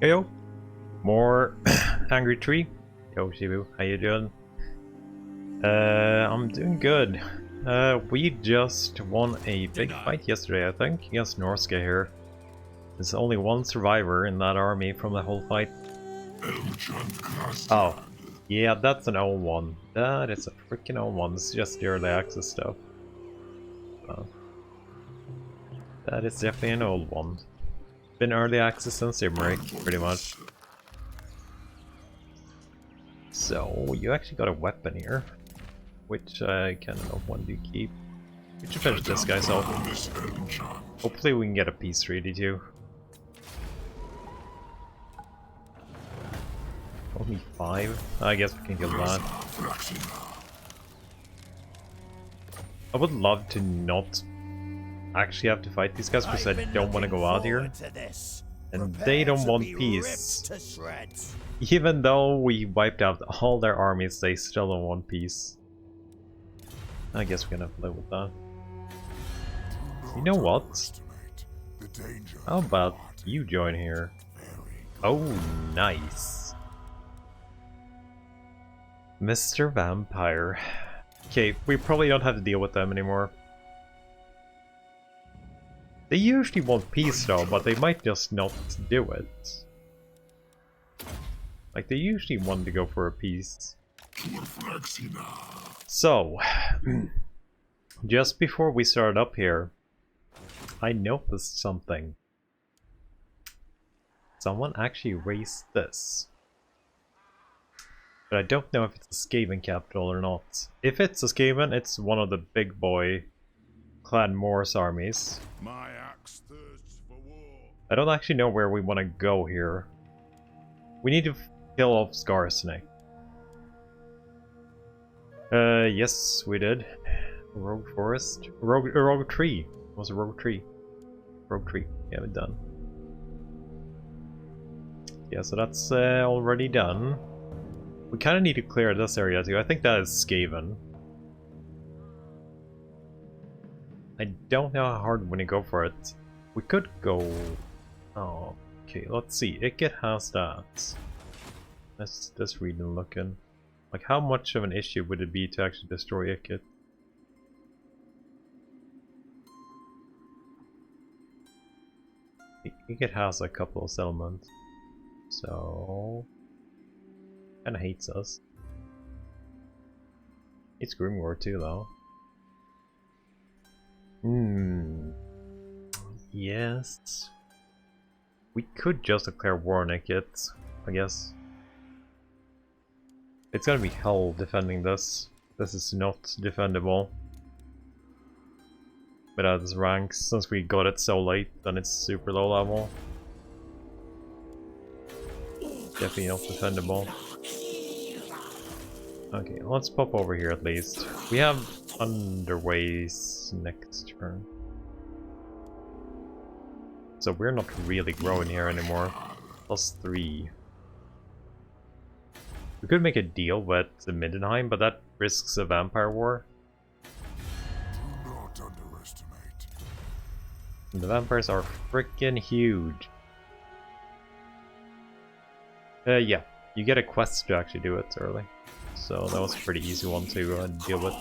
Yo, more Angry Tree. Yo, Shibu, how you doing? I'm doing good. We just won a big fight yesterday, I think, against Norska here. There's only one survivor in that army from the whole fight. Oh, yeah, that's an old one. That is a freaking old one. It's just the early access stuff. That is definitely an old one. Been early access since Limerick, pretty much. So, you actually got a weapon here, which I kind of know when do you keep. We should finish this guy's off. Hopefully we can get a piece ready too. Only 5? I guess we can kill that. I would love to not actually have to fight these guys because I don't want to go out here. And they don't want peace. Even though we wiped out all their armies, they still don't want peace. I guess we're gonna have to live with that. You know what? How about you join here? Oh, nice. Mr. Vampire. Okay, we probably don't have to deal with them anymore. They usually want peace though, but they might just not do it. Like, they usually want to go for a peace. So, just before we started up here, I noticed something. Someone actually raised this. But I don't know if it's a Skaven capital or not. If it's a Skaven, it's one of the big boy Clan Morse armies. My axe thirsts for war. I don't actually know where we want to go here. We need to kill off Skarsnik. Yes, we did. Rogue Forest? Rogue Tree. It was a Rogue Tree. Rogue Tree. Yeah, we're done. Yeah, so that's already done. We kind of need to clear this area too. I think that is Skaven. I don't know how hard we're gonna go for it. We could go... Oh, okay, let's see. Ikit has that. Let's read and look in. Like, how much of an issue would it be to actually destroy Ikit? Ikit has a couple of settlements. So... kinda hates us. It's Grimwar too, though. Yes. We could just declare war on Ikit, I guess. It's gonna be hell defending this. This is not defendable. Without its ranks, since we got it so late, then it's super low level. Definitely not defendable. Okay, let's pop over here at least. We have underways next turn. So we're not really growing here anymore. +3. We could make a deal with the Middenheim, but that risks a vampire war. Do not underestimate. And the vampires are freaking huge. Yeah, you get a quest to actually do it early. So that was a pretty easy one to deal with.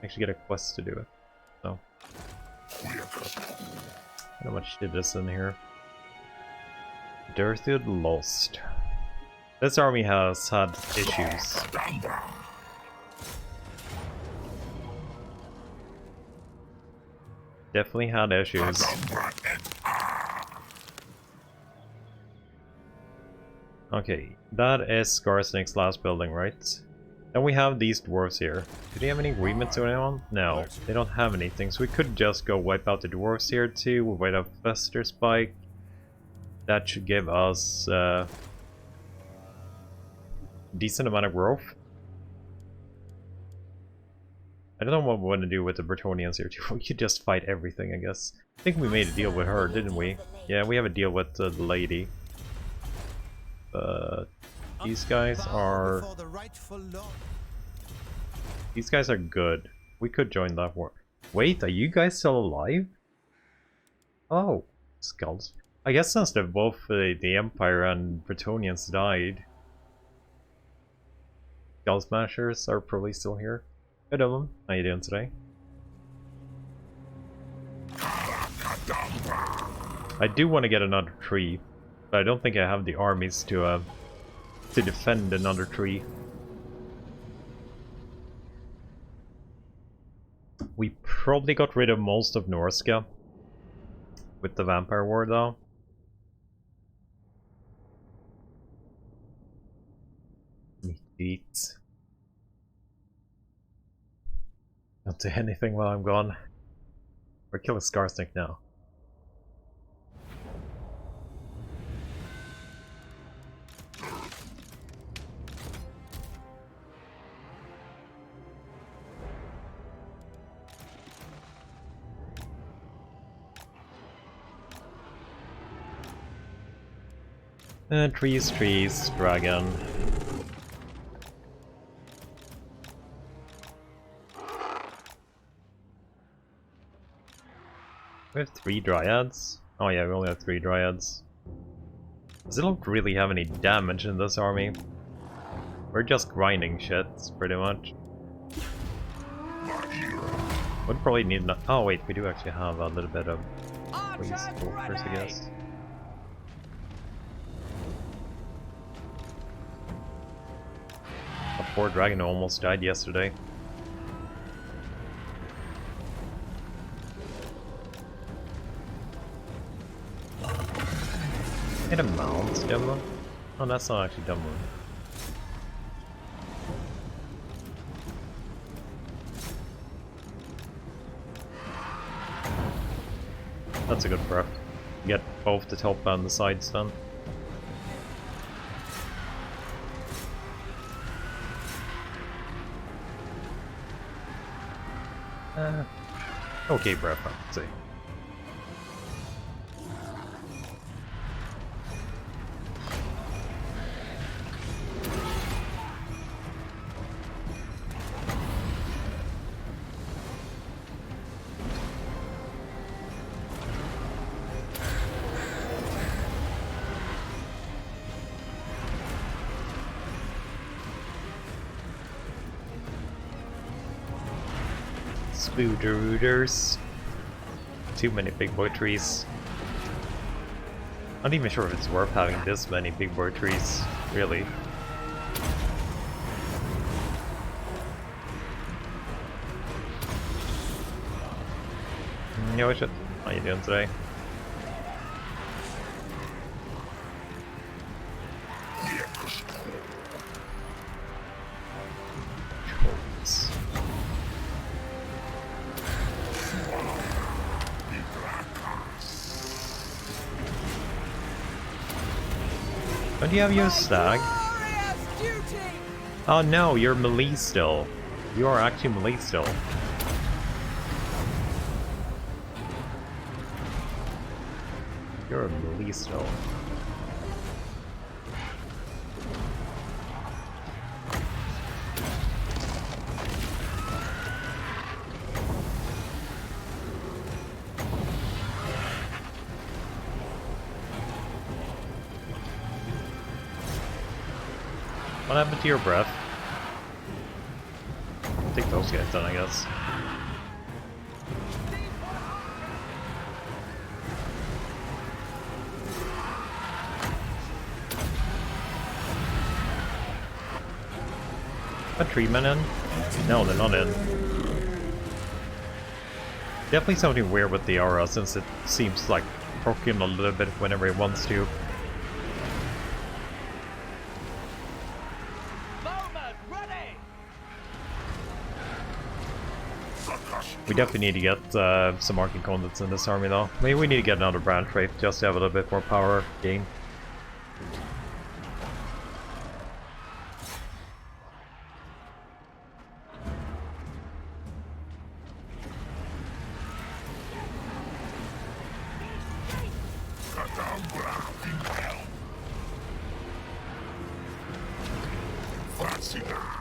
Actually get a quest to do it. So. How much did this in here? Dirthed Lost. This army has had issues. Definitely had issues. Okay, that is Skarsnik's last building, right? Then we have these dwarves here. Do they have any agreements with anyone? No, they don't have anything, so we could just go wipe out the dwarves here too. We'll wipe out Fester Spike. That should give us decent amount of growth. I don't know what we want to do with the Bretonnians here too. We could just fight everything, I guess. I think we made a deal with her, didn't we? Yeah, we have a deal with the lady. These guys are... These guys are good. We could join that war. Wait, are you guys still alive? Oh, skulls. I guess since they've both the Empire and Bretonians died, Skull Smashers are probably still here. Good of them. How you doing today? I do want to get another tree, but I don't think I have the armies to defend another tree. We probably got rid of most of Norska with the Vampire War though. Neat. Don't do anything while I'm gone. Or kill a Skarsnik now. Trees, dragon. We have 3 dryads? Oh yeah, we only have 3 dryads. They don't really have any damage in this army. We're just grinding shit, pretty much. Would probably need oh wait, we do actually have a little bit of first, I guess. A poor dragon almost died yesterday. Hit a mount, demo? Oh, that's not actually demo. That's a good prep. Get both the top and the sides done. Okay, prep, let's see. Spooderooters. Too many big boy trees. I'm not even sure if it's worth having this many big boy trees, really. Yo, shit. How you doing today? Don't you have your stag? Oh no, you're melee still. You are actually melee still. You're a melee still. What happened to your breath? Take those guys then, I guess. Are treatment in? No, they're not in. Definitely something weird with the aura, since it seems like broken a little bit whenever it wants to. We definitely need to get some marking conduits in this army though. Maybe we need to get another branch rate just to have a little bit more power gain.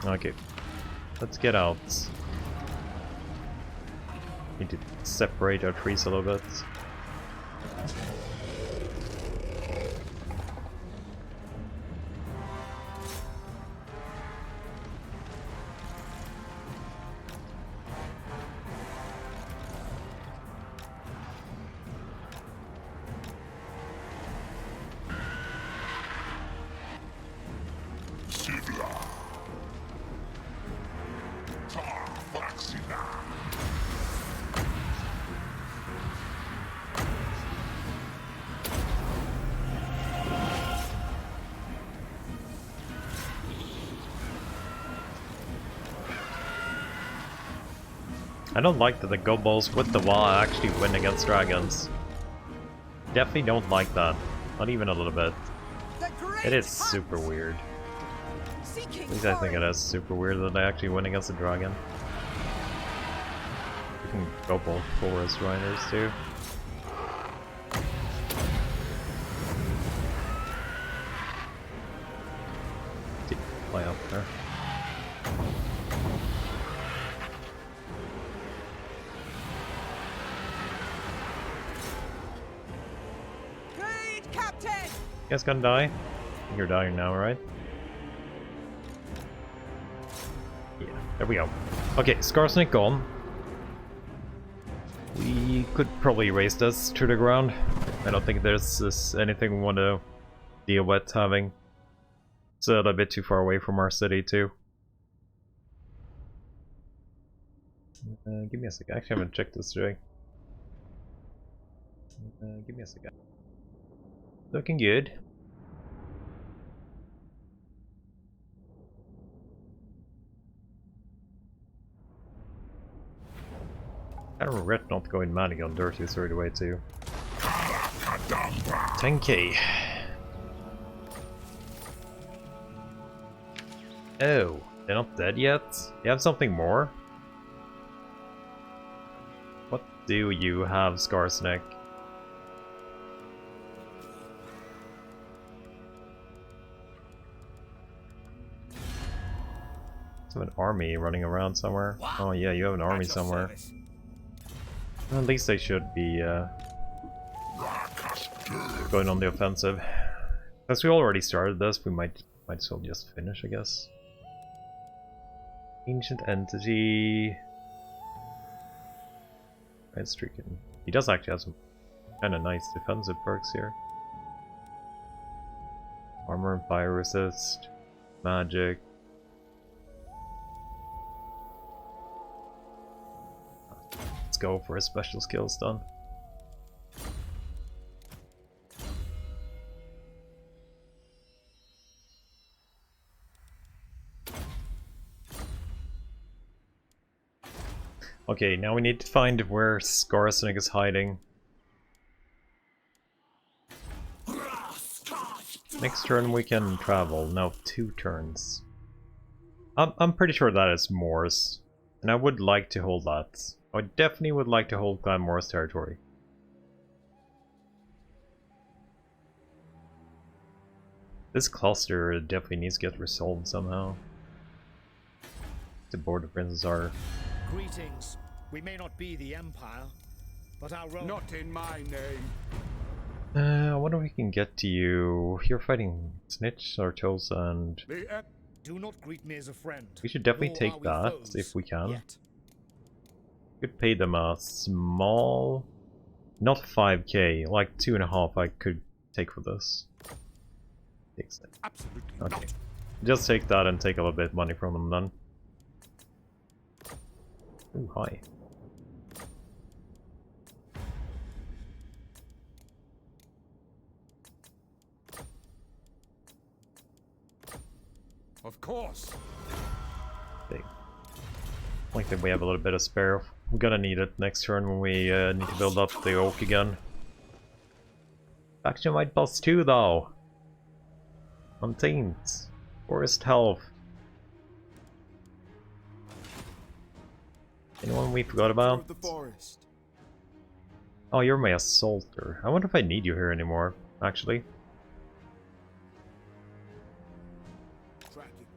Okay, let's get out. Need to separate our trees a little bit. I don't like that the gobbles with the wall actually win against dragons. Definitely don't like that. Not even a little bit. It is super weird. At least I think it is super weird that they actually win against a dragon. You can go both forest riders too. Play up there. Good, Captain. You guys gonna die? You're dying now, right? Yeah, there we go. Okay, Scarsnick gone. We could probably raise this to the ground. I don't think there's anything we want to deal with having. It's a little bit too far away from our city too. Give me a sec. I actually haven't checked this today. Give me a second. Looking good. I regret not going manic on Dirty straight away too. 10k. Oh, they're not dead yet? You have something more? What do you have, Scarsnick? You have an army running around somewhere. Oh yeah, you have an army somewhere. Well, at least they should be going on the offensive. Since we already started this, we might as well just finish, I guess. Ancient entity. Red streaking. He does actually have some kind of nice defensive perks here. Armor and fire resist, magic. Let's go for his special skills done. Okay, now we need to find where Scarsnick is hiding. Next turn we can travel. Now 2 turns. I'm pretty sure that is Morse. And I would like to hold that. I definitely would like to hold Clan Morse territory. This cluster definitely needs to get resolved somehow. The border princes are... Greetings. We may not be the Empire, but our role... Not in my name. I wonder if we can get to you. You're fighting Snitch, Archos, and... Do not greet me as a friend. We should definitely Nor take are we that, foes if we can. yet. Could pay them a small... Not 5k, like 2.5 I could take for this. Takes that. Absolutely Okay. not. Just take that and take a little bit of money from them then. Ooh, hi. Of course. Okay. Like that we have a little bit of spare. We're gonna need it next turn when we need to build up the oak again. Faction might plus 2 though. Untamed. Forest health. Anyone we forgot about? The forest. Oh, you're my assaulter. I wonder if I need you here anymore, actually. Tracking.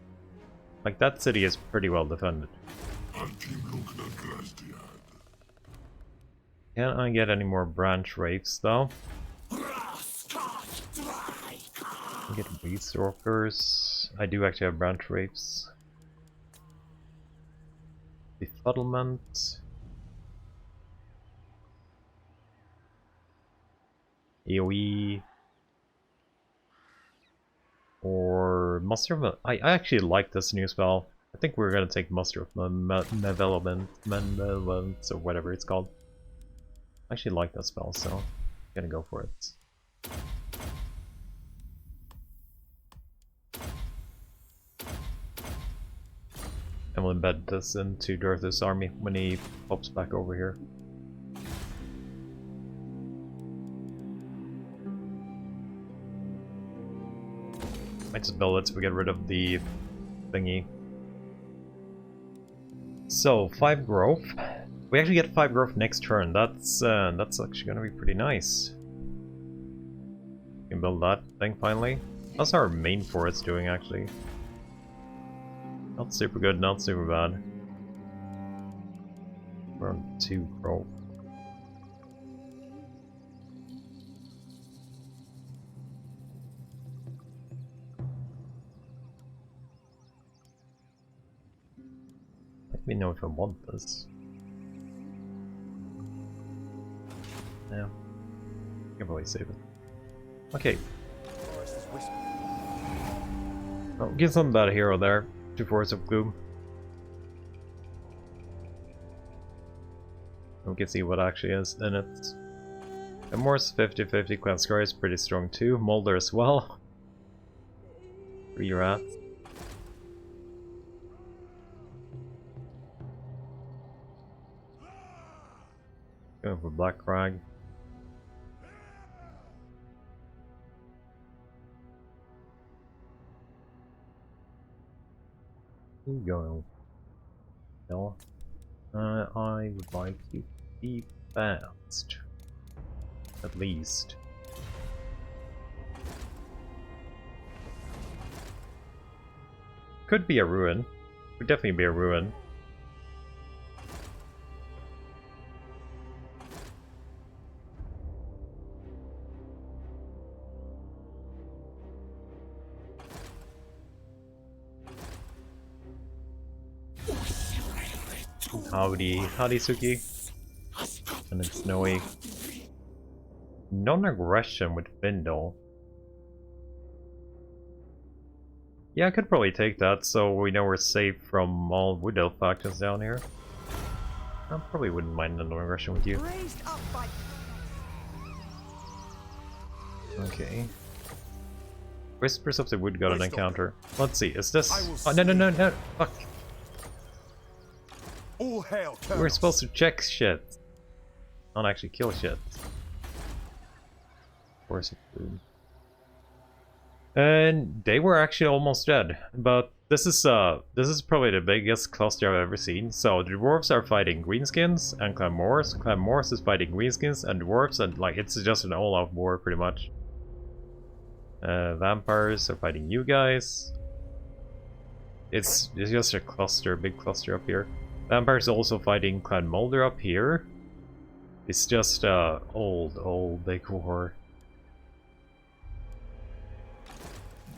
Like, that city is pretty well defended. Can I get any more branch rapes, though? I get weed stalkers. I do actually have branch rapes. Befuddlement. AoE. Or Muster of... I actually like this new spell. I think we're gonna take Muster of Malevolence, or whatever it's called. I actually like that spell, so I'm gonna go for it. And we'll I'll embed this into Drycha's army when he pops back over here. Might just build it so we get rid of the thingy. So 5 growth. We actually get 5 growth next turn. That's actually gonna be pretty nice. We can build that thing finally. How's our main forest doing actually? Not super good, not super bad. We're on 2 growth. Let me know if I want this. Yeah. Can probably save it. Okay. Oh, get something about a hero there. 2 Forests of Gloom. We can see what actually is in it. Amor's 50-50, Clan Scar is pretty strong too. Molder as well. 3 rats. Going for Black Crag. Keep going. No. I would like you to be fast. At least. Could be a ruin. Could definitely be a ruin. Howdy Suki. And it's Snowy. Non-aggression with Findle. Yeah, I could probably take that so we know we're safe from all Wood Elf factions down here. I probably wouldn't mind non-aggression with you. Okay. Whispers of the Wood got an encounter. Let's see, is this... Oh, no, fuck. All hail, We're supposed to check shit. Not actually kill shit. Force of Gloom. And they were actually almost dead. But this is probably the biggest cluster I've ever seen. So the dwarves are fighting greenskins and Clan Morse. Clan Morse is fighting greenskins and dwarves, and like it's just an all-out war pretty much. Vampires are fighting you guys. It's just a cluster, big cluster up here. Vampires also fighting Clan Molder up here. It's just old big war.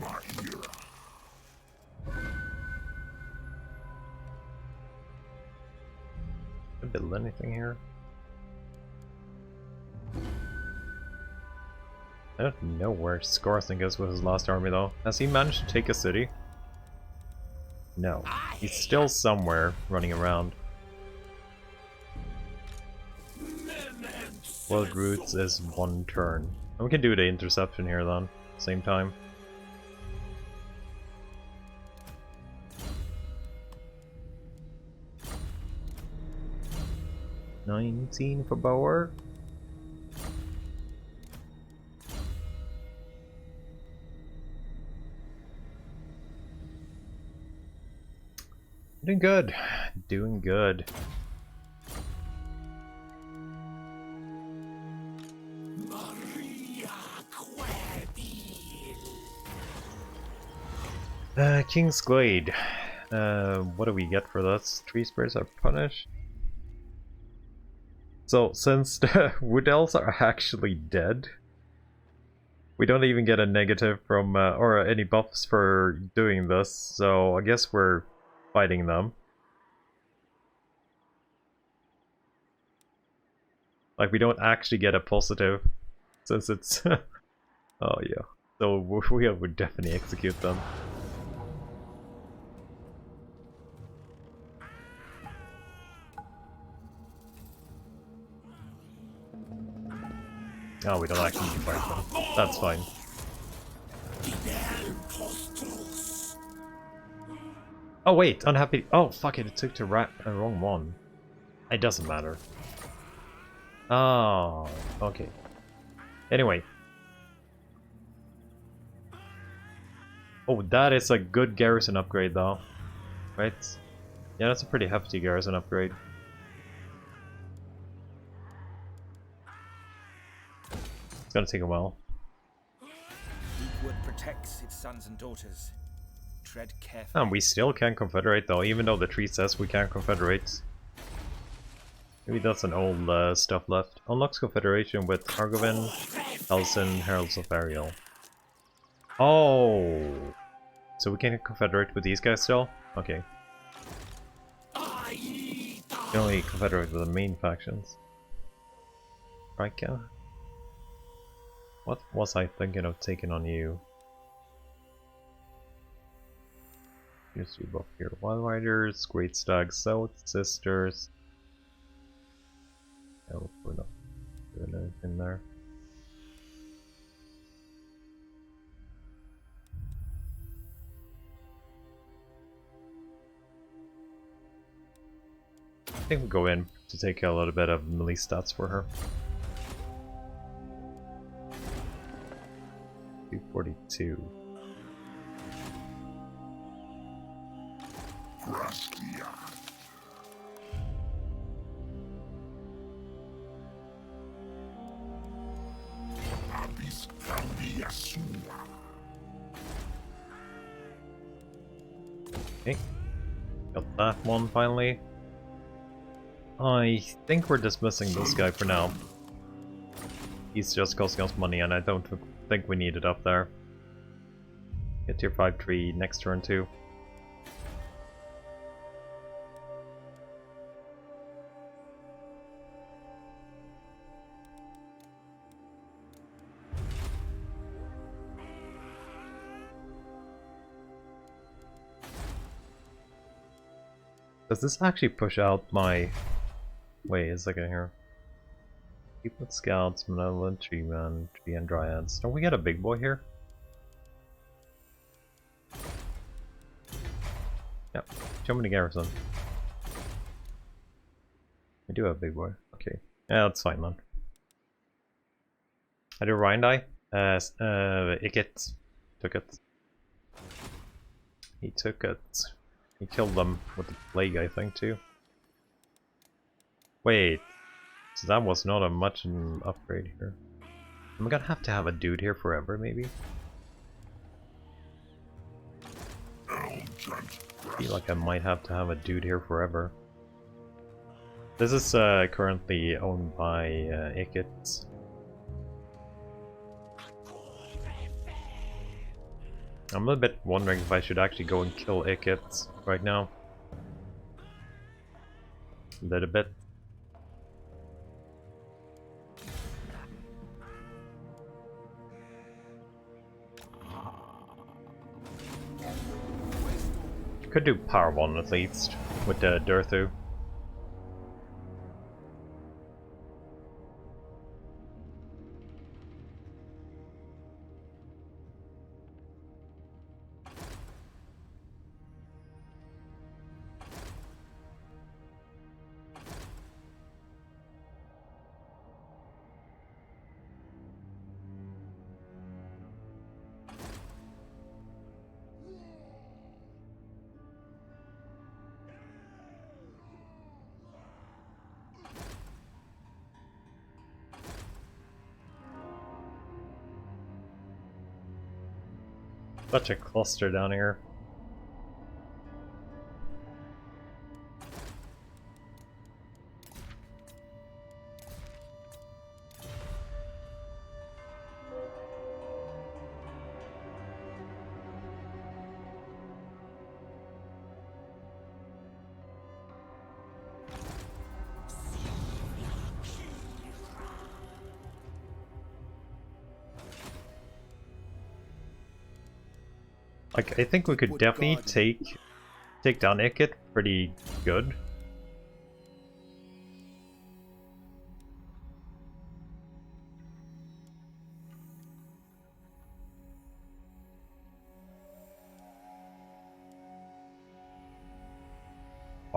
Can I build anything here? I don't know where Scarsing is with his last army though. Has he managed to take a city? No. He's still somewhere running around. Blood Roots is 1 turn. And we can do the interception here then, same time. $19 for Bower. Doing good. Doing good. King's Glade. What do we get for this? 3 spirits are punished. So, since the Wood Elves are actually dead, we don't even get a negative from, or any buffs for doing this, so I guess we're fighting them. Like, we don't actually get a positive, since it's... oh yeah, so we would definitely execute them. Oh, we don't actually need to fight them. That's fine. Oh wait, unhappy. Oh fuck it, it took the wrong one. It doesn't matter. Oh, okay. Anyway. Oh, that is a good garrison upgrade though. Right? Yeah, that's a pretty hefty garrison upgrade. It's gonna take a while. Deepwood protects its sons and daughters. Tread carefully. And we still can confederate though, even though the tree says we can't confederate. Maybe that's an old stuff left. Unlocks confederation with Argovin, Helsin, Heralds of Ariel. Oh! So we can confederate with these guys still? Okay. We can only confederate with the main factions. Drycha? What was I thinking of taking on you? Here's you both here. Wild Riders, Great Stag, South Sisters. Oh, we're not doing anything there. I think we'll go in to take a little bit of melee stats for her. 242. Okay, got that one finally. I think we're dismissing this guy for now. He's just costing us money and I don't think we need it up there. Get tier 5 tree next turn too. Does this actually push out my... Wait a second here. Keep with scouts, malevolent, tree man, tree and dryads. Don't we get a big boy here? Yep. Show me the garrison. We do have a big boy. Okay. Yeah, that's fine then. I do Ryan die? Ikit took it. He took it. He killed them with the plague, I think, too. Wait. So that was not a much an upgrade here. I'm gonna have to have a dude here forever, maybe? I feel like I might have to have a dude here forever. This is currently owned by Ikit. I'm a little bit wondering if I should actually go and kill Ikit right now. A little bit. Could do power 1 at least, with the Durthu. Such a cluster down here. Like, I think we could definitely take down Ikit pretty good.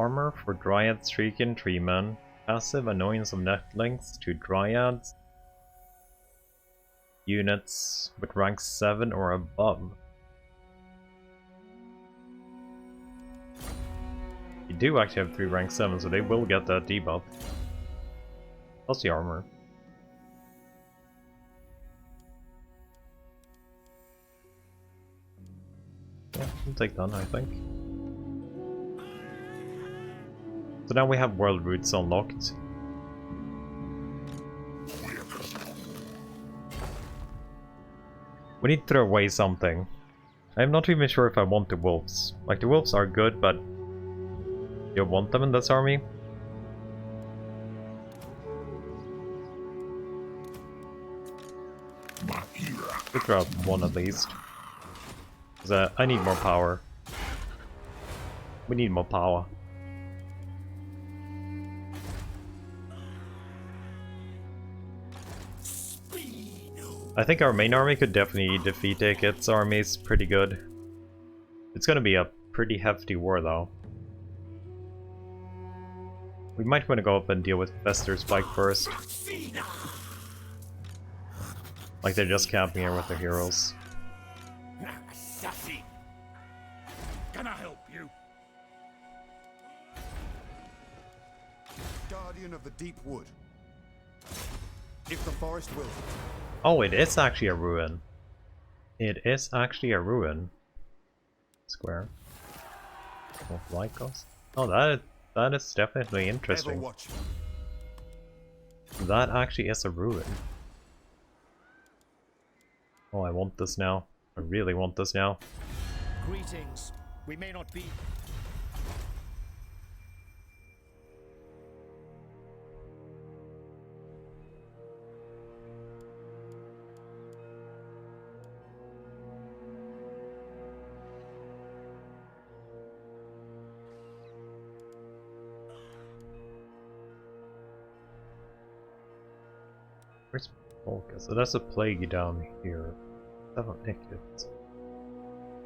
armor for Dryad, Streakin, Treeman. Passive annoyance of net links to Dryads. Units with rank 7 or above. You do actually have 3 rank 7, so they will get that debuff. Plus the armor. Yeah, we'll take that, I think. So now we have world routes unlocked. We need to throw away something. I'm not even sure if I want the wolves. Like, the wolves are good, but you don't want them in this army? We'll throw out one at least. Because I need more power. We need more power. I think our main army could definitely defeat Ikit's armies pretty good. It's gonna be a pretty hefty war though. We might want to go up and deal with Fester's Spike first. Like they're just camping here with their heroes. Sassy. Can I help you? Guardian of the deep wood. If the forest will. Oh, it is actually a ruin. It is actually a ruin. Square. Of Lycos. Oh, that is definitely interesting. That actually is a ruin. Oh, I want this now. I really want this now. Greetings. We may not be. Where's Polka? So that's a plague down here. 7 Ikits.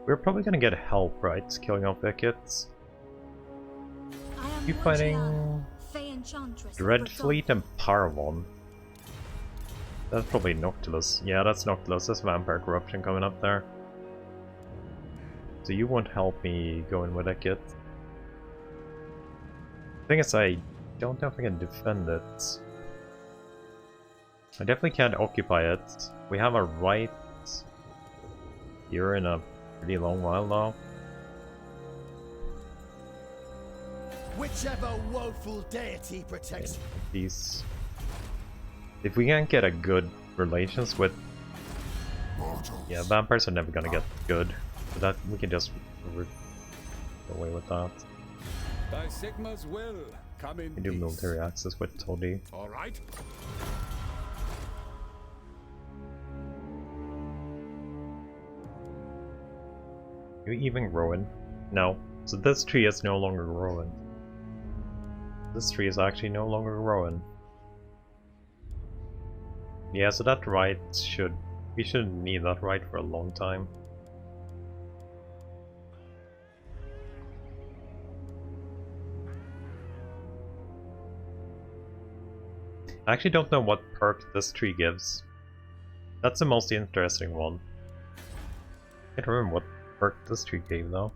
We're probably gonna get help, right? Killing off Ikits. You fighting Dread Fleet and Parvon. That's probably Noctilus. Yeah, that's Noctilus. That's Vampire Corruption coming up there. So you won't help me going with Ikit. The thing is, I don't know if I can defend it. I definitely can't occupy it. We have a right here in a pretty long while now. Whichever woeful deity protects you. These. If we can't get a good relations with, yeah, vampires are never gonna get good. But that we can just go away with that. By Sigma's will, come in We can do peace. military access with Toddy. All right. You even growing? No. So this tree is no longer growing. This tree is actually no longer growing. Yeah, so that right should... We shouldn't need that right for a long time. I actually don't know what perk this tree gives. That's the most interesting one. I can't remember what perk this tree gave though.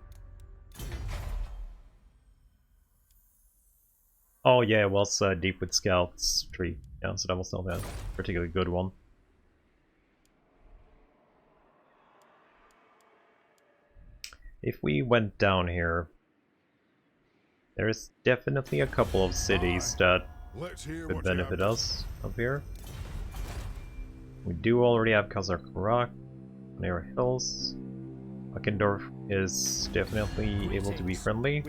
Oh yeah, it was Deep with Scouts tree. Yeah, so that was not a particularly good one. If we went down here, there's definitely a couple of cities that could benefit us up here. We do already have Kazakh near hills. Akendorf is definitely able to be friendly.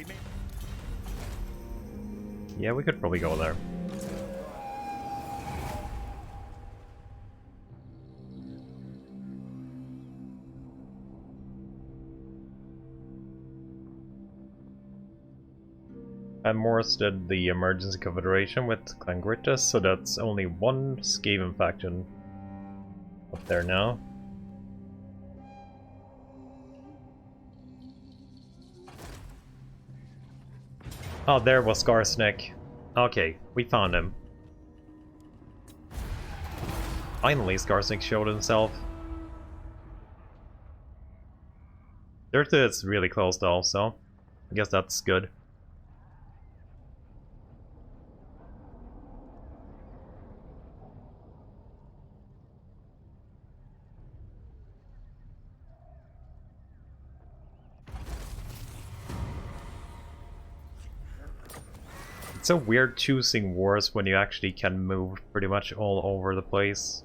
Yeah, we could probably go there. And Morris did the emergency confederation with Clangritus, so that's only one Skaven faction up there now. Oh, there was Skarsnik. Okay, we found him. Finally, Skarsnik showed himself. Drycha is really close though, so I guess that's good. It's so weird choosing wars when you actually can move pretty much all over the place.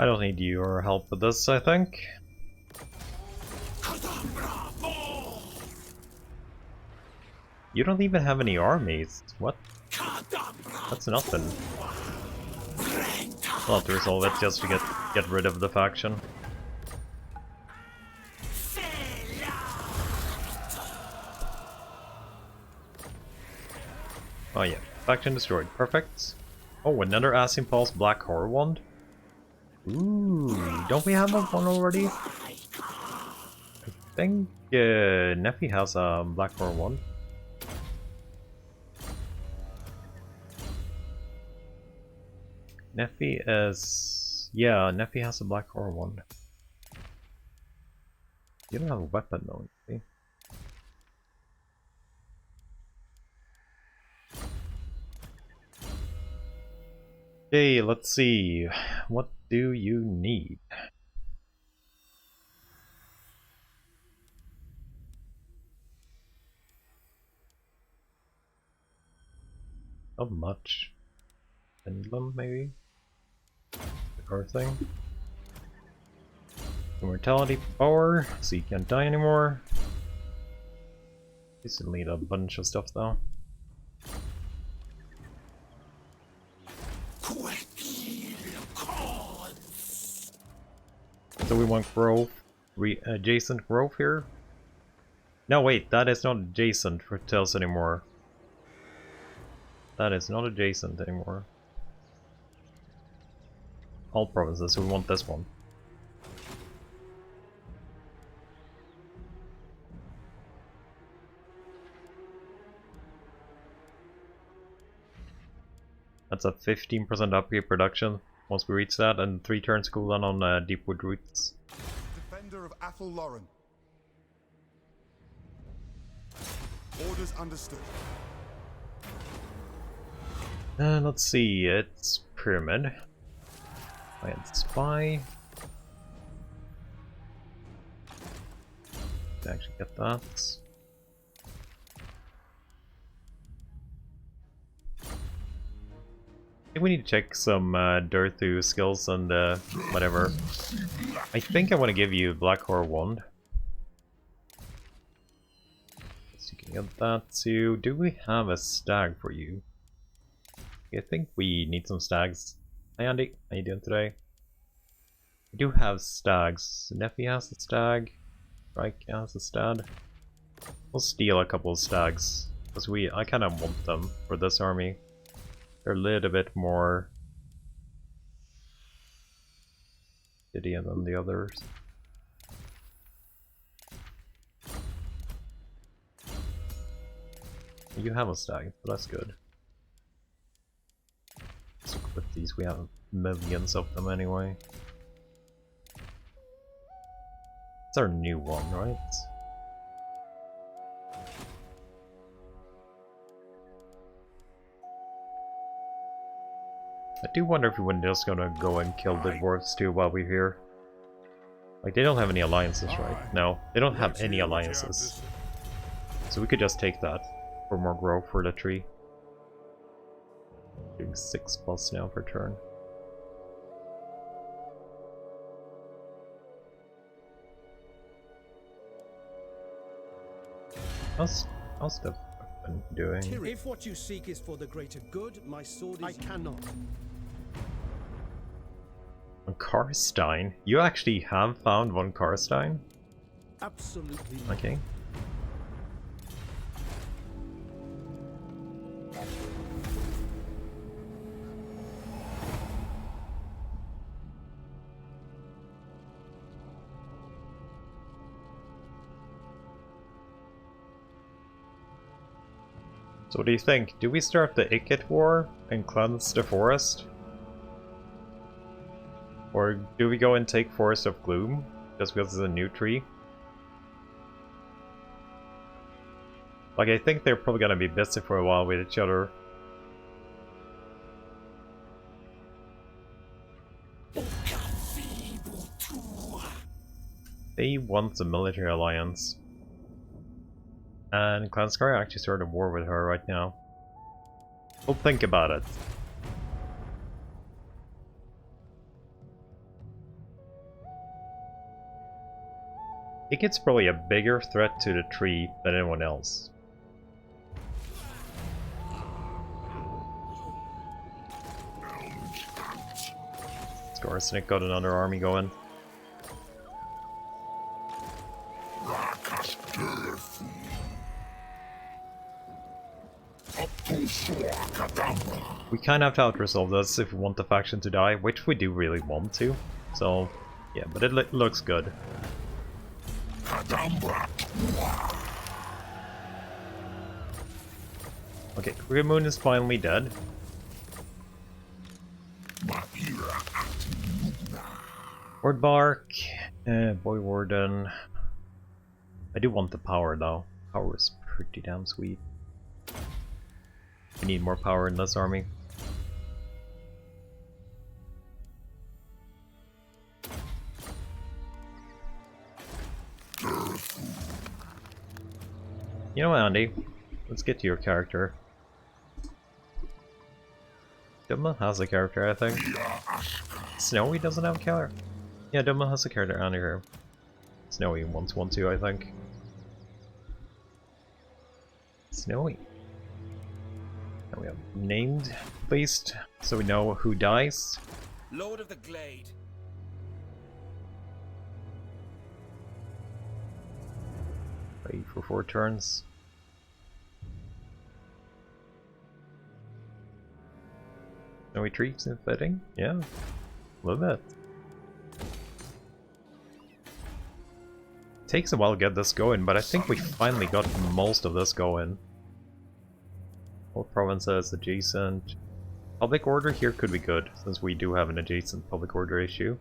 I don't need your help with this, I think. You don't even have any armies. What? That's nothing. I'll have to resolve it just to get rid of the faction. Oh yeah, faction destroyed. Perfect. Oh, another As Impulse Black Horror Wand. Ooh, don't we have one already? I think Neffy has a Black Horror Wand. Neffy is... yeah, Neffy has a Black Horror Wand. You don't have a weapon though, see? Okay, let's see. What do you need? Not much. Pendulum, maybe? The car thing? Immortality for power, so you can't die anymore. This will need a bunch of stuff though. So we want growth, adjacent growth here? No wait, that is not adjacent for Tails anymore. That is not adjacent anymore. All provinces, so we want this one. That's a 15% upgrade production once we reach that, and 3 turns cooldown on Deepwood Roots. Defender of Athel Lauren. Orders understood. Let's see, it's Pyramid. And Spy. Can actually get that. I think we need to check some Drycha skills and whatever. I think I want to give you Black Horror Wand. So you can get that too. Do we have a stag for you? I think we need some stags. Hi Andy, how you doing today? We do have stags. Neffy has a stag. Drycha has a stag. We'll steal a couple of stags. Because I kind of want them for this army. They're a little bit more Gideon than the others. You have a stag, so that's good. Let's equip these, we have millions of them anyway. It's our new one, right? I do wonder if we weren't just gonna go and kill the dwarves too while we're here. Like, they don't have any alliances, right? No, they don't have any alliances. So we could just take that for more growth for the tree. Doing 6+ now per turn. How's the even doing? If what you seek is for the greater good, my sword is... I cannot. One Karstein? You actually have found one Karstein? Absolutely not. Okay. So what do you think? Do we start the Ikit War and cleanse the forest? Or do we go and take Forest of Gloom, just because it's a new tree? Like, I think they're probably gonna be busy for a while with each other. They want the military alliance. And Clanskar actually started a war with her right now. We'll think about it. Ikit's probably a bigger threat to the tree than anyone else. Scarsnick got another army going. We kind of have to out-resolve this if we want the faction to die, which we do really want to. So, yeah, but it looks good. Okay, Moon is finally dead. Wardbark, Boy Warden. I do want the power though. Power is pretty damn sweet. We need more power in this army. You know what, Andy? Let's get to your character. Dumma has a character, I think. Snowy doesn't have a character. Yeah, Dumma has a character under here. Snowy wants one too, I think. Snowy. And we have named based, so we know who dies. Lord of the Glade. Wait for 4 turns. Snowy treats and fitting? Yeah. Love it. Takes a while to get this going, but I think we finally got most of this going. All provinces adjacent. Public order here could be good, since we do have an adjacent public order issue.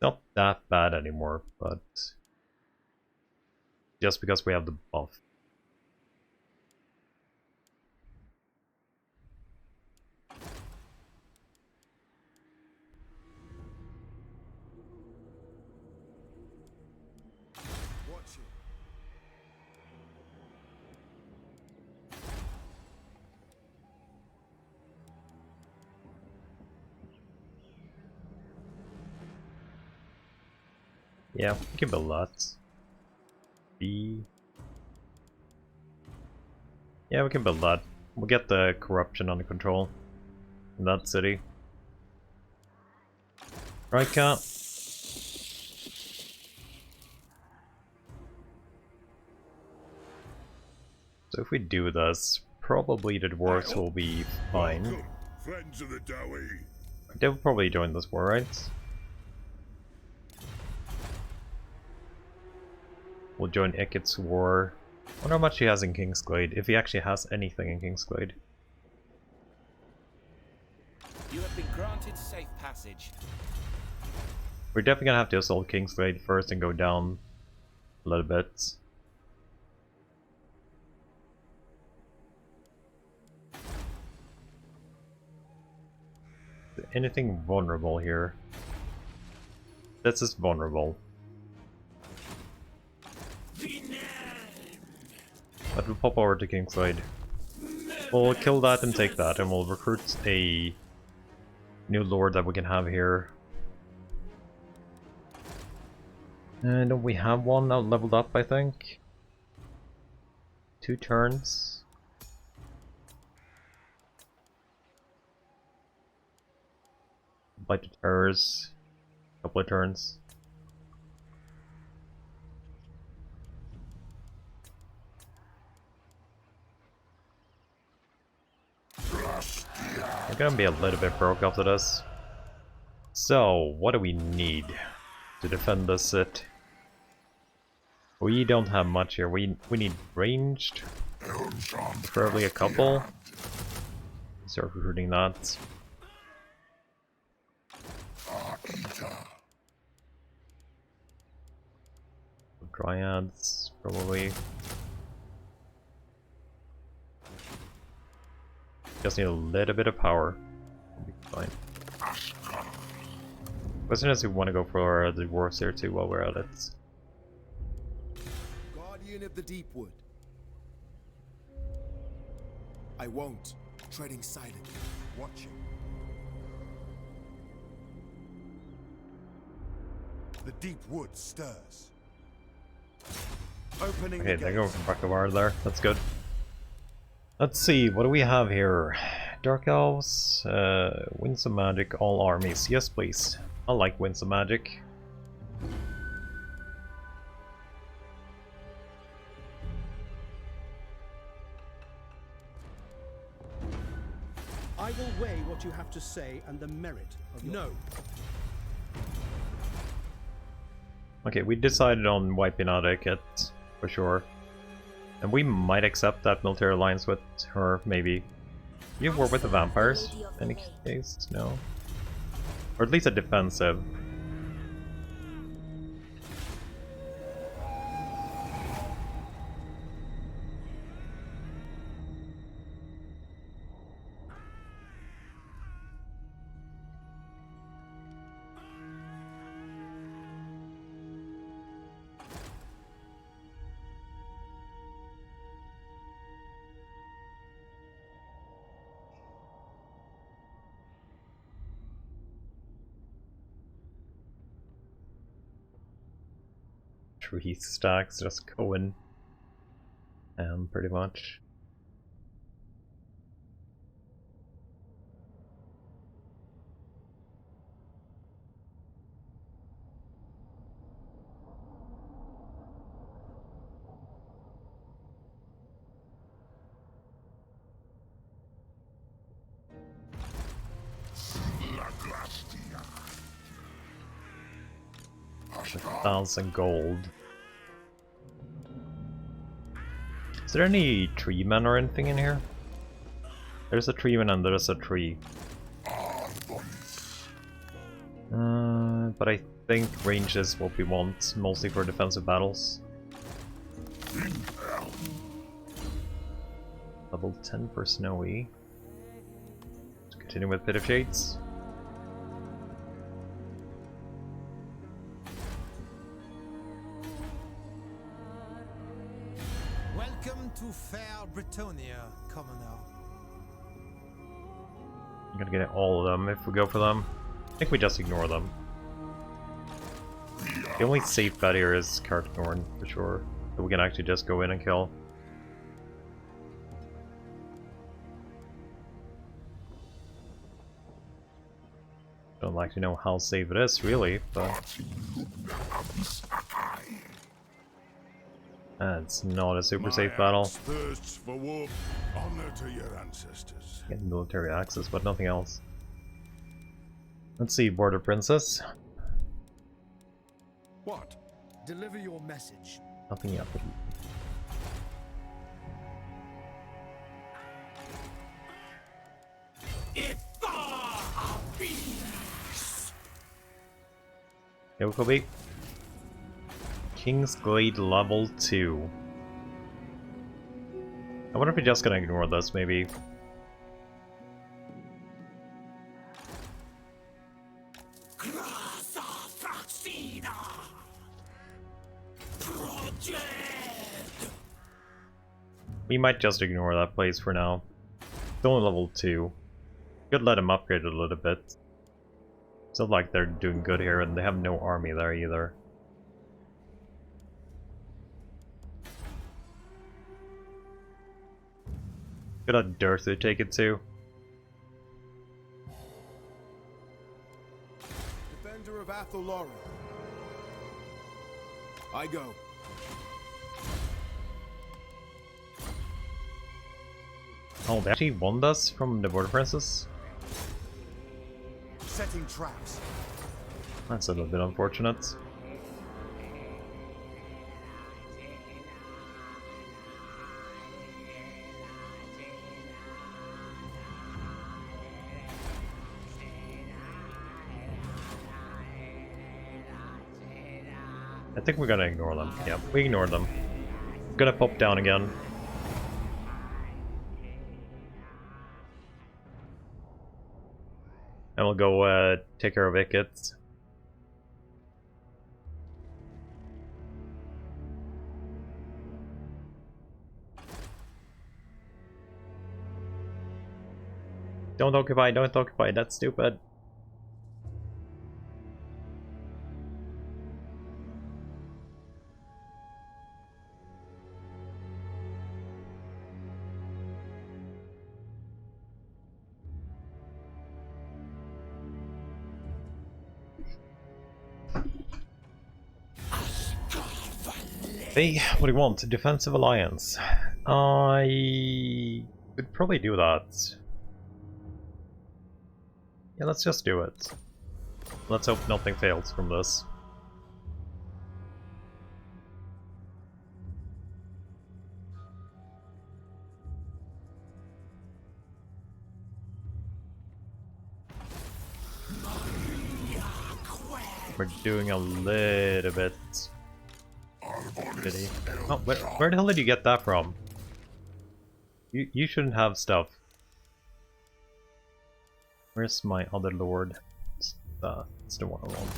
Not that bad anymore, but just because we have the buff. Yeah, we can build lots. B. Yeah, we can build that. We'll get the corruption under control in that city. Drycha. So if we do this, probably the dwarves will be fine. Welcome, friends of the Dowie. They will probably join this war, right? We'll join Ikit's war. I wonder how much he has in Kingsglade, if he actually has anything in Kingsglade. You have been granted safe passage. We're definitely gonna have to assault Kingsglade first and go down a little bit. Is anything vulnerable here? This is vulnerable. But we'll pop over to Kingsglade. We'll kill that and take that, and we'll recruit a new lord that we can have here. And we have one now leveled up, I think. 2 turns. Bite the terrors. Couple of turns. We're gonna be a little bit broke after this. So, what do we need to defend this sit? We don't have much here. We need ranged. Preferably a couple. Start recruiting that. Dryads, probably. Just need a little bit of power. We'll be fine. Question is, we want to go for the dwarves here too while we're at it. Guardian of the Deepwood. I won't. Treading silently, watching. The deep wood stirs. Opening Okay, the they go gates. from Brakawar there. That's good. Let's see, what do we have here? Dark Elves, Winds of Magic, all armies. Yes, please. I like Winds of Magic. I will weigh what you have to say and the merit of your... No. Okay, we decided on wiping out Eket, for sure. And we might accept that military alliance with her, maybe. You have war with the vampires? In any case, no. Or at least a defensive. Tree stacks just going pretty much. $1,000 gold. Is there any tree men or anything in here? There's a tree man and there's a tree. But I think range is what we want, mostly for defensive battles. Level 10 for Snowy. Let's continue with Pit of Shades. Welcome to fair Britonia, commoner. I'm gonna get all of them if we go for them. I think we just ignore them. The only safe bet here is Karknorn, for sure. That we can actually just go in and kill. Don't like to know how safe it is, really, but... it's not a super safe battle. Thirsts for war. Honor to your ancestors. Get military access, but nothing else. Let's see, Border Princess. What? Deliver your message. Nothing yet. Yo, Kobe. King's Glade level 2. I wonder if we're just gonna ignore this, maybe. We might just ignore that place for now. It's only level 2. Could let him upgrade a little bit. It's not like they're doing good here, and they have no army there either. Could let Durthu take it too. Defender of Athalora. I go. Oh, they actually won this from the Border Princess? Setting traps. That's a little bit unfortunate. I think we're gonna ignore them. Yeah, we ignore them. Gonna pop down again. And we'll go take care of Ickett. Don't occupy, that's stupid. Hey, what do you want? Defensive alliance. I could probably do that. Yeah, let's just do it. Let's hope nothing fails from this. We're doing a little bit. Did he? Oh, where the hell did you get that from? You shouldn't have stuff. Where's my other lord? That's the one I want.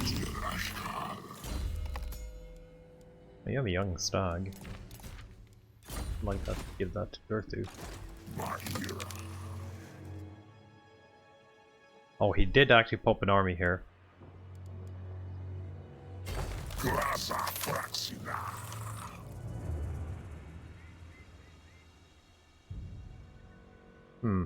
Oh, you have a young stag. I'd like that. Give that to Durthu. Oh, he did actually pop an army here. Hmm.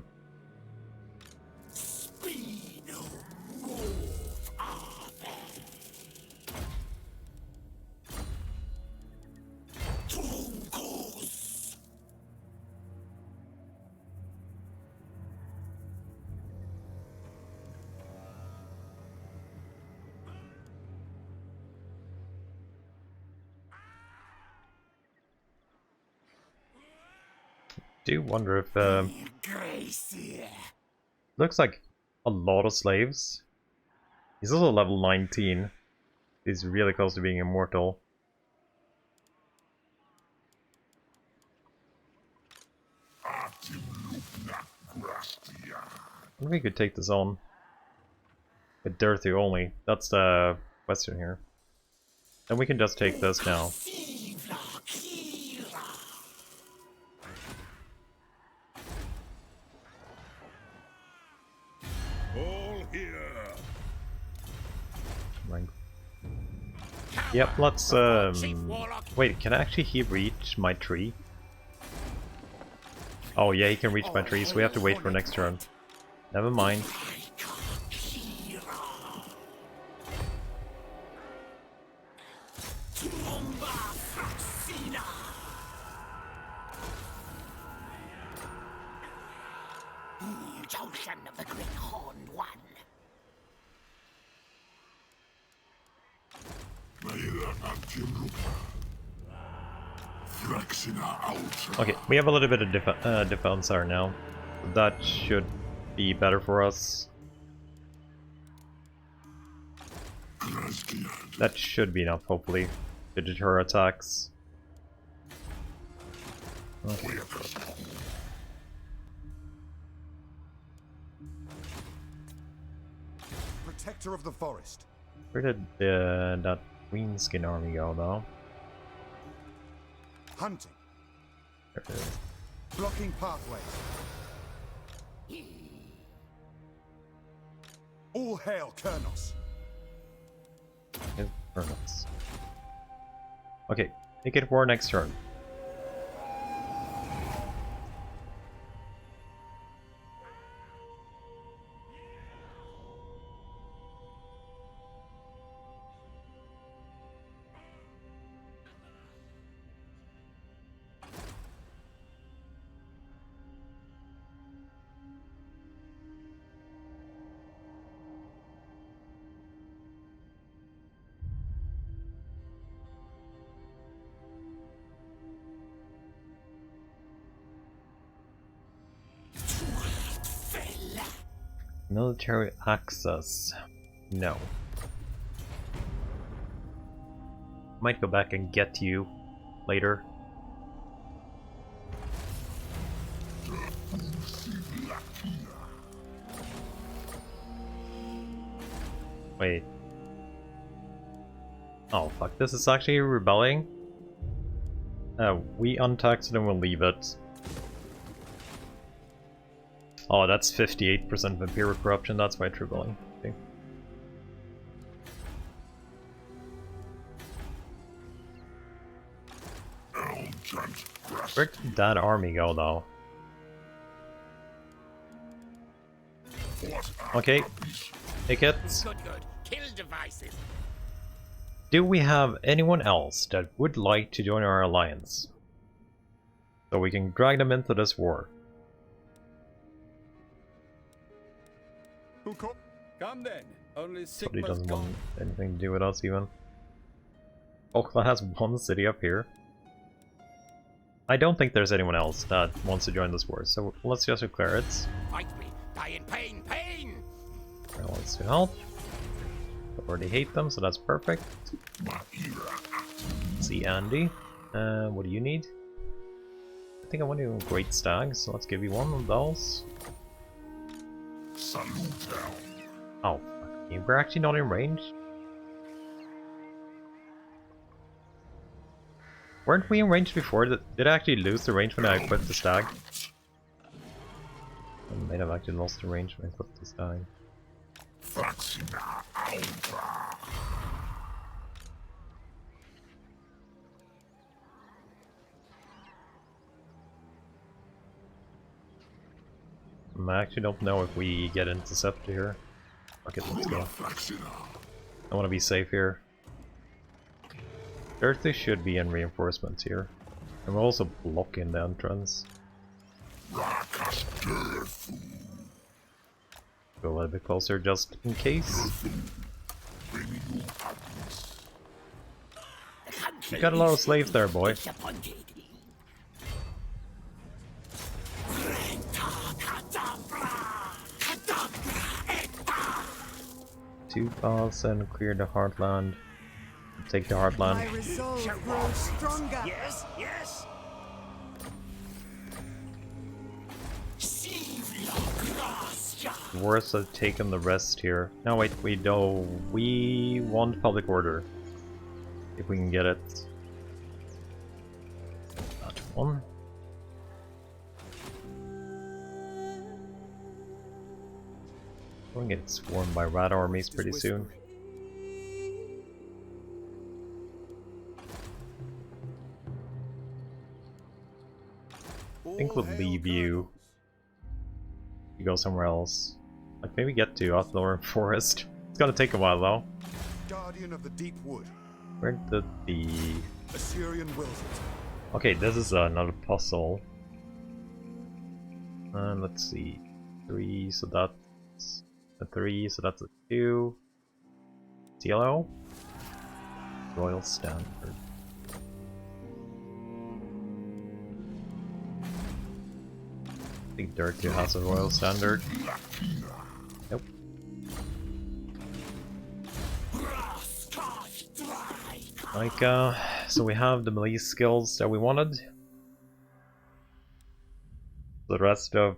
Do wonder if looks like a lot of slaves. He's also level 19. He's really close to being immortal. I wonder if we could take this on with Durthu only. That's the question here. Then we can just take this now. All here. Right. Yep, let's wait, can actually he reach my tree? Oh yeah, he can reach my tree, so we have to wait for next turn. Never mind. Okay, we have a little bit of defense there now. That should be better for us. That should be enough, hopefully, to deter attacks. Okay. Protector of the forest. Where did that Queenskin army go, though? Hunting. There it is. Blocking pathways. All hail Kurnos. Infernals. Okay, make it war next turn. Military access. No. Might go back and get you later. Wait. Oh fuck, this is actually rebelling? We untax it and we'll leave it. Oh, that's 58% Vampire corruption, that's why it's rebelling. Okay. Where did that army go though? Okay, take it. Good. Kill devices. Do we have anyone else that would like to join our alliance? So we can drag them into this war. Come then. Only Somebody Sigma's doesn't gone. want anything to do with us even. Okla has one city up here. I don't think there's anyone else that wants to join this war, so let's just declare it. Fight me. Die in pain. Pain. Wants to help. I already hate them, so that's perfect. See Andy. What do you need? I think I want to Great Stag, so let's give you one of those. Oh, fuck you. We're actually not in range. Weren't we in range before? Did I actually lose the range when I equipped the stag? I might have actually lost the range when I equipped the stag. I actually don't know if we get intercepted here. Okay, let's go. I want to be safe here. Drycha should be in reinforcements here. And we're also blocking the entrance. Go a little bit closer just in case. You got a lot of slaves there, boy. Two paths and clear the heartland. Take the heartland. My resolve grows stronger. Yes, yes. Worse have taken the rest here. No wait, we don't. We want public order. If we can get it. That one. We're gonna get swarmed by rat armies pretty soon. I think we'll leave you. You go somewhere else. Like maybe get to Othloran Forest. It's gonna take a while though. Guardian of the deep wood. Where did the... Assyrian wills it. Okay, this is another puzzle. Let's see. 3, so that's a 3, so that's a 2. CLO? Royal Standard. I think Drycha has a Royal Standard. Nope. Like, so we have the melee skills that we wanted. The rest of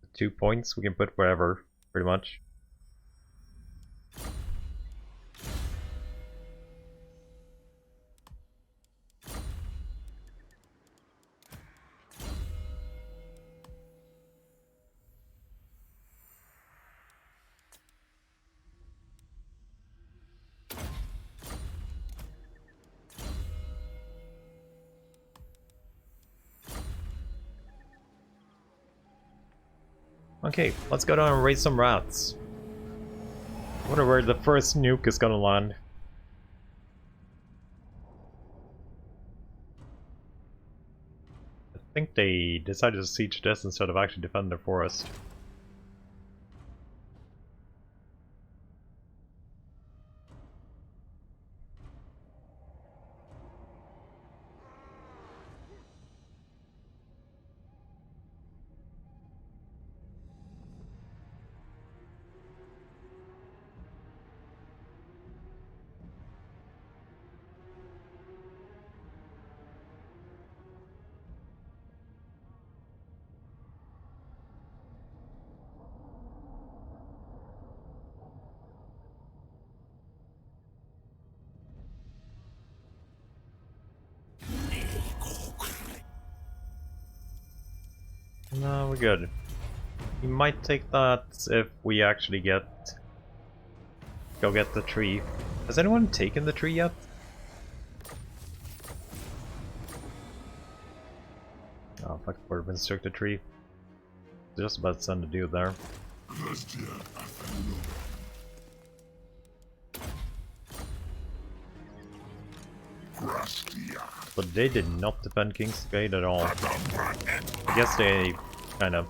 the 2 points we can put wherever, pretty much. Okay, let's go down and raise some rats. I wonder where the first nuke is gonna land. I think they decided to siege this instead of actually defend their forest. No, we're good. We might take that if we actually go get the tree. Has anyone taken the tree yet? Oh fuck, Bourbon's took the tree. Just about to send a dude there. But they did not defend King's Gate at all. I guess they kind of...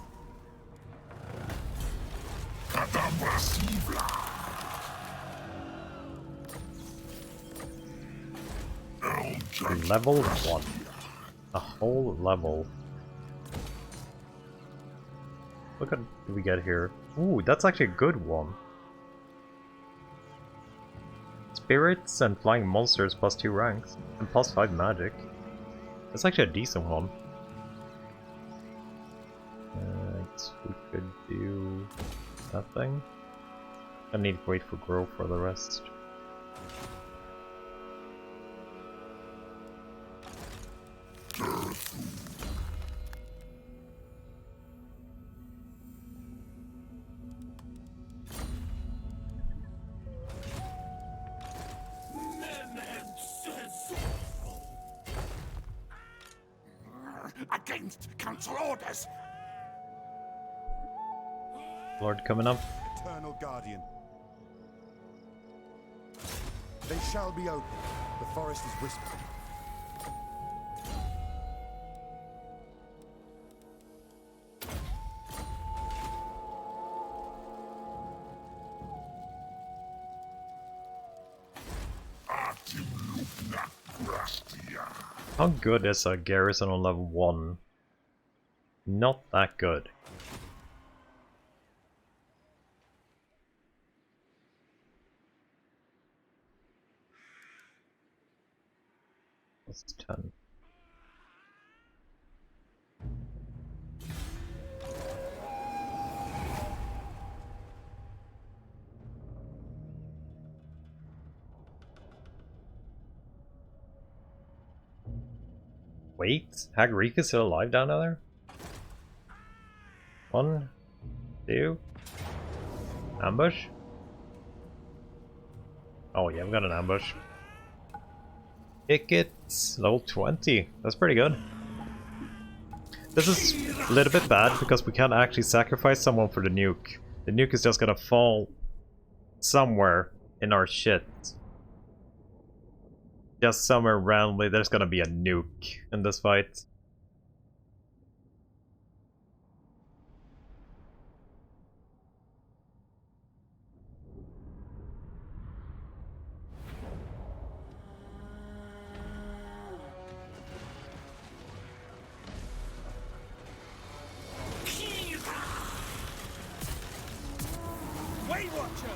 Level 1. A whole level. Look at what we get here. Ooh, that's actually a good one. Spirits and flying monsters plus 2 ranks. And plus 5 magic. That's actually a decent one. We could do that thing. I need to wait for growth for the rest. Against council orders! Lord coming up. Eternal Guardian. They shall be open. The forest is whispered. How good is a garrison on level 1? Not that good. That's 10. Wait, Hagrika's still alive down there? 1, 2. Ambush? Oh yeah, we got an ambush. Tickets, level 20. That's pretty good. This is a little bit bad because we can't actually sacrifice someone for the nuke. The nuke is just gonna fall somewhere in our shit. Just somewhere randomly, there's gonna be a nuke in this fight. Way Watcher!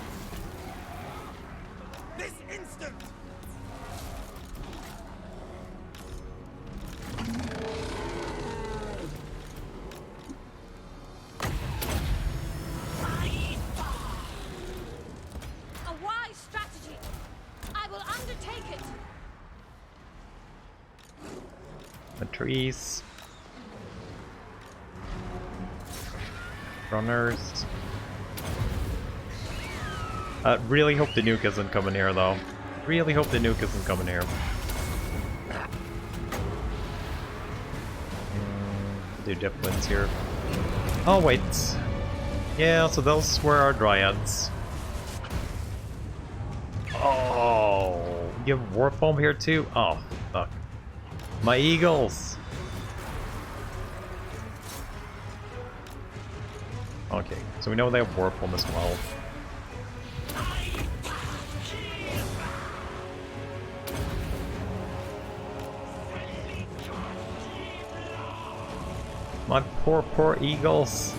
This instant! A wise strategy. I will undertake it. The trees. Runners. Really hope the nuke isn't coming here though. Really hope the nuke isn't coming here. Do dip wins here. Oh wait. Yeah, so those were our dryads. Oh, you have warp bomb here too? Oh fuck. My eagles! Okay, so we know they have warp bomb as well. My poor eagles.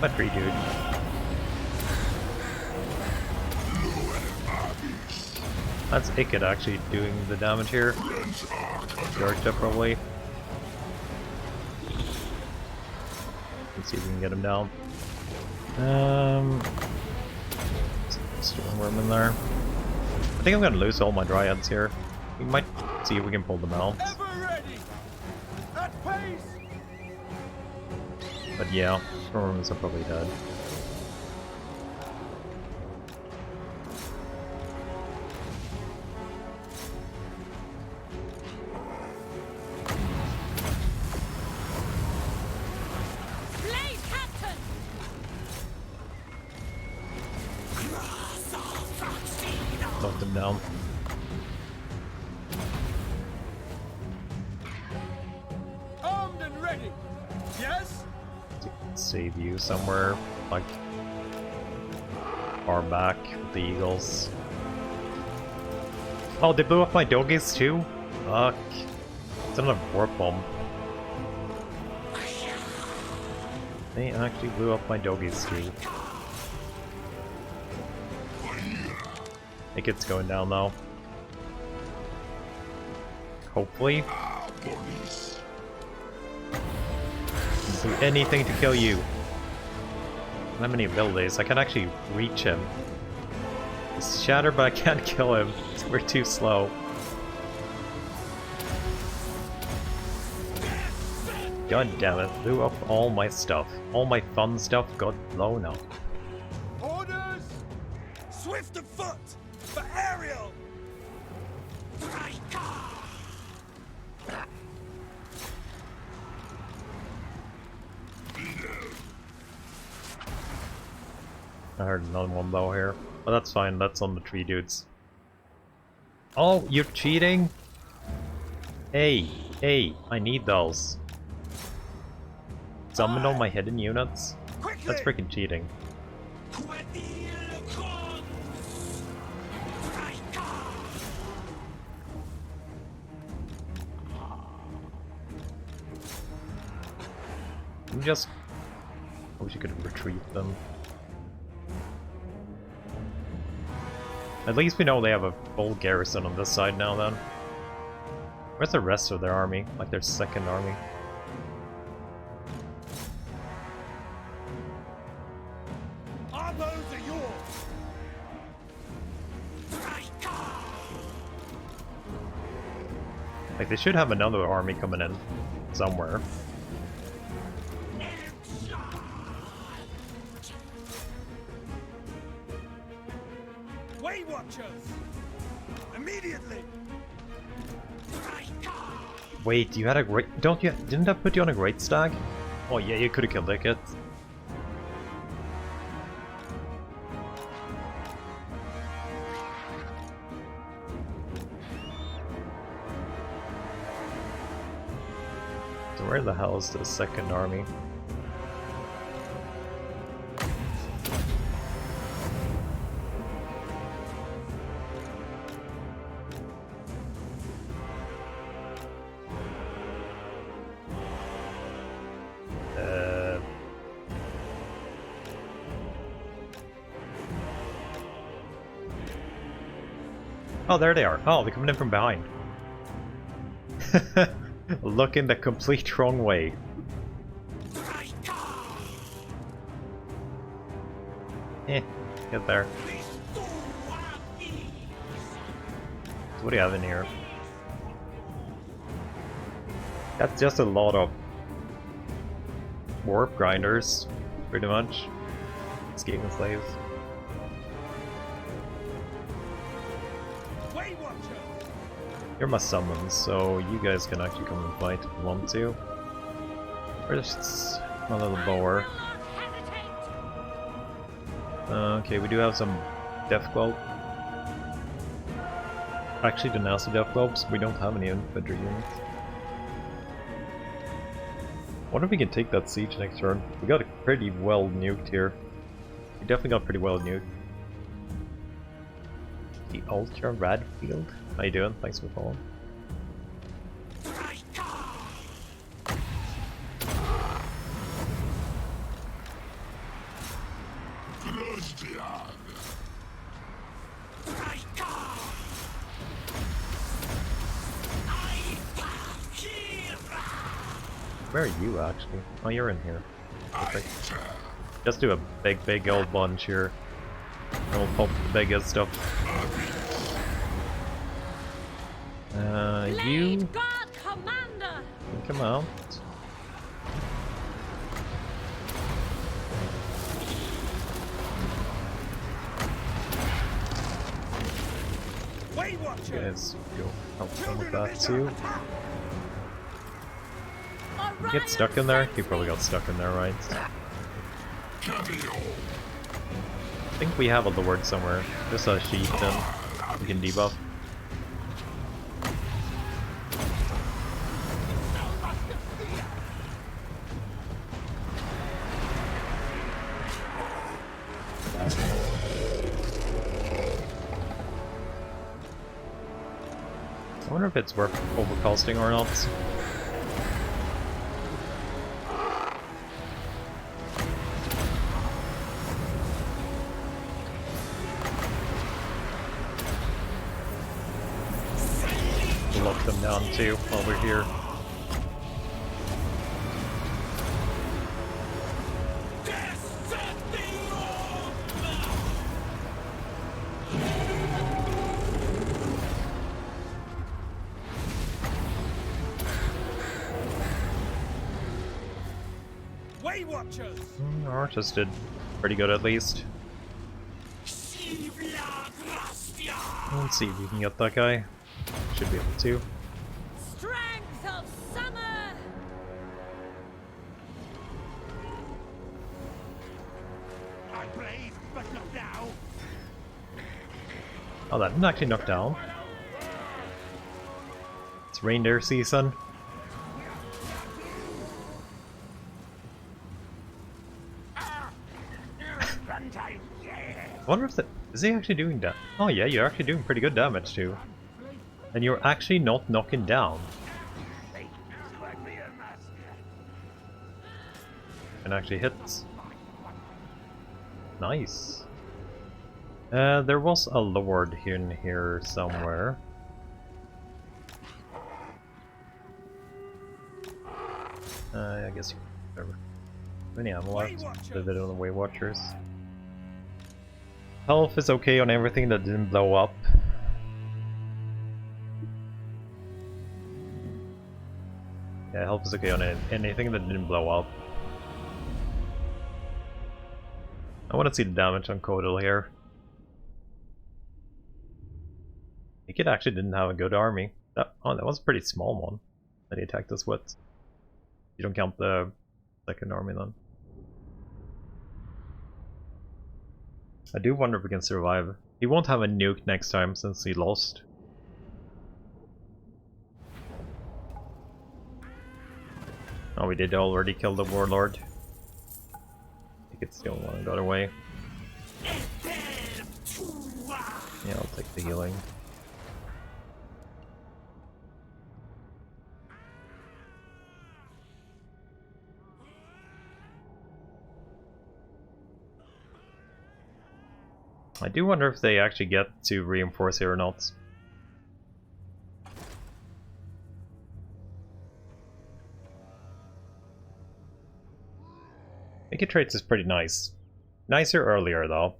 My tree dude. That's Ikid actually doing the damage here. Drycha probably. Let's see if we can get him down. Stormworm in there. I think I'm gonna lose all my Dryads here. We might see if we can pull them out. Ever ready. At pace. But yeah, Storms are probably dead. Blade Captain! Knock them down. Armed and ready. Yes? Save you somewhere, like far back with the Eagles. Oh, they blew up my doggies too? Fuck. It's another warp bomb. They actually blew up my doggies too. I think it's going down though. Hopefully. Do anything to kill you. I don't have many abilities. I can actually reach him. He's shattered, but I can't kill him. We're too slow. God damn it, blew up all my stuff. All my fun stuff got blown up. Orders. Swift of foot for aerial. I heard another one though here. But that's fine, that's on the tree dudes. Oh, you're cheating? Hey, hey, I need those. Summon all my hidden units? That's freaking cheating. I'm just... I wish you could retreat them. At least we know they have a full garrison on this side now then. Where's the rest of their army? Like their second army? Our bows are yours. Like they should have another army coming in somewhere. Way Watchers. Immediately. Wait, you had a great... Didn't that put you on a great stag? Oh yeah, you could have killed that kid. So where the hell is the second army? Oh, there they are. Oh, they're coming in from behind. Looking the complete wrong way. Eh, get there. So what do you have in here? That's just a lot of warp grinders, pretty much. Escaping slaves. You're my summons, so you guys can actually come and fight if you want to. Where's my little bower? Okay, we do have some death globe. Actually, the nasty death globes, we don't have any infantry units. Wonder if we can take that siege next turn. We got it pretty well nuked here. We definitely got pretty well nuked. The Ultra Radfield. How you doing? Thanks for following. Where are you actually? Oh, you're in here. Perfect. Just do a big old bunch here. And we'll pump the biggest stuff. You Blade Guard Commander! can come out. Weight Watchers! Guys, go help them with Children of that Israel, too. attack! Get stuck in there? He probably got stuck in there, right? I think we have a Lord somewhere. Just a sheet and we can debuff. I wonder if it's worth overcasting or not. Lock them down too while we're here. Weight Watchers! Artis did pretty good at least. Let's see if we can get that guy. Should be able to. Strength of summer! I brave, but not now! Oh, that didn't actually knock down. It's reindeer season. I wonder if that is he actually doing that? Oh yeah, you're actually doing pretty good damage too. And you're actually not knocking down. And actually hits. Nice. There was a Lord in here somewhere. I guess you whatever. Many ammo left. Live it on the Weight Watchers. Health is okay on everything that didn't blow up. Yeah, health is okay on anything that didn't blow up. I want to see the damage on Kodal here. I think it actually didn't have a good army. That was a pretty small one that he attacked us with. You don't count the second army then. I do wonder if we can survive. He won't have a nuke next time since he lost. Oh, we did already kill the Warlord. I think it's the only one that got away. Yeah, I'll take the healing. I do wonder if they actually get to reinforce here or not. Make traits is pretty nice. Nicer earlier though.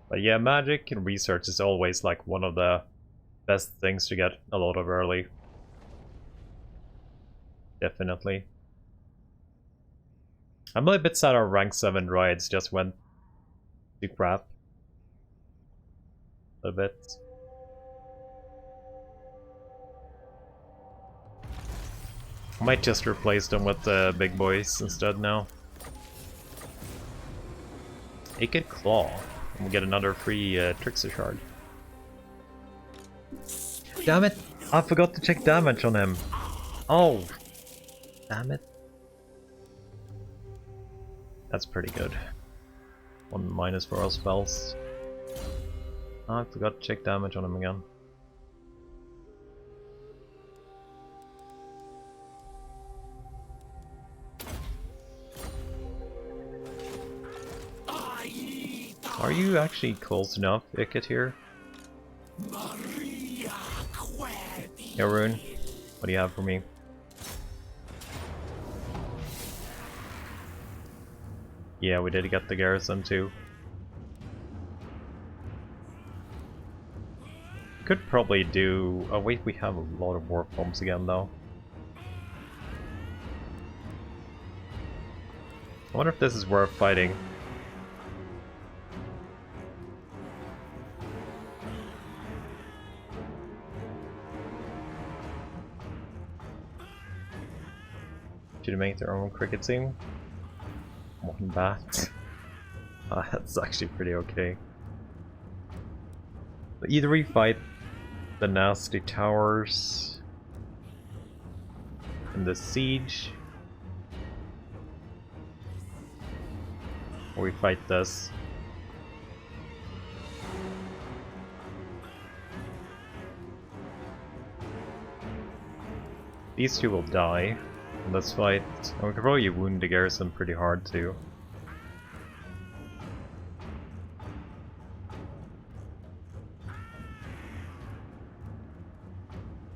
But yeah, magic and research is always like one of the best things to get a lot of early. Definitely. I'm a little bit sad our rank 7 riots just went to crap. A little bit. I might just replace them with the big boys instead now. Naked Claw. And we'll get another free Trickster Shard. Damn it! I forgot to check damage on him. Oh! Damn it. That's pretty good. 1- for all spells. I forgot to check damage on him again. Are you actually close enough, Icket, here? Yeah, Rune, what do you have for me? Yeah, we did get the garrison too. could probably do... Oh wait, we have a lot of warp bombs again though. I wonder if this is worth fighting. Should make their own cricket team? One bat. That's actually pretty okay. But either we fight the nasty towers in the siege, or we fight this. These two will die in this fight, and we could probably wound the garrison pretty hard too.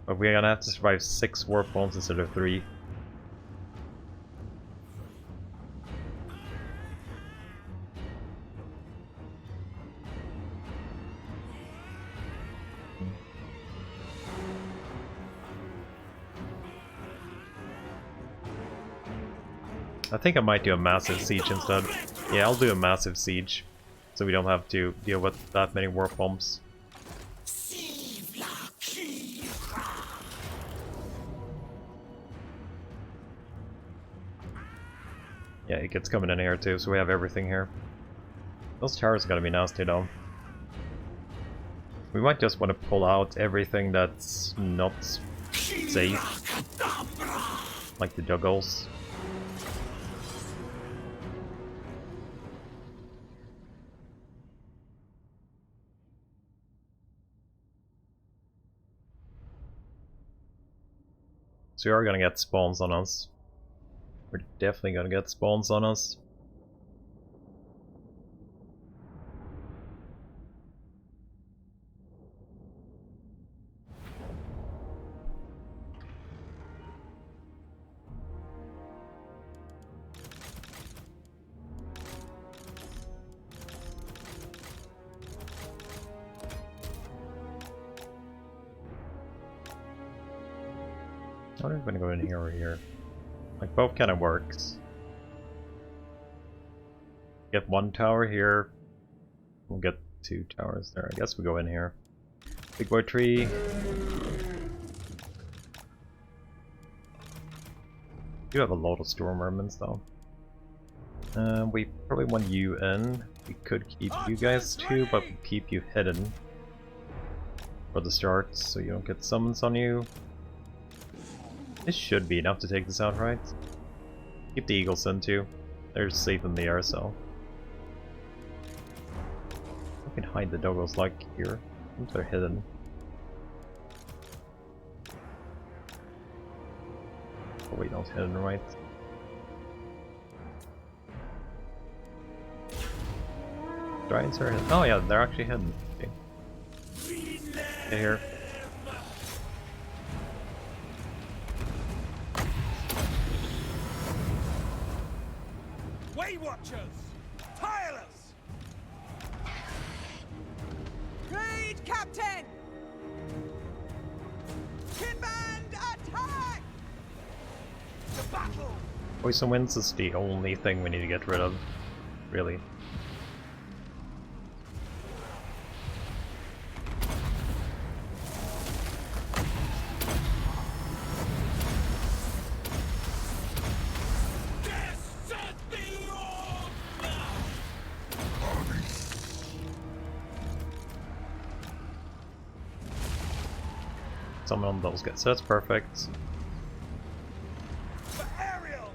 But we're gonna have to survive 6 warp bombs instead of 3. I think I might do a massive siege instead. Yeah, I'll do a massive siege, so we don't have to deal with that many warp bombs. Yeah, it gets coming in here too, so we have everything here. Those towers are gonna be nasty though. We might just want to pull out everything that's not safe, like the juggles. So we are gonna get spawns on us. We're definitely gonna get spawns on us. I wonder if I'm gonna go in here or here. Like, both kind of works. Get 1 tower here. We'll get 2 towers there. I guess we go in here. Big boy tree. You have a lot of storm vermins though. We probably want you in. We could keep you guys too, but we keep you hidden for the start so you don't get summons on you. This should be enough to take this out, right? Keep the eagles in too. They're safe in the air, so we can hide the doggos like here. I think they're hidden. Oh wait, not hidden, right? Giants are hidden. Oh yeah, they're actually hidden. Okay. Get here. Way Watchers! Tireless! Great Captain! Command attack! The battle! Poison winds is the only thing we need to get rid of, really. Summon on those guys, so that's perfect. For Ariel!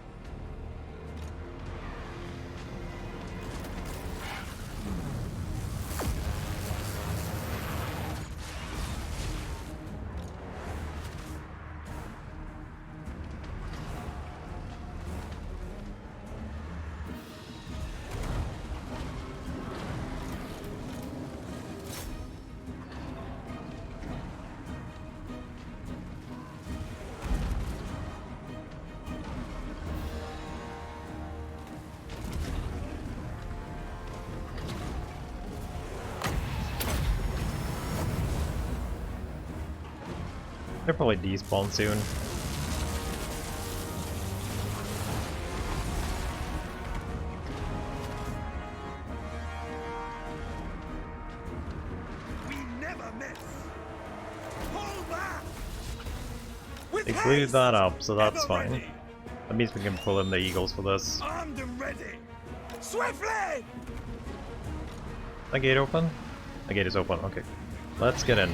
They'll probably despawn soon. We never miss. Pull back. With They blew haste. that up, so that's Ever fine. ready. That means we can pull in the eagles for this. Armed and ready. Swiftly. The gate open? The gate is open, okay. Let's get in.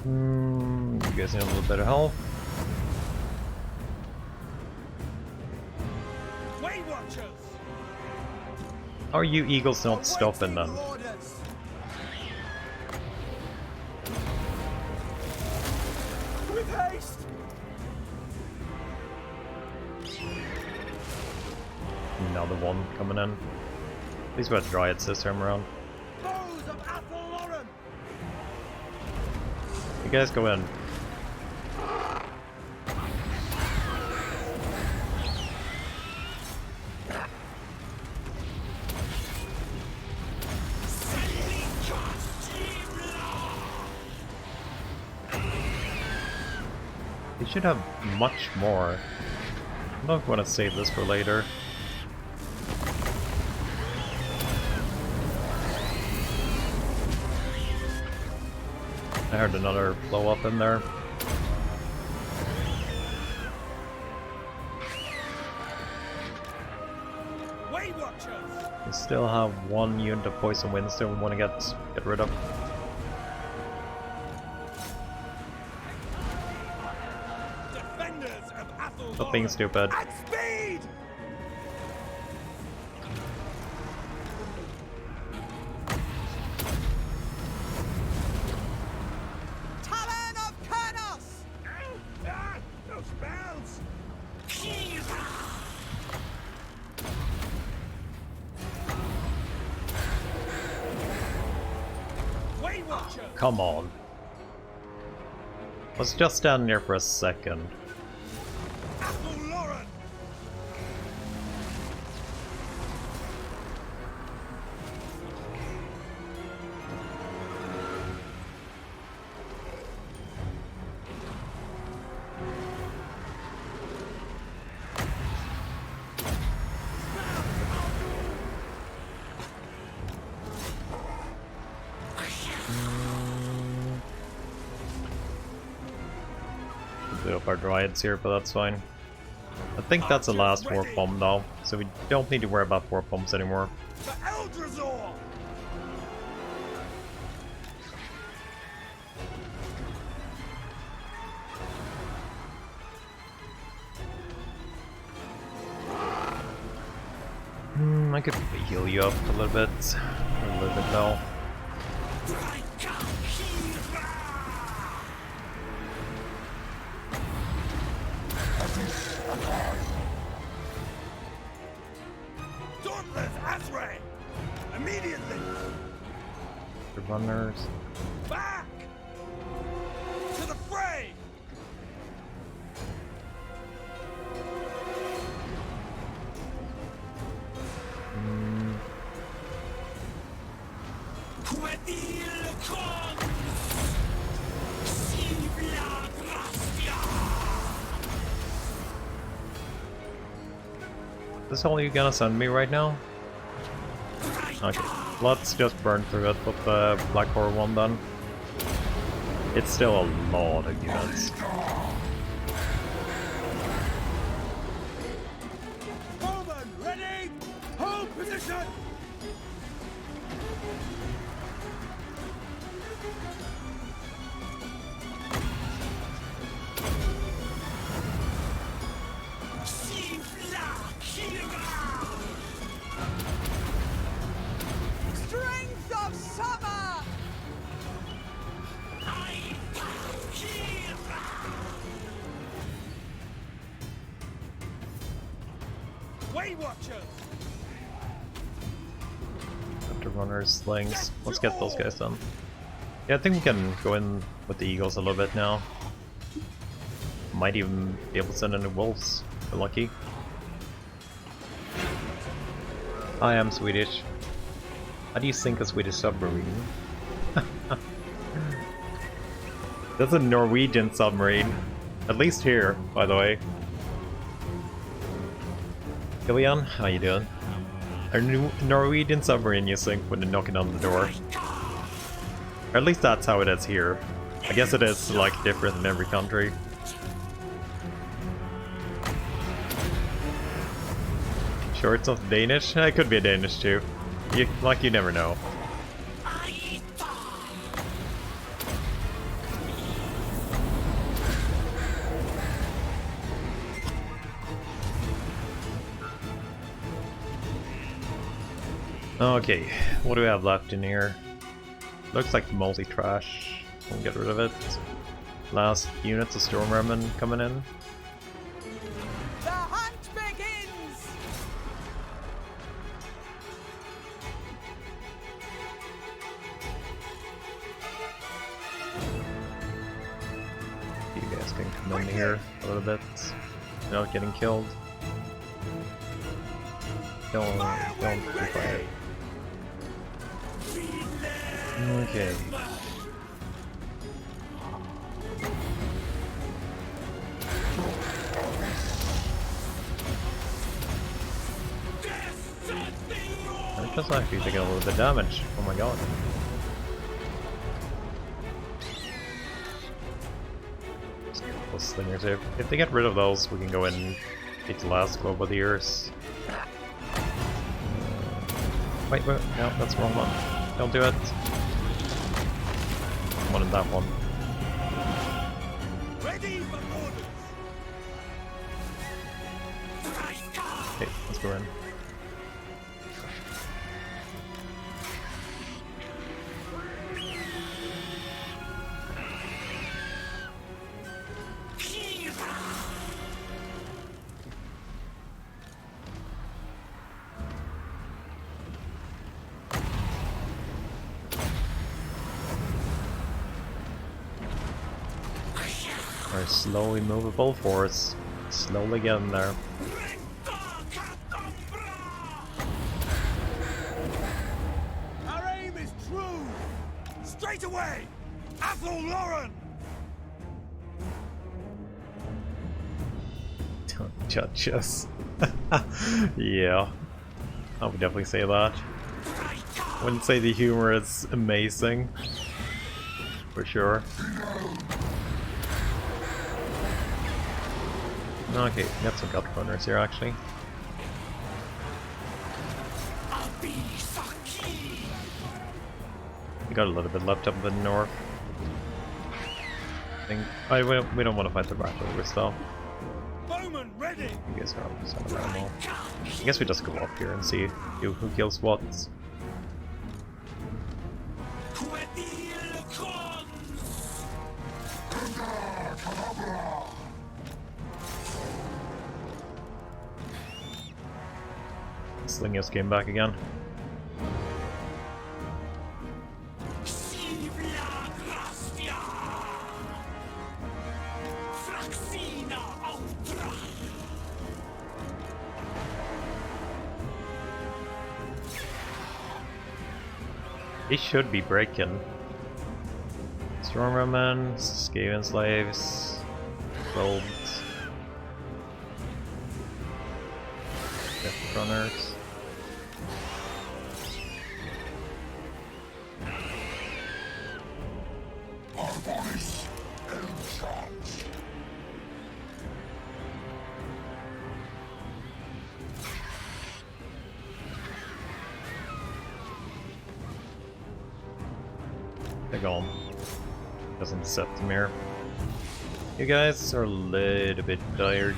You guys need a little bit of help. Way Watchers. How are you eagles not stopping them? Orders. With haste. Another one coming in. At least we had dryads this time around. Foes of Athel Lauren. You guys go in. We should have much more. I don't know if I want to save this for later. I heard another blow up in there. Way Watchers. We still have one unit of poison wind still we want to get rid of. Defenders of Athel Stop being stupid. At speed. Talon of Kernos! Ah, those bells. Way Watchers. Come on. Let's just stand here for a second. Athel Lauren. Blew up our dryads here, but that's fine. I think that's the last warp bomb though, so we don't need to worry about warp bombs anymore. For Eldrazor. I could heal you up a little bit. A little bit low. Dauntless Asray. Immediately. The runners. Back. To the fray. Is this all you gonna send me right now? Okay, let's just burn through it with the Black Horror one then. It's still a lot of units. Bowman, ready. Hold position. Strength of summer! Way Watchers. After runners, slings. Let's get those guys done. Yeah, I think we can go in with the eagles a little bit now. Might even be able to send in the wolves, if we're lucky. I am Swedish. How do you sink us with a submarine? That's a Norwegian submarine. At least here, by the way. Gillian, how you doing? A Norwegian submarine you sink when you're knocking on the door. Or at least that's how it is here. I guess it is like different in every country. Sure it's not Danish? It could be a Danish too. You never know. Okay, what do we have left in here? Looks like multi-trash. We'll get rid of it. Last units of Stormramen coming in. The hunt begins! You guys can come in here a little bit without getting killed. Don't be quiet. Okay. They're just actually taking a little bit of damage. Oh my god. Those slingers. If they get rid of those, we can go in and take the last globe of the earth. Wait, no, that's the wrong one. Don't do it. I wanted that one. Ready for orders. Okay, let's go in. Our slowly movable force. Slowly getting there. Our aim is true. Straight away. Athel Lauren. Don't judge us. Yeah. I would definitely say that. Wouldn't say the humor is amazing. For sure. Okay, we got some gut runners here actually. We got a little bit left up in the north. I think we don't want to fight the Rattlers though. Bowman ready. You guys are almost out of ammo. I guess we just go up here and see who kills what. Slingers came back again. He should be breaking. Stormramen, Skaven slaves, robes, Death runners. They're gone. Doesn't set the mirror. You guys are a little bit tired.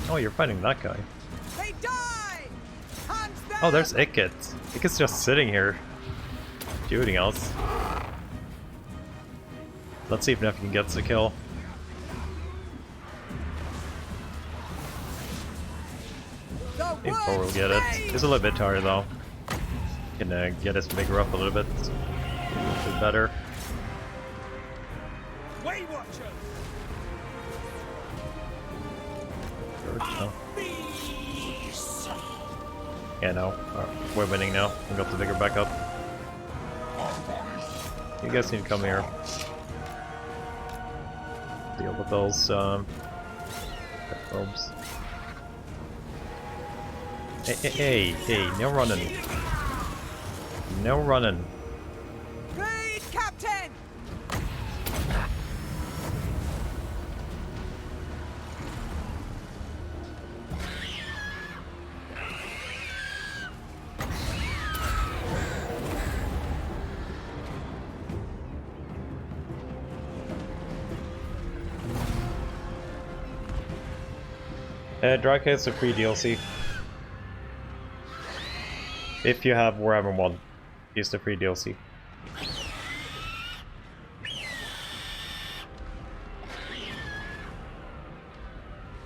Oh, you're fighting that guy. They die! Hunt them! Oh, there's Ikit. Ikit's just sitting here. Shooting us. Let's see if Nephian gets the kill. The Maybe Thor will get it. He's a little bit tired though. Can get his vigor up a little bit. A little bit better. Way Watchers! No. Yeah, no. We're winning now. We got the vigor back up. You guys need to come here. Deal with those robes. Hey, no running. No running. Lead, Captain! Drycha is a free DLC. If you have Warhammer 1, use the free DLC.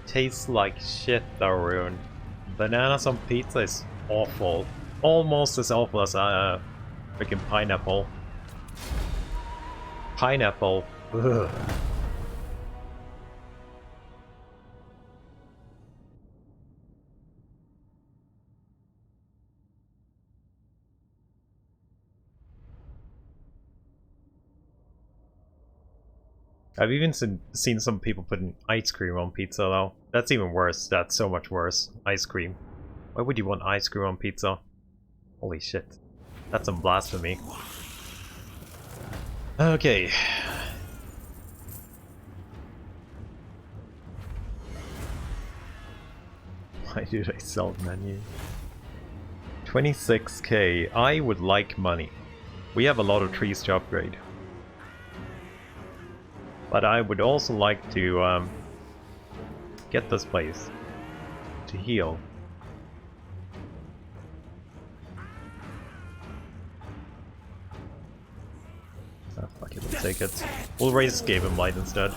Tastes like shit though, Rune. Bananas on pizza is awful. Almost as awful as freaking pineapple. Pineapple. Ugh. I've even seen some people putting ice cream on pizza though. That's even worse. That's so much worse. Ice cream. Why would you want ice cream on pizza? Holy shit. That's some blasphemy. Okay. Why did I sell the menu? 26k. I would like money. We have a lot of trees to upgrade. But I would also like to get this place to heal. Ah, fuck it, we'll take it. We'll raise Skaven Blight instead.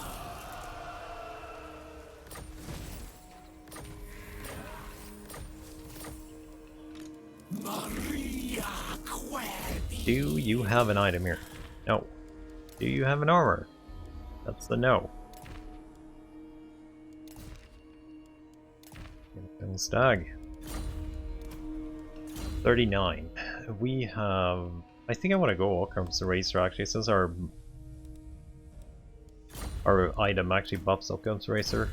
Do you have an item here? No. Do you have an armor? That's the no. And stag. 39. We have... I think I want to go Occam's Eraser actually, since our item actually buffs Occam's Eraser.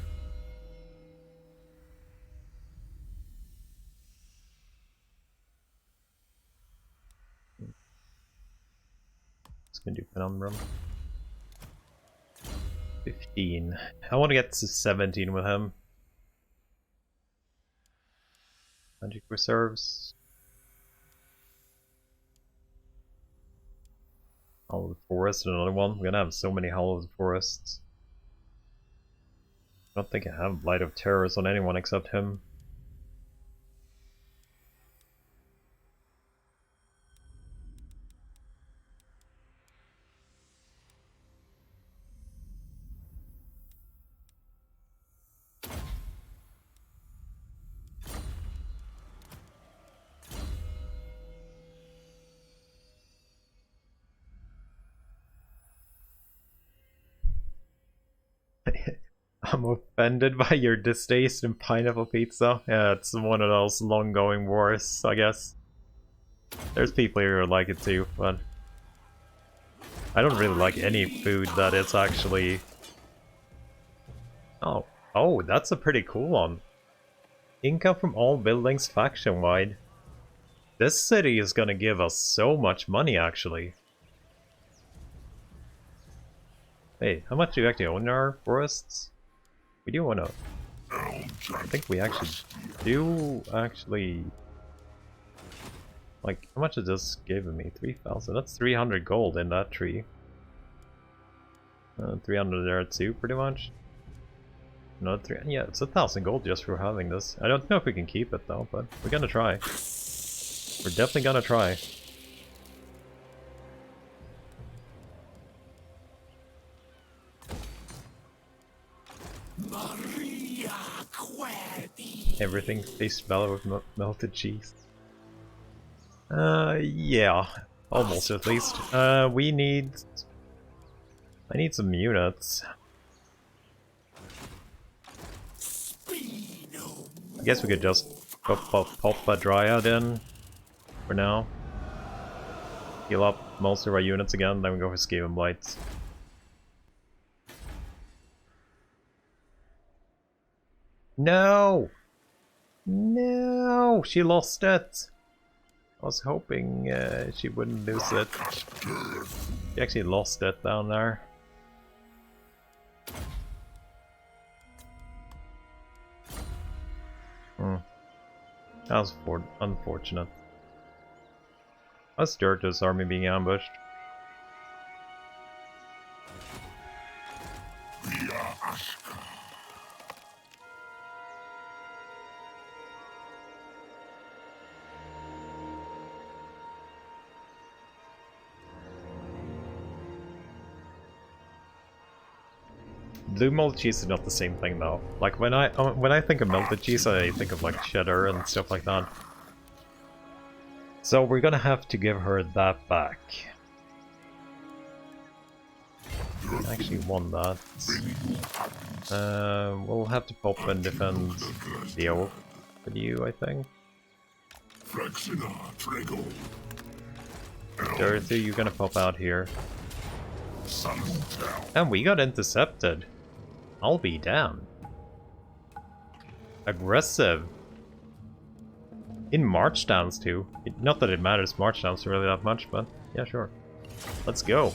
It's gonna do Penumbrum. 15. I want to get to 17 with him. Magic reserves. Hallowed Forest, another one. We're gonna have so many Hallowed Forests. I don't think I have Blight of Terrors on anyone except him. I'm offended by your distaste in pineapple pizza. Yeah, it's one of those long-going wars, I guess. There's people here who like it too, but I don't really like any food that is actually... Oh, that's a pretty cool one. Income from all buildings faction-wide. This city is gonna give us so much money, actually. Hey, how much do you actually own in our forests? We do want to... I think we actually do actually... Like, how much is this giving me? 3,000. That's 300 gold in that tree. 300 there too, pretty much. Another 3... Yeah, it's 1,000 gold just for having this. I don't know if we can keep it though, but we're gonna try. We're definitely gonna try. Maria Querdi. everything tastes better with melted cheese. Yeah. Almost at least. I need some units. I guess we could just pop a Drycha in for now. Heal up most of our units again, then we go for Skaven Blights. No! No! She lost it! I was hoping she wouldn't lose it. She actually lost it down there. That was unfortunate. That's Drycha's army being ambushed. Blue melted cheese is not the same thing though. Like when I think of melted cheese, I think of like cheddar and stuff like that. So we're gonna have to give her that back. I actually won that. We'll have to pop and defend the oak with you, I think. Dorothy, you're gonna pop out here. And we got intercepted. I'll be damned. Aggressive. In march downs too. Not that it matters march downs really that much, but yeah, sure. Let's go.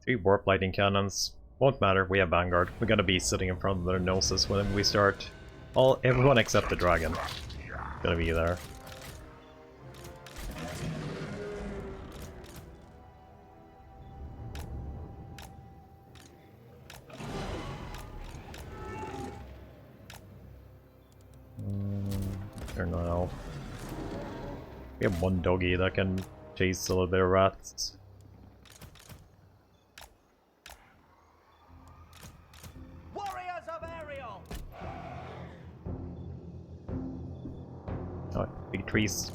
Three warp lightning cannons. Won't matter, we have Vanguard. We're gonna be sitting in front of their noses when we start. Everyone except the dragon. Gonna be there. They're not out. We have one doggy that can chase a little bit of rats. Oh, big trees.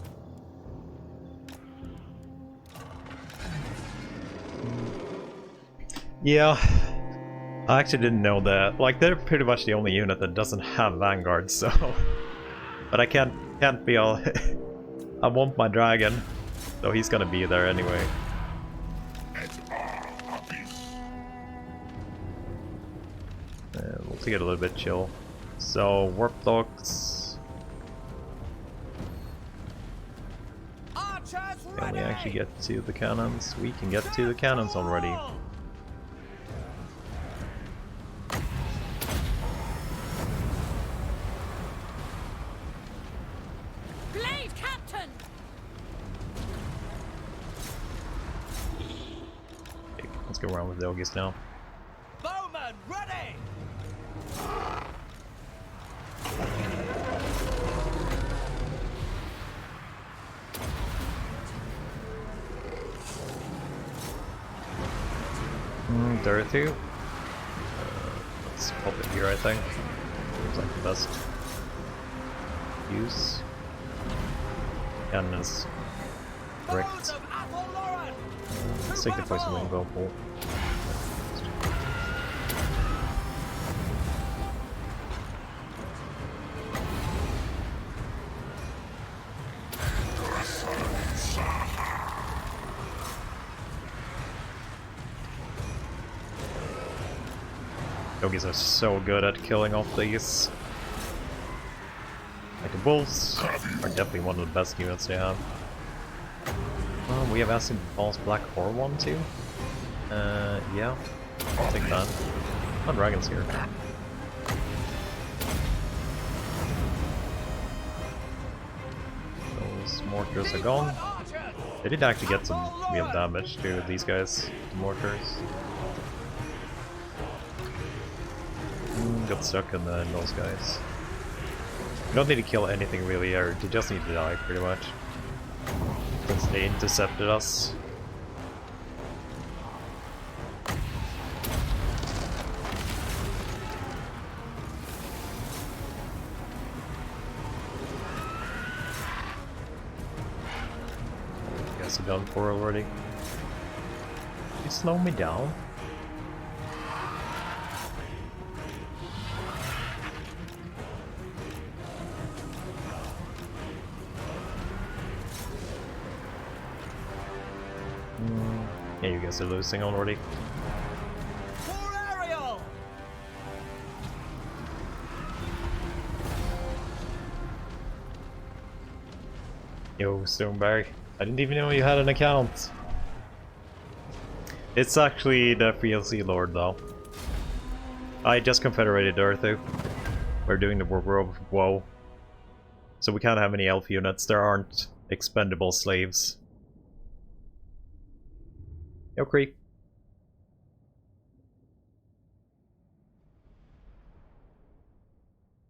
Yeah, I actually didn't know that. Like, they're pretty much the only unit that doesn't have Vanguard, so... But I can't be all... I want my dragon, so he's gonna be there anyway. We'll take it a little bit chill. So, warp dogs... Can we actually get to the cannons? We can get to the cannons already. Blade Captain! Okay, let's go around with the Doggies now. Bowman, ready! Dorothy. Let's pop it here, I think. Seems like the best use. Cannon is correct. Let's take the poison wing bow pull. Doggies are so good at killing off these. Like the wolves are definitely one of the best units they have. We have Acid Balls Black Ore one too. Yeah, I'll take that. Oh, dragons here. Those mortars are gone. They did actually get some real damage to these guys, the mortars. Got stuck in those guys. You don't need to kill anything really, or you just need to die pretty much. since they intercepted us. Guess I'm done for already. You slow me down? Yeah, you guys are losing already. For Ariel! Yo, Stoneberg. I didn't even know you had an account. It's actually the DLC Lord, though. I just confederated Earthu. We're doing the War of Woe. So we can't have any elf units. There aren't expendable slaves. Yo, Creep.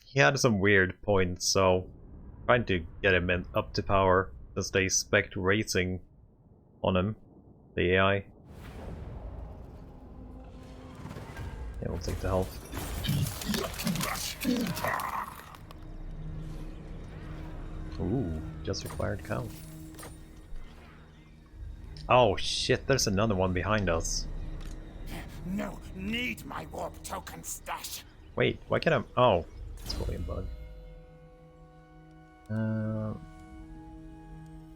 He had some weird points, so trying to get him up to power as they spec racing on him, the AI. Yeah, we'll take the health. Ooh, just acquired cow. Oh shit, there's another one behind us. No, need my warp token stash. Wait, why can't I? Oh, it's probably a bug.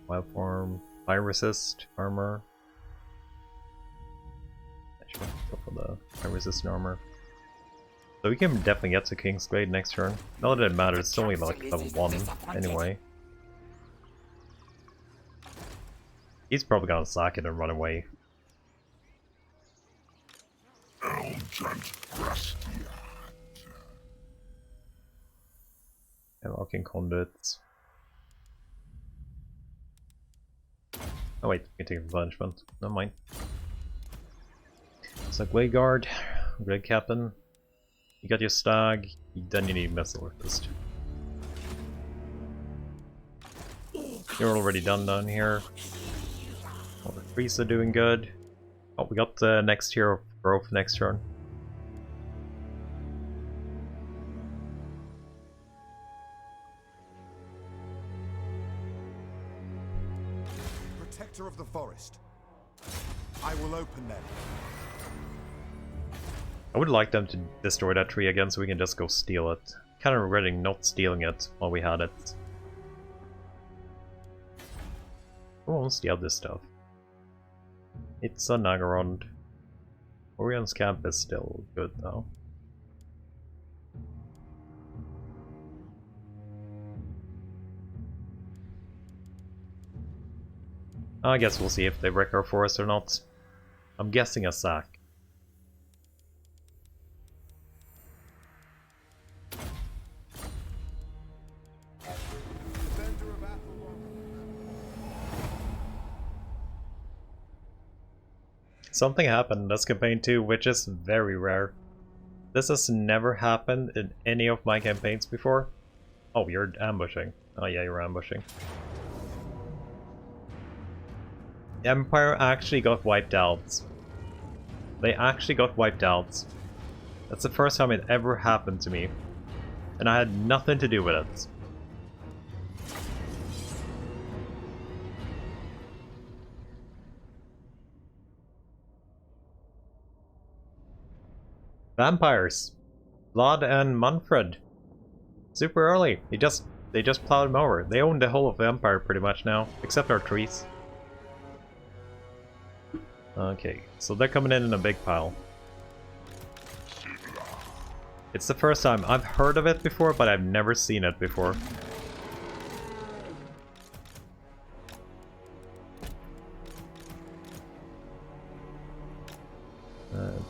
Wild form, fire resist, armor. I should go for the fire resistant armor. So we can definitely get to King's Glade next turn. Not that it matters, it's only like level 1 anyway. He's probably gonna sack it and run away. And locking conduits. Oh wait, we can take a punishment. Never mind. It's like Blade Guard, Great Captain. You got your stag, then you need Missile Resist. You're already done down here. All the priests are doing good. Oh, we got the next tier of growth next turn. Protector of the forest. I will open them. I would like them to destroy that tree again so we can just go steal it. Kind of regretting not stealing it while we had it. Who wants to steal this stuff? It's a Nagarond. Orion's camp is still good though. I guess we'll see if they wreck our forest or not. I'm guessing a sack. Something happened this campaign too, which is very rare. This has never happened in any of my campaigns before. Oh, you're ambushing. Oh yeah, you're ambushing. The Empire actually got wiped out. They actually got wiped out. That's the first time it ever happened to me. And I had nothing to do with it. Vampires. Vlad and Manfred. Super early. They just plowed them over. They own the whole of the Empire pretty much now, except our trees. Okay, so they're coming in a big pile. It's the first time. I've heard of it before, but I've never seen it before.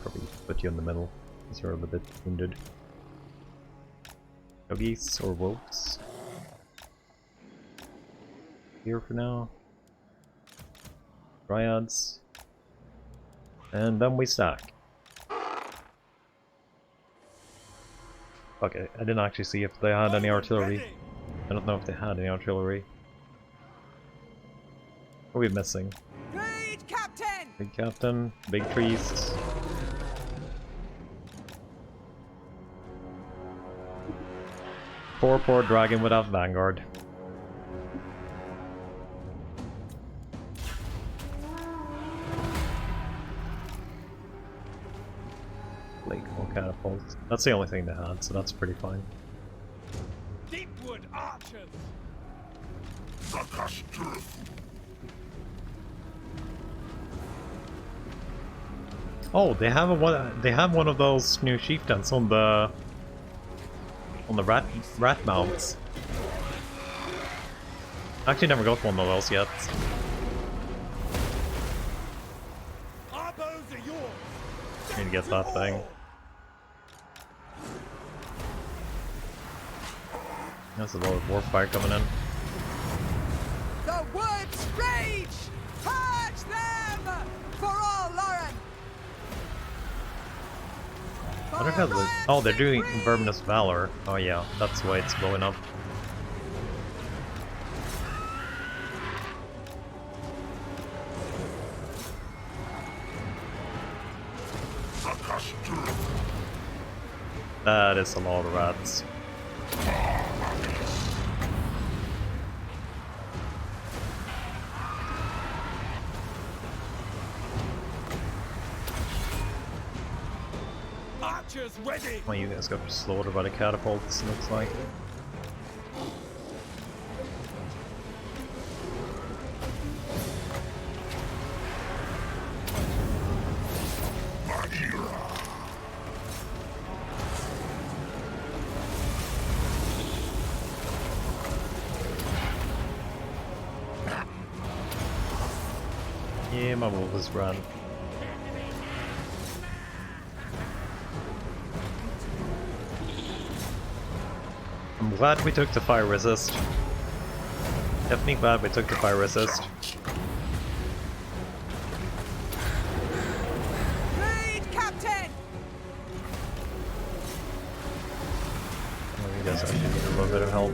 Probably put you in the middle, because you're a little bit wounded. Doggies or wolves? Here for now. Dryads. And then we stack. Okay, I didn't actually see if they had any artillery. I don't know if they had any artillery. What are we missing? Great Captain! Big Captain, big priest. Poor dragon without Vanguard. Blakemore catapult. That's the only thing they had, so that's pretty fine. Deepwood archers! Oh, they have one. They have one of those new chieftains on the rat mounts. Actually, never got one of those yet. Our bows are yours! Need to get that thing. There's a lot of warfire coming in. The woods rage! Purge them! For all Lauren! I don't have the. Oh, they're doing Verminous Valor. Oh yeah, that's why it's going up. That is a lot of rats. Archers ready! Well, you guys got slaughtered by the catapults, looks like. Yeah, my wolf has run. I'm glad we took the fire resist. Definitely glad we took the fire resist. Great Captain! Oh, you guys actually need a little bit of help.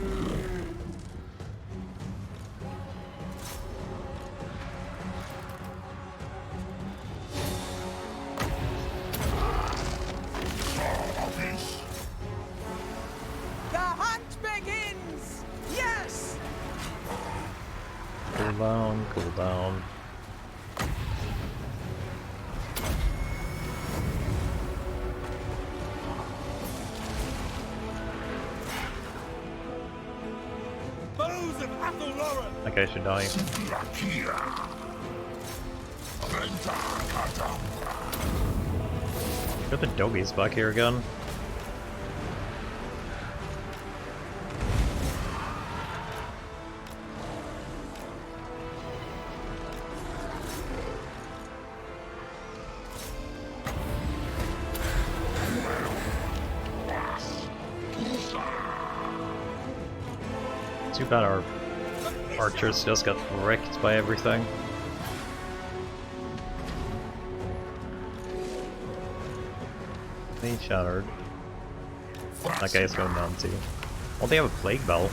The hunt begins! Yes! Cool down, cool down. Bows of Athelloren! That guy should die. Got the doggies back here again. Too bad our archers just got wrecked by everything. They shattered. That guy's going down too. Oh, they have a plague bell.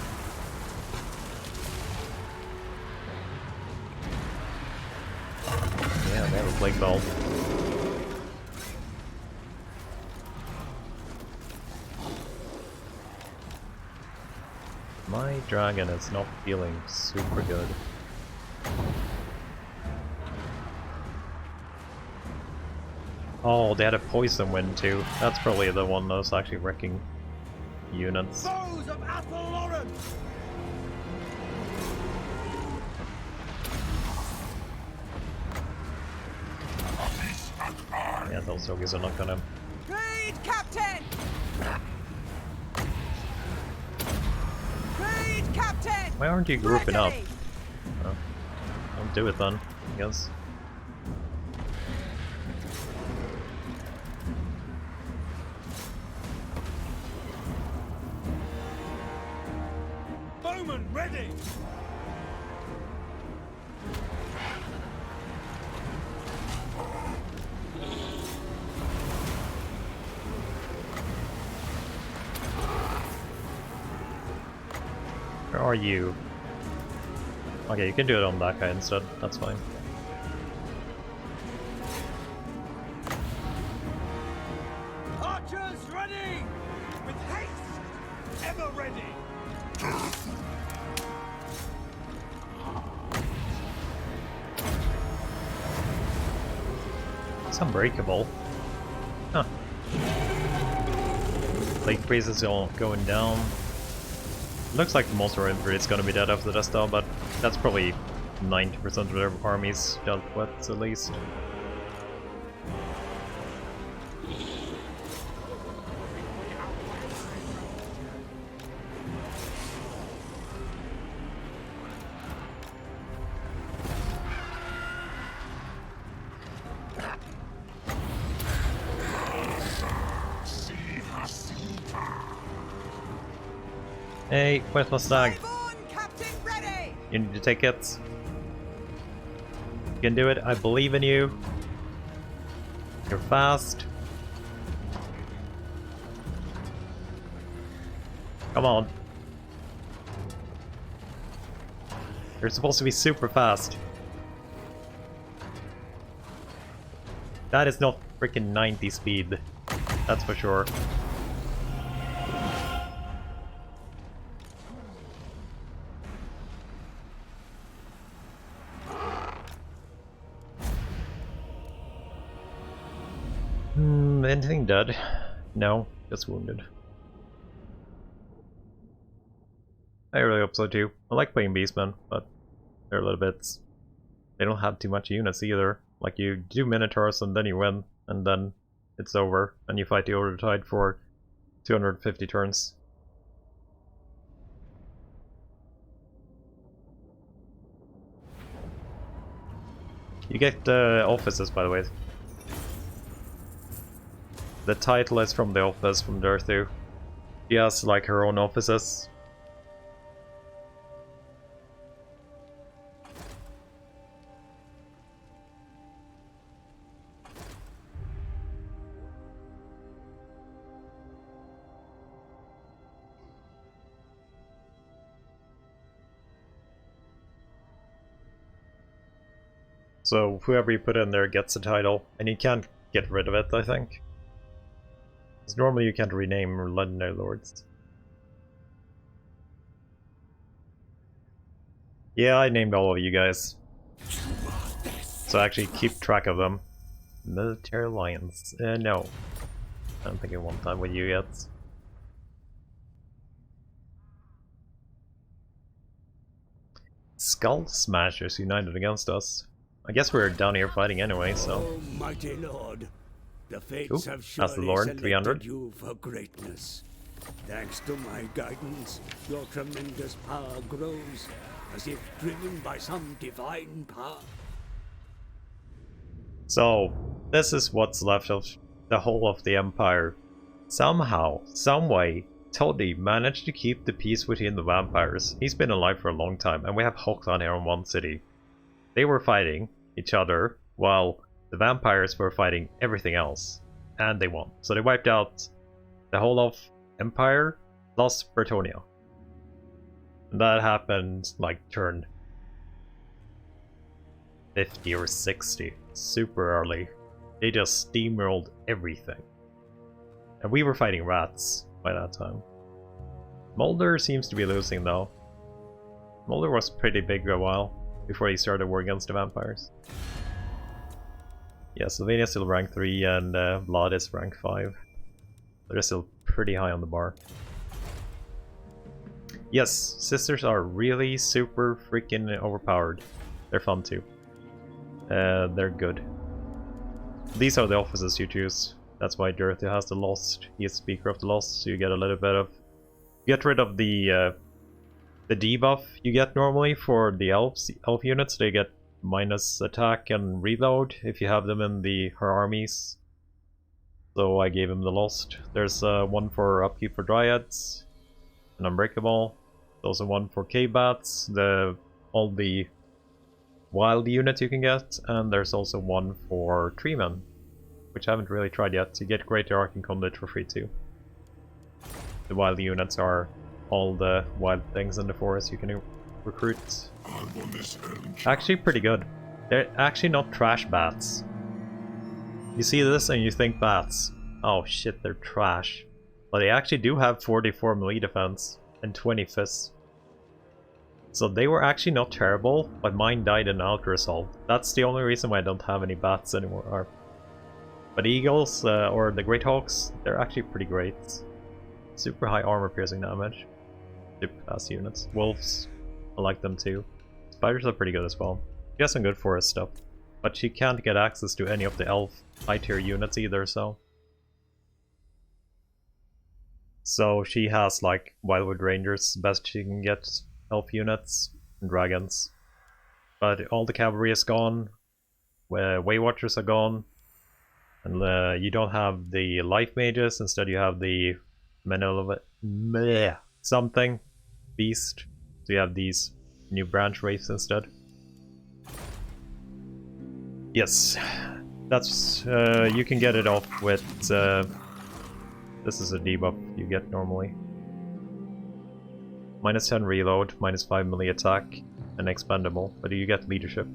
Yeah, they have a plague bell. My dragon is not feeling super good. Oh, they had a poison wind too. That's probably the one that was actually wrecking units. Bows of Athelloren! Yeah, those doggies are not gonna. Great Captain! Great Captain! Why aren't you grouping up? Ready! Oh. Don't do it then, I guess. Bowman ready! Where are you? Okay, you can do it on that guy instead, that's fine. Archers ready! With haste! Ever ready! It's unbreakable. Huh. Lake breeze is all going down. Looks like the monster infantry is gonna be dead after this though, but that's probably 90% of their armies dealt with at least. Hey, where's my stag? Captain ready! You need to take it. You can do it, I believe in you. You're fast. Come on. You're supposed to be super fast. That is not freaking 90 speed. That's for sure. Anything dead? No, just wounded. I really hope so too. I like playing Beastmen, but they're a little bit... They don't have too much units either. Like, you do Minotaurs and then you win, and then it's over, and you fight the Overtide for 250 turns. You get offices, by the way. The title is from the office from Drycha. She has like her own offices. So whoever you put in there gets a title, and you can't get rid of it, I think. Because normally you can't rename legendary lords. Yeah, I named all of you guys. So actually keep track of them. Military Alliance. No. I don't think I want that with you yet. Skull Smashers united against us. I guess we're down here fighting anyway, so... Oh, mighty lord. The fates have that's the surely Lord, selected 300. you for greatness. Thanks to my guidance, your tremendous power grows, as if driven by some divine power. So, this is what's left of the whole of the Empire. Somehow, someway, Toddy managed to keep the peace within the vampires. He's been alive for a long time, and we have Hoklan here in one city. They were fighting each other, while the vampires were fighting everything else. And they won. So they wiped out the whole of Empire, plus Bretonia. And that happened, like, turn 50 or 60. Super early. They just steamrolled everything. And we were fighting rats by that time. Mulder seems to be losing though. Mulder was pretty big for a while before he started war against the vampires. Yeah, Sylvania's still rank 3 and Vlad is rank 5. They're still pretty high on the bar. Yes, sisters are really super freaking overpowered. They're fun too. They're good. These are the offices you choose. That's why Drycha has the Lost. He is Speaker of the Lost, so you get a little bit of... Get rid of the debuff you get normally for the elf units. They get minus attack and reload if you have them in her armies. So I gave him the Lost. There's one for upkeep for Dryads, an Unbreakable. There's also one for K-Bats, all the wild units you can get, and there's also one for Treemen, which I haven't really tried yet. You get Greater Arc and Conduit for free too. The wild units are all the wild things in the forest you can recruit. Actually pretty good. They're actually not trash bats. You see this and you think bats. Oh shit, they're trash. But they actually do have 44 melee defense and 20 fists. So they were actually not terrible, but mine died in Outer Assault. That's the only reason why I don't have any bats anymore. But eagles, or the Great Hawks, they're actually pretty great. Super high armor piercing damage. Super fast units. Wolves, I like them too. Spiders are pretty good as well. She has some good forest stuff. But she can't get access to any of the elf high tier units either, so... So she has like Wildwood Rangers, best she can get, elf units, and dragons. But all the cavalry is gone, Waywatchers are gone, and you don't have the life mages, instead you have the something beast. So you have these new branch wraiths instead. Yes, that's you can get it off with this is a debuff you get normally. Minus 10 reload, minus 5 melee attack, and expendable, but you get leadership.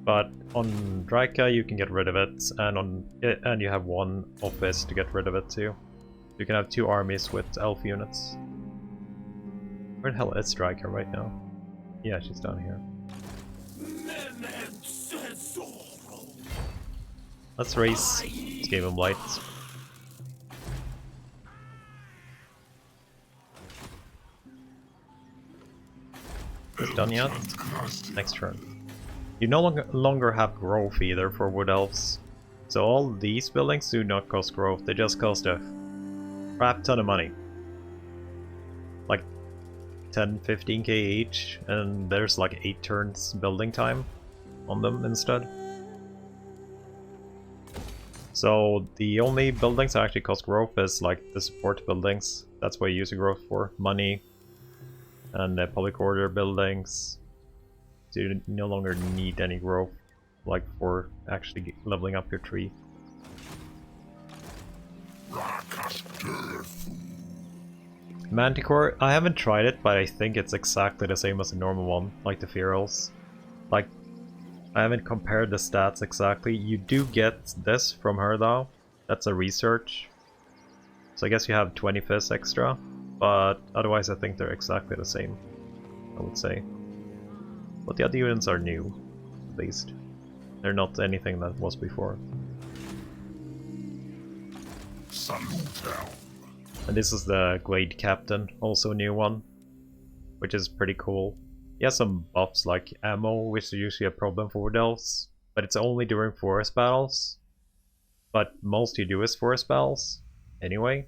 But on Drycha you can get rid of it, and you have one office to get rid of it too. You can have 2 armies with elf units. Where the hell is Drycha right now? Yeah, she's down here. Let's race. Let's give him light. Is done yet? Next turn. You no longer have growth either for wood elves. So all these buildings do not cost growth, they just cost a crap ton of money. Like 10-15k each, and there's like 8 turns building time on them instead. So the only buildings that actually cost growth is like the support buildings. That's what you use the growth for. Money and public order buildings. So you no longer need any growth like for actually leveling up your tree. Manticore, I haven't tried it, but I think it's exactly the same as the normal one, like the Ferals. Like, I haven't compared the stats exactly. You do get this from her though. That's a research. So I guess you have 20 fists extra, but otherwise I think they're exactly the same, I would say. But the other units are new, at least. They're not anything that was before. And this is the Glade Captain, also a new one, which is pretty cool. He has some buffs like ammo, which is usually a problem for wood elves, but it's only during forest battles. But most you do is forest battles, anyway.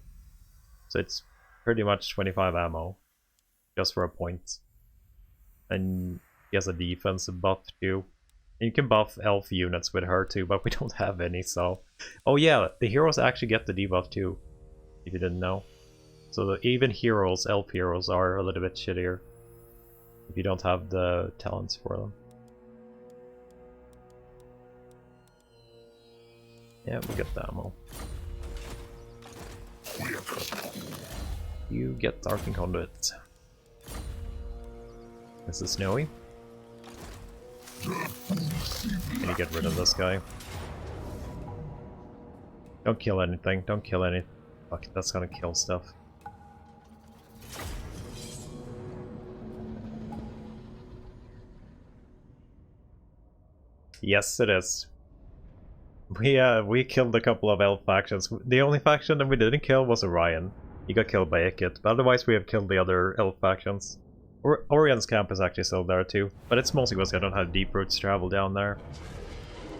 So it's pretty much 25 ammo, just for a point. And he has a defensive buff too. And you can buff elf units with her too, but we don't have any, so... Oh yeah, the heroes actually get the debuff too, if you didn't know. So even heroes, elf heroes, are a little bit shittier if you don't have the talents for them. Yeah, we get the ammo. You get Darking Conduit. This is Snowy. Can you get rid of this guy? Don't kill anything, don't kill any... Fuck, that's gonna kill stuff. Yes, it is. We killed a couple of elf factions. The only faction that we didn't kill was Orion. He got killed by Ikit, but otherwise we have killed the other elf factions. Orion's camp is actually still there too, but it's mostly because I don't have deep routes to travel down there.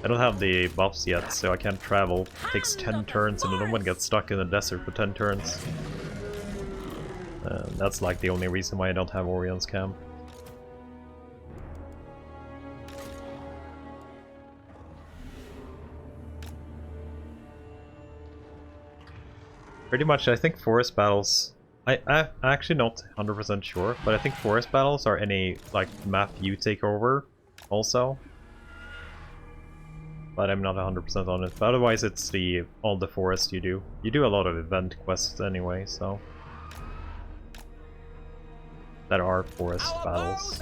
I don't have the buffs yet, so I can't travel. It takes 10 turns and no one gets stuck in the desert for 10 turns. That's like the only reason why I don't have Orion's camp. Pretty much, I think forest battles... I'm actually not 100% sure, but I think forest battles are any, like, map you take over, also. But I'm not 100% on it. But otherwise it's all the forest you do. You do a lot of event quests anyway, so... that are forest battles.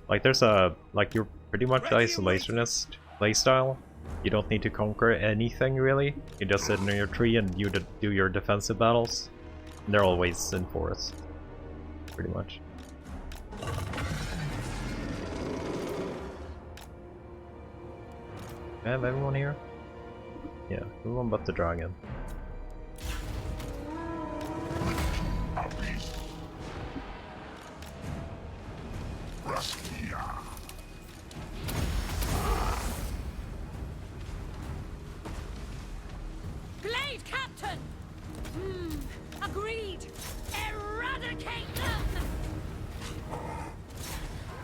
Like there's a you're pretty much isolationist playstyle. You don't need to conquer anything really. You just sit in your tree and you do your defensive battles. And they're always in forest, pretty much. I have everyone here? Yeah, everyone but the dragon. Blade Captain! Agreed! Eradicate them!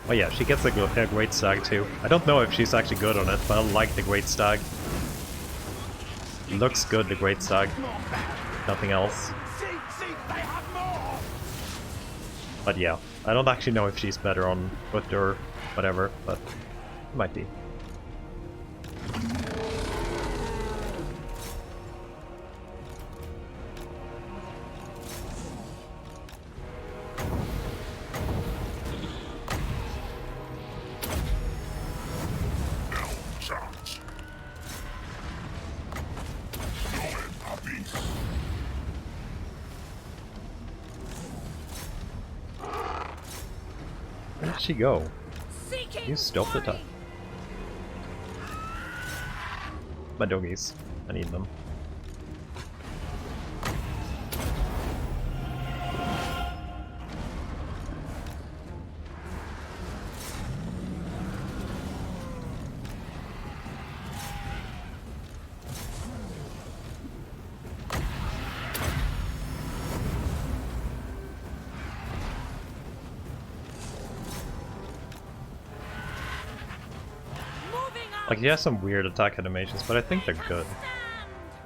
Oh yeah, she gets a great stag too. I don't know if she's actually good on it, but I like the great stag. It looks good, the great stag. Nothing else. But yeah, I don't actually know if she's better on foot or whatever, but it might be. Where did she go? You stopped the time. My doggies. I need them. Like, he has some weird attack animations, but I think they're good.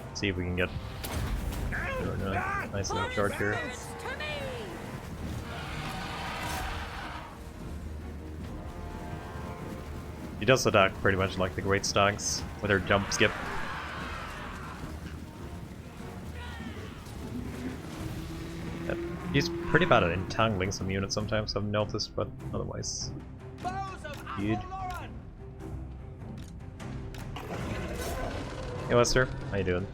Let's see if we can get a nice little charge here. He does attack pretty much like the Great Stags, with her jump skip. Yeah, he's pretty bad at entangling some units sometimes, I've noticed, but otherwise... Good. Hey Lester, how you doing?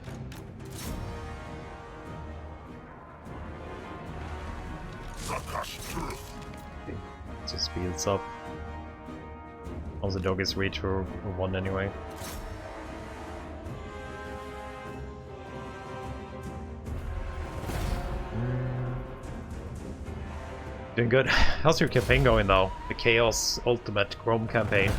Okay, just speeds up. Also, doggies reach for one anyway. Doing good. How's your campaign going though? The Chaos Ultimate Chrome campaign.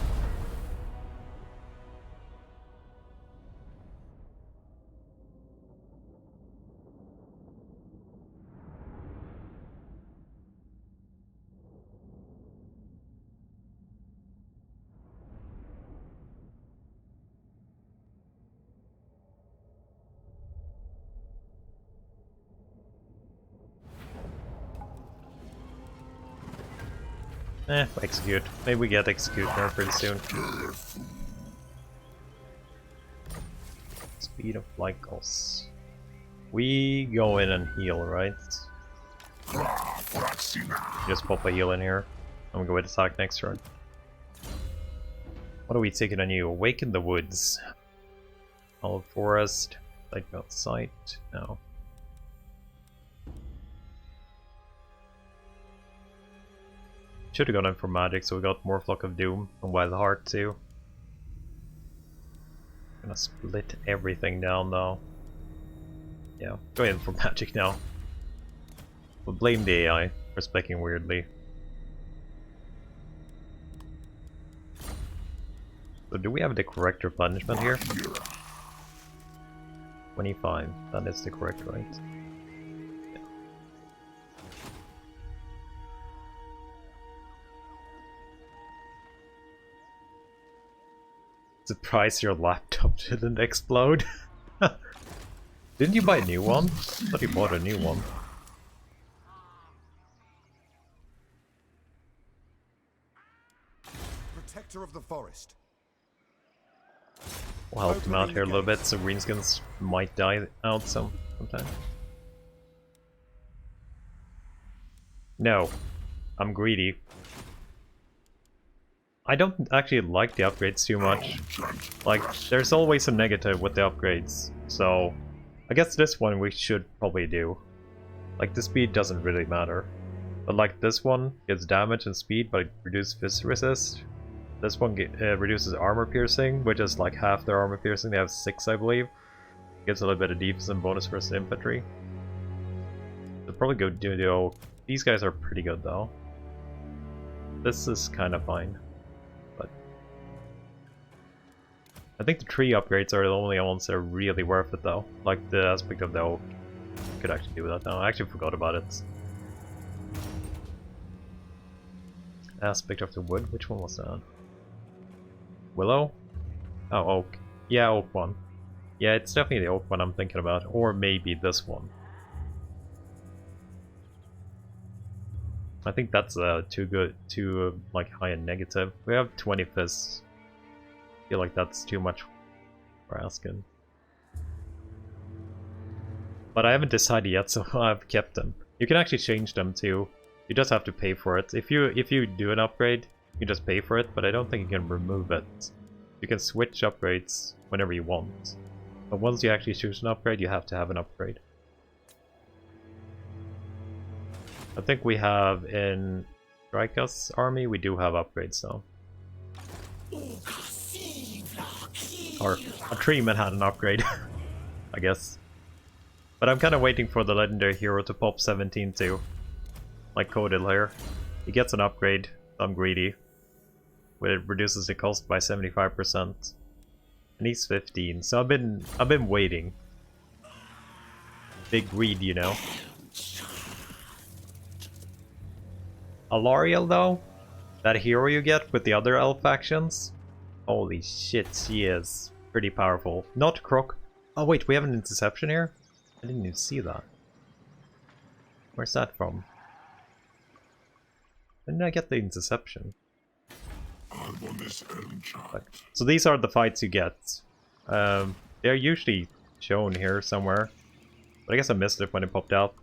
Execute. Maybe we get execute there pretty soon. Speed of Lycos. We go in and heal, right? Just pop a heal in here. I'm gonna go attack next turn. What are we taking on you? Awaken the Woods. Olive Forest. Light Melt Sight. No. Should have gone in for magic, so we got more Flock of Doom and Wild Heart too. Gonna split everything down though. Yeah, go in for magic now. We'll blame the AI for speccing weirdly. So do we have the correct replenishment here? 25, that is the correct rate. Surprise, your laptop didn't explode. Didn't you buy a new one? I thought you bought a new one. Protector of the forest. We'll help them out here a little bit, so greenskins might die out sometime. No. I'm greedy. I don't actually like the upgrades too much. Like, there's always some negative with the upgrades. So, I guess this one we should probably do. Like, the speed doesn't really matter. But like this one gets damage and speed, but it reduces fist resist. This one reduces armor piercing, which is like half their armor piercing. They have 6, I believe. Gives a little bit of defense and bonus versus infantry. They'll probably go do. These guys are pretty good though. This is kind of fine. But I think the tree upgrades are the only ones that are really worth it though. Like the aspect of the oak. Could actually do that now. I actually forgot about it. Aspect of the wood, which one was that? Willow? Oh, oak. Yeah, oak one. Yeah, it's definitely the oak one I'm thinking about. Or maybe this one. I think that's too good, too like high and negative. We have 20 fists. I feel like that's too much for asking. But I haven't decided yet, so I've kept them. You can actually change them too. You just have to pay for it. If you do an upgrade, you just pay for it, but I don't think you can remove it. You can switch upgrades whenever you want. But once you actually choose an upgrade, you have to have an upgrade. I think we have in Drycha's army, we do have upgrades now. Or a treeman had an upgrade, I guess. But I'm kind of waiting for the legendary hero to pop 17 too. Like Codil here. He gets an upgrade, so I'm greedy. But it reduces the cost by 75%. And he's 15, so I've been waiting. Big greed, you know. Alariel though, that hero you get with the other elf factions, holy shit, she is pretty powerful. Not Croc. Oh wait, we have an interception here? I didn't even see that. Where's that from? When did I get the interception? So these are the fights you get. They're usually shown here somewhere. But I guess I missed it when it popped out.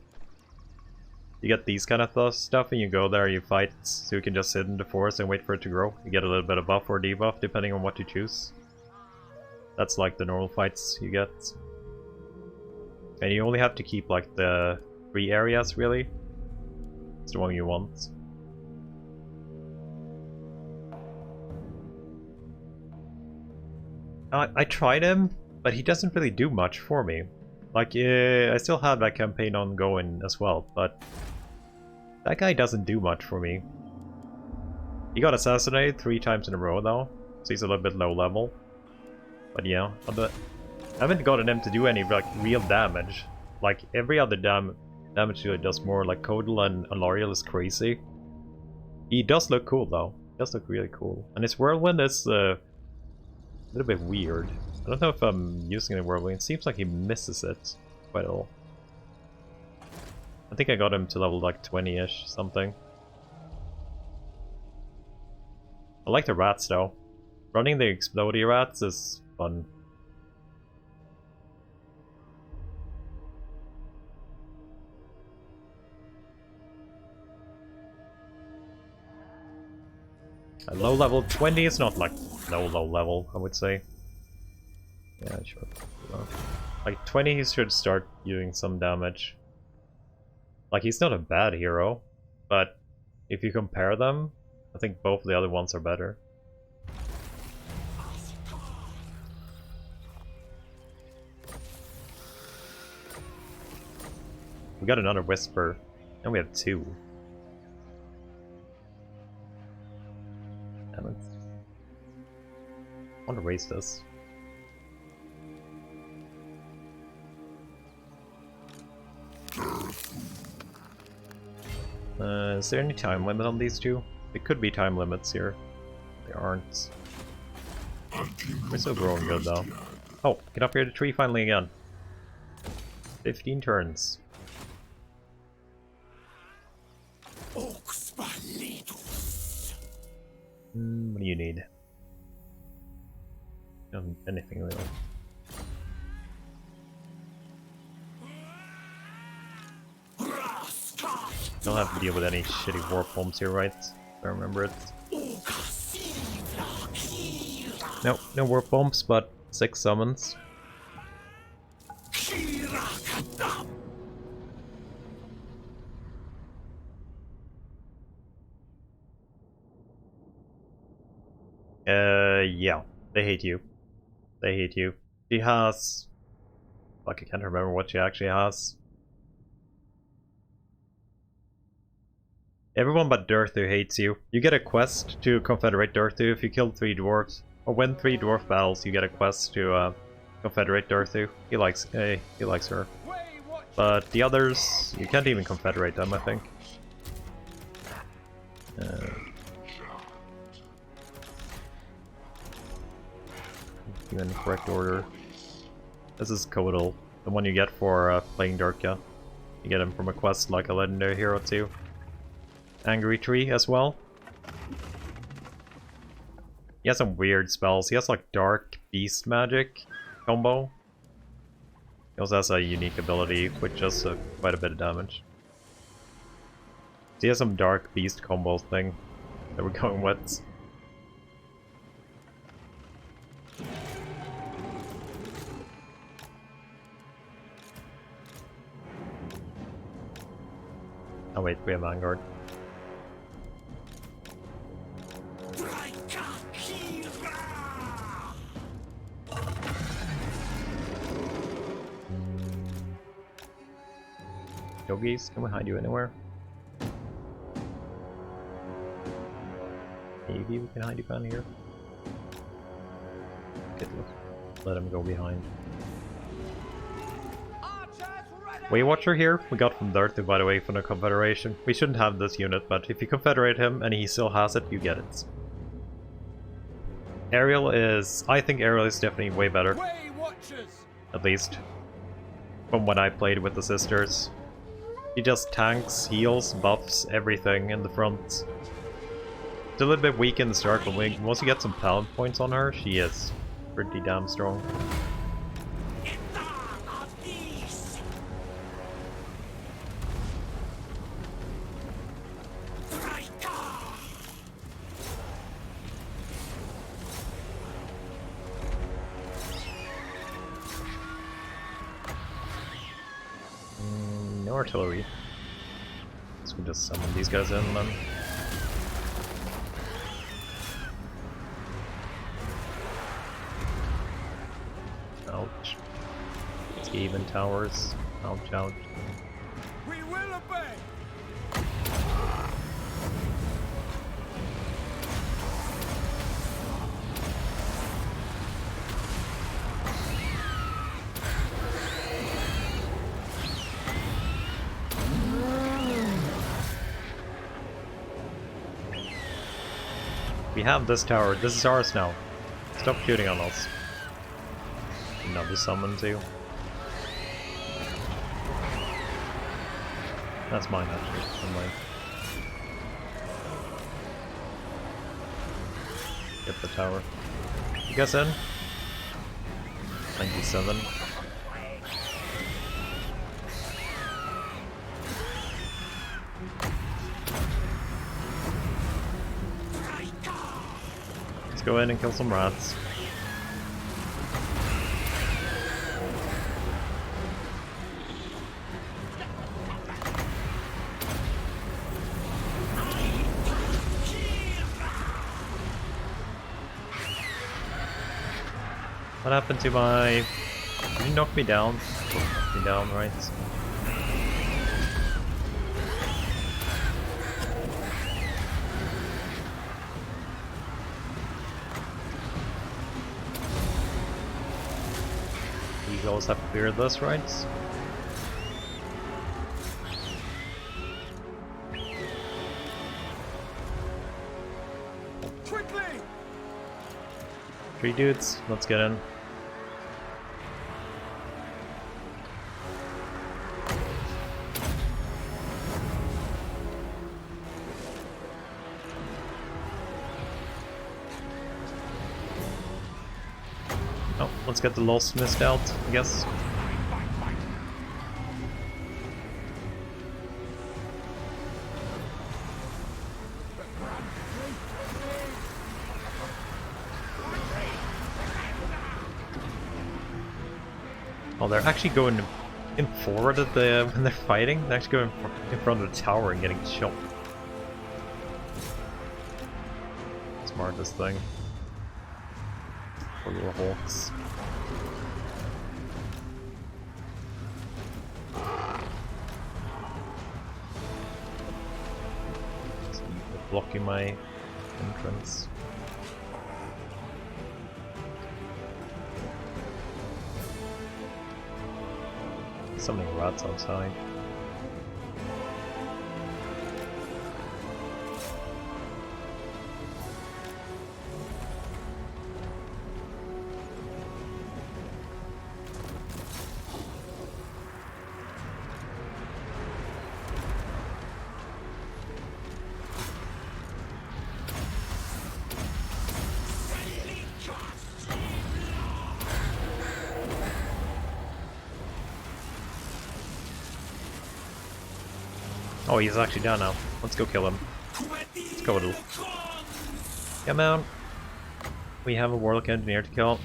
You get these kind of stuff and you go there, you fight, so you can just sit in the forest and wait for it to grow. You get a little bit of buff or debuff depending on what you choose. That's like the normal fights you get. And you only have to keep like the 3 areas really. It's the one you want. I tried him, but he doesn't really do much for me. Like, I still have that campaign ongoing as well, but that guy doesn't do much for me. He got assassinated 3 times in a row though, so he's a little bit low level. But yeah, I haven't gotten him to do any like real damage. Like every other damage he does more, like Codil and Alariel is crazy. He does look cool though. He does look really cool. And his whirlwind is a little bit weird. I don't know if I'm using the whirlwind. It seems like he misses it quite a lot. I think I got him to level like 20-ish something. I like the rats though. Running the explodey rats is fun. A low level 20 is not like low level, I would say. Yeah, sure. Like 20 he should start doing some damage. Like he's not a bad hero, but if you compare them, I think both the other ones are better. We got another Whisper, and we have 2. Damn it. I want to raise this. Is there any time limit on these two? There could be time limits here. There aren't. We're still growing good though. Oh, get up here to the tree finally again. 15 turns. What do you need? Anything really. Don't have to deal with any shitty warp bombs here, right? If I remember it. No, no warp bombs, but 6 summons. Yeah. They hate you. They hate you. She has... Fuck, I can't remember what she actually has. Everyone but Durthu hates you. You get a quest to Confederate Durthu if you kill 3 dwarves. Or win 3 dwarf battles, you get a quest to Confederate Durthu. He likes her. But the others, you can't even Confederate them, I think. You in the correct order. This is Kodal, the one you get for playing Drycha. You get him from a quest like a legendary hero too. Angry Tree as well. He has some weird spells. He has like Dark Beast Magic combo. He also has a unique ability which does quite a bit of damage. So he has some Dark Beast combo thing that we're going with. Oh wait, we have Vanguard. Yogis, can we hide you anywhere? Maybe we can hide you down here. Let him go behind. Weight Watcher here, we got from Durthu by the way from the Confederation. We shouldn't have this unit, but if you Confederate him and he still has it, you get it. Ariel is... I think Ariel is definitely way better. At least. From when I played with the sisters. He just tanks, heals, buffs, everything in the front. It's a little bit weak in the start, but once you get some talent points on her, she is pretty damn strong. No artillery. So we just summon these guys in then. Ouch. Skaven towers. Ouch, ouch. We will obey. We have this tower. This is ours now. Stop shooting on us. Another summon too. That's mine actually. I'm mine. Get the tower. You guys in? 97. Let's go in and kill some rats. What happened to my... Did you knock me down? Knock me down, right? Eagles have cleared this, right? Quickly! 3 dudes, let's get in. Oh, let's get the Lost Mist out, I guess. Oh, they're actually going in forward at the when they're fighting. They're actually going in front of the tower and getting shot. Smartest thing. Poor little hawks. Blocking my entrance. So many rats outside. Oh, he's actually down now. Let's go kill him. Let's go, little. Come out. We have a warlock engineer to kill.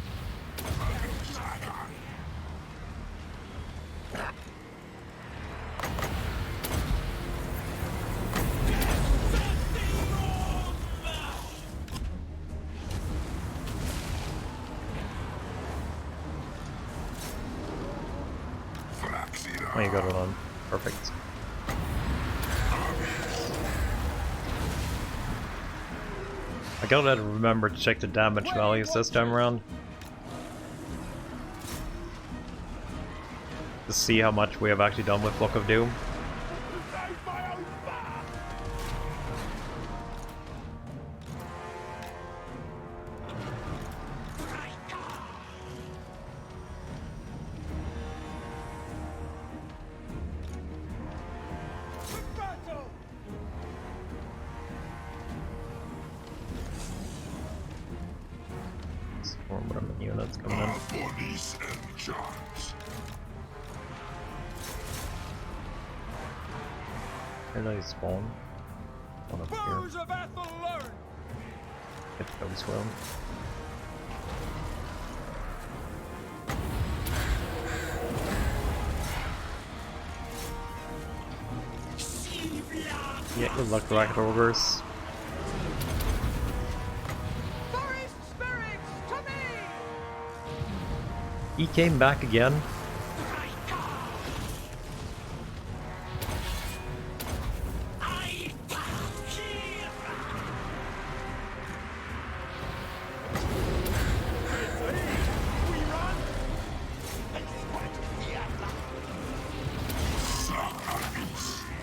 Oh, you got it on. Perfect. I gotta remember to check the damage values this time around. To see how much we have actually done with Book of Doom. Units coming in. Bodies and charms. Where did they spawn? One up here. Get those well. Yeah, good luck, Rocket Ogres. He came back again.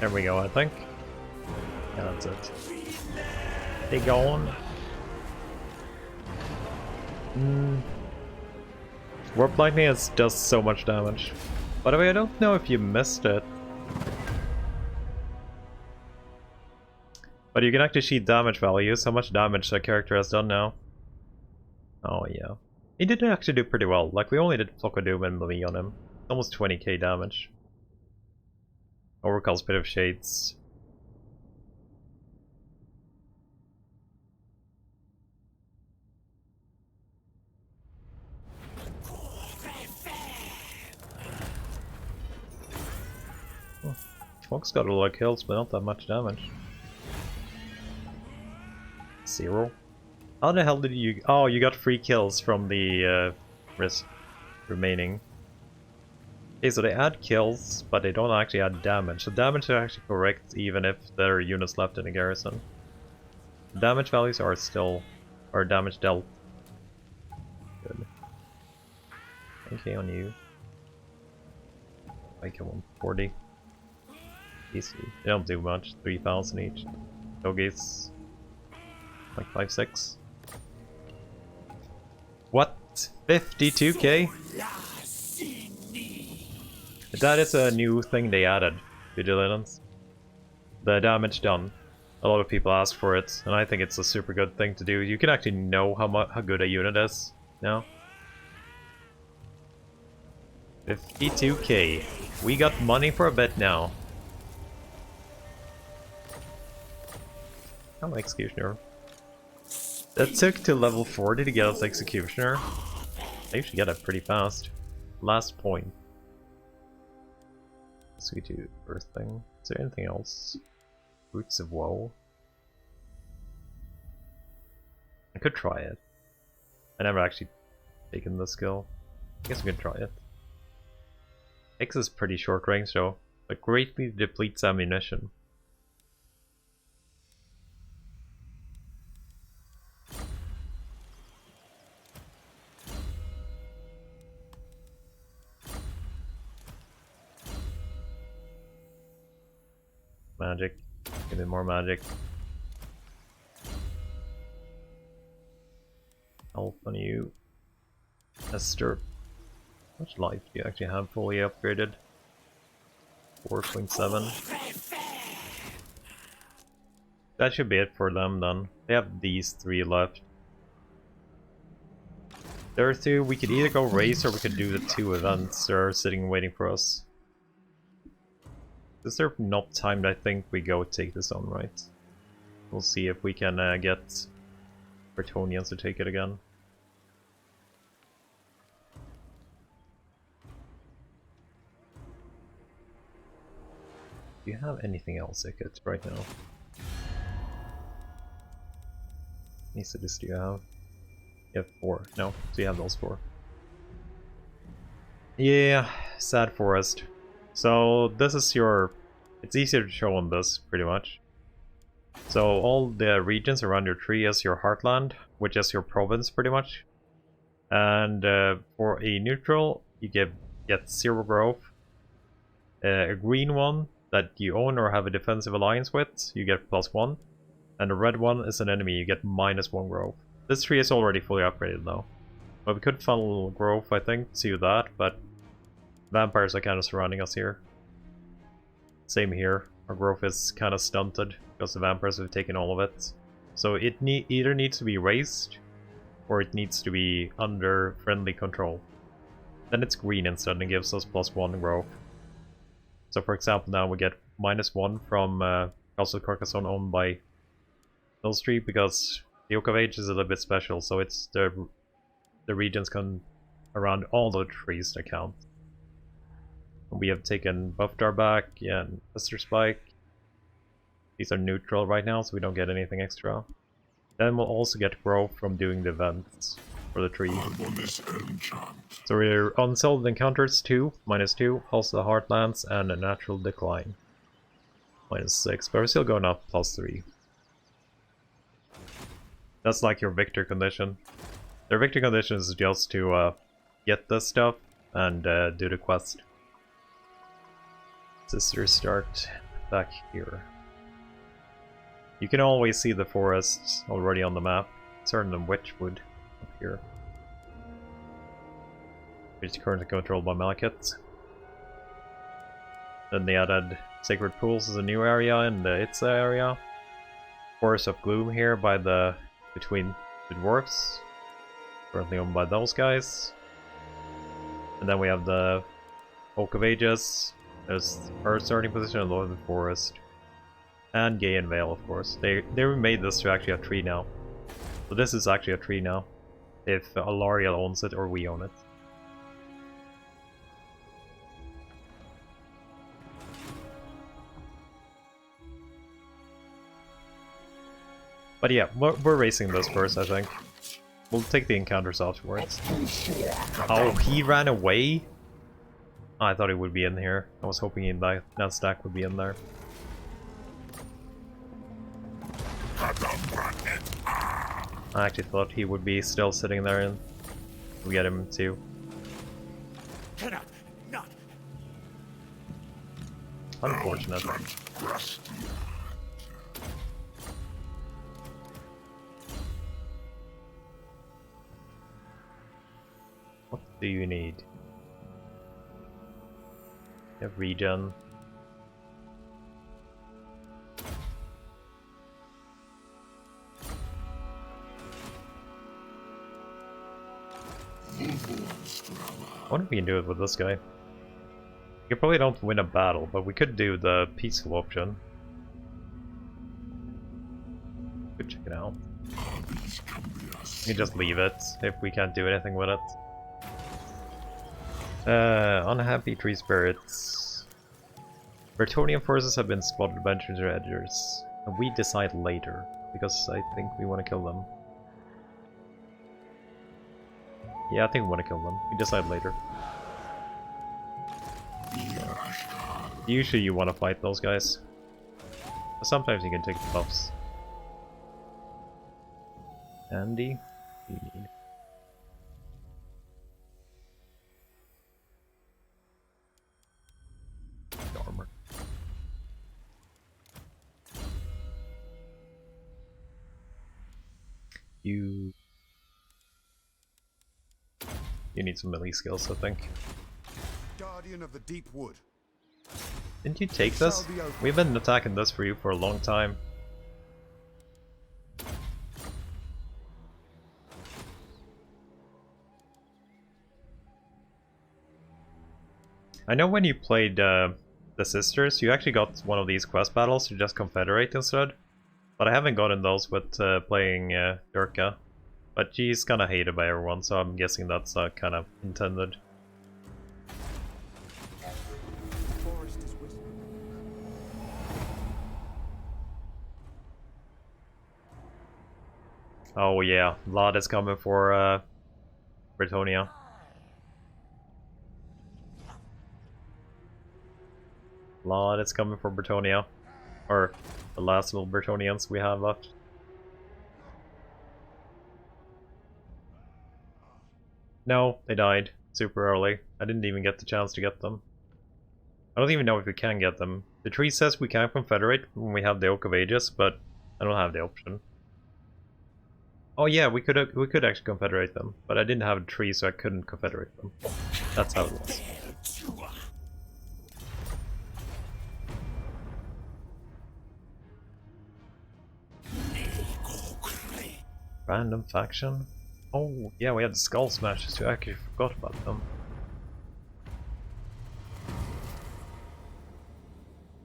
There we go, I think. Yeah, that's it. They going. Warp Lightning does so much damage. By the way, I don't know if you missed it. But you can actually see damage values, how much damage that character has done now. Oh yeah. He did actually do pretty well. Like, we only did Flock of Doom and Melee on him. Almost 20k damage. Overcall's Bit of Shades. Fox got a lot of kills, but not that much damage. 0. How the hell did you... Oh, you got 3 kills from the remaining. Okay, so they add kills, but they don't actually add damage. So damage is actually correct even if there are units left in the garrison. Damage values are still... or damage dealt. Good. Okay, on you. I kill 140. Easy. They don't do much. 3,000 each. Doggies. Like 5-6. What? 52k? That is a new thing they added. Vigilance. The damage done. A lot of people ask for it, and I think it's a super good thing to do. You can actually know how good a unit is now. 52k. We got money for a bit now. I'm Executioner. That took to level 40 to get us Executioner. I usually get it pretty fast. Last point. So we do Earth thing. Is there anything else? Roots of Woe. I could try it. I never actually taken the skill. I guess we could try it. X is pretty short range though, but greatly depletes ammunition. Magic. Give me more magic. Health on you. Esther. How much life do you actually have fully upgraded? 4.7. That should be it for them then. They have these 3 left. There are 2. We could either go race or we could do the 2 events that are sitting waiting for us. Is there not time that I think we go take this on, right? We'll see if we can get Bretonians to take it again. Do you have anything else I could right now? How many cities do you have? You have 4. No, so you have those 4. Yeah, sad forest. So this is your... It's easier to show on this, pretty much. So all the regions around your tree is your heartland, which is your province, pretty much. And for a neutral, you get 0 growth. A green one that you own or have a defensive alliance with, you get +1. And a red one is an enemy, you get -1 growth. This tree is already fully upgraded though. But we could funnel growth, I think, to that, but vampires are kind of surrounding us here. Same here, our growth is kind of stunted because the vampires have taken all of it. So it either needs to be raised or it needs to be under friendly control. Then it's green instead and gives us +1 growth. So for example now we get -1 from Castle Carcassonne owned by Mill Street because the Oak of Age is a little bit special, so it's the regions around all the trees that count. We have taken Buffdar back and Mr. Spike. These are neutral right now, so we don't get anything extra. Then we'll also get growth from doing the events for the tree. So we're unsettled encounters 2, -2, also the Heartlands, and a natural decline. -6, but we're still going up +3. That's like your victor condition. Their victor condition is just to get this stuff and do the quest. Sisters start back here. You can always see the forests already on the map. Certain than Witchwood up here. Which is currently controlled by Malekith. Then they added Sacred Pools as a new area in the Itza area. Forest of Gloom here by between the dwarfs. Currently owned by those guys. And then we have the Oak of Ages. There's our starting position in Northern Forest. And Gay and Vale, of course. They made this to actually a tree now. So this is actually a tree now. If Alariel owns it or we own it. But yeah, we're racing this first, I think. We'll take the encounters afterwards. Oh, he ran away? Oh, I thought he would be in here. I was hoping that stack would be in there. I actually thought he would be still sitting there and we get him too. Unfortunate. What do you need? You have regen. I wonder if we can do it with this guy. We probably don't win a battle, but we could do the peaceful option. Could check it out. We can just leave it if we can't do anything with it. Unhappy tree spirits. Bretonian forces have been spotted by treasures, and we decide later, because I think we want to kill them. Yeah, I think we want to kill them. We decide later. Usually you want to fight those guys. But sometimes you can take the buffs. Andy? We need. Armor. You need some melee skills, I think. Guardian of the Deep Wood. Didn't you take this? We've been attacking this for you for a long time. I know when you played the Sisters, you actually got one of these quest battles to just confederate instead. But I haven't gotten those with playing Drycha. But she's kinda hated by everyone, so I'm guessing that's kind of intended. Oh yeah, Vlad is coming for Bretonia. Vlad is coming for Bretonia. Or the last little Bretonians we have left. No, they died super early. I didn't even get the chance to get them. I don't even know if we can get them. The tree says we can confederate when we have the Oak of Ages, but I don't have the option. Oh yeah, we could actually confederate them, but I didn't have a tree, so I couldn't confederate them. That's how it was. Random faction? Oh yeah, we had the Skull Smashers too. I actually forgot about them.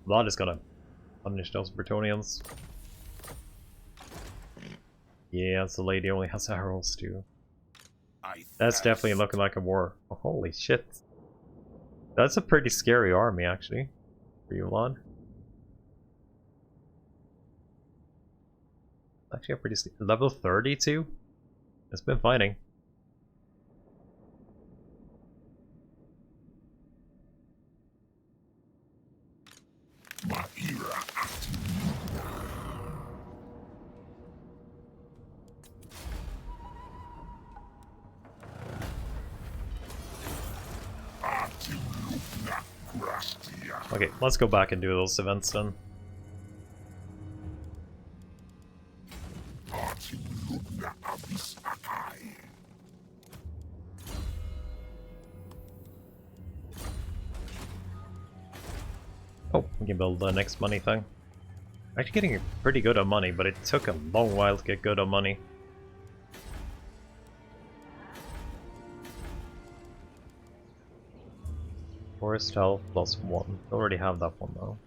Vlad is gonna punish those Bretonians. Yeah, the lady only has arrows too. That's definitely looking like a war. Oh, holy shit. That's a pretty scary army actually. For you, Vlad. Actually a pretty level 32? It's been fighting. Okay, let's go back and do those events then. Oh, we can build the next money thing. Actually getting pretty good on money, but it took a long while to get good on money. Forest health +1. Already have that one though.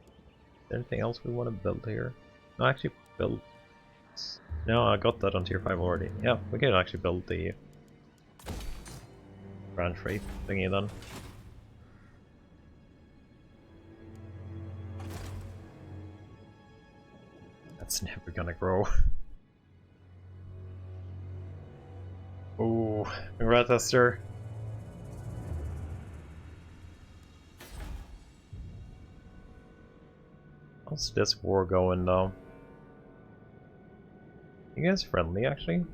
Is there anything else we want to build here? No, actually build. No, I got that on tier 5 already. Yeah, we can actually build the branch rate thingy then. That's never gonna grow. Ooh, congrats, Esther. How's this war going though? You guys friendly actually?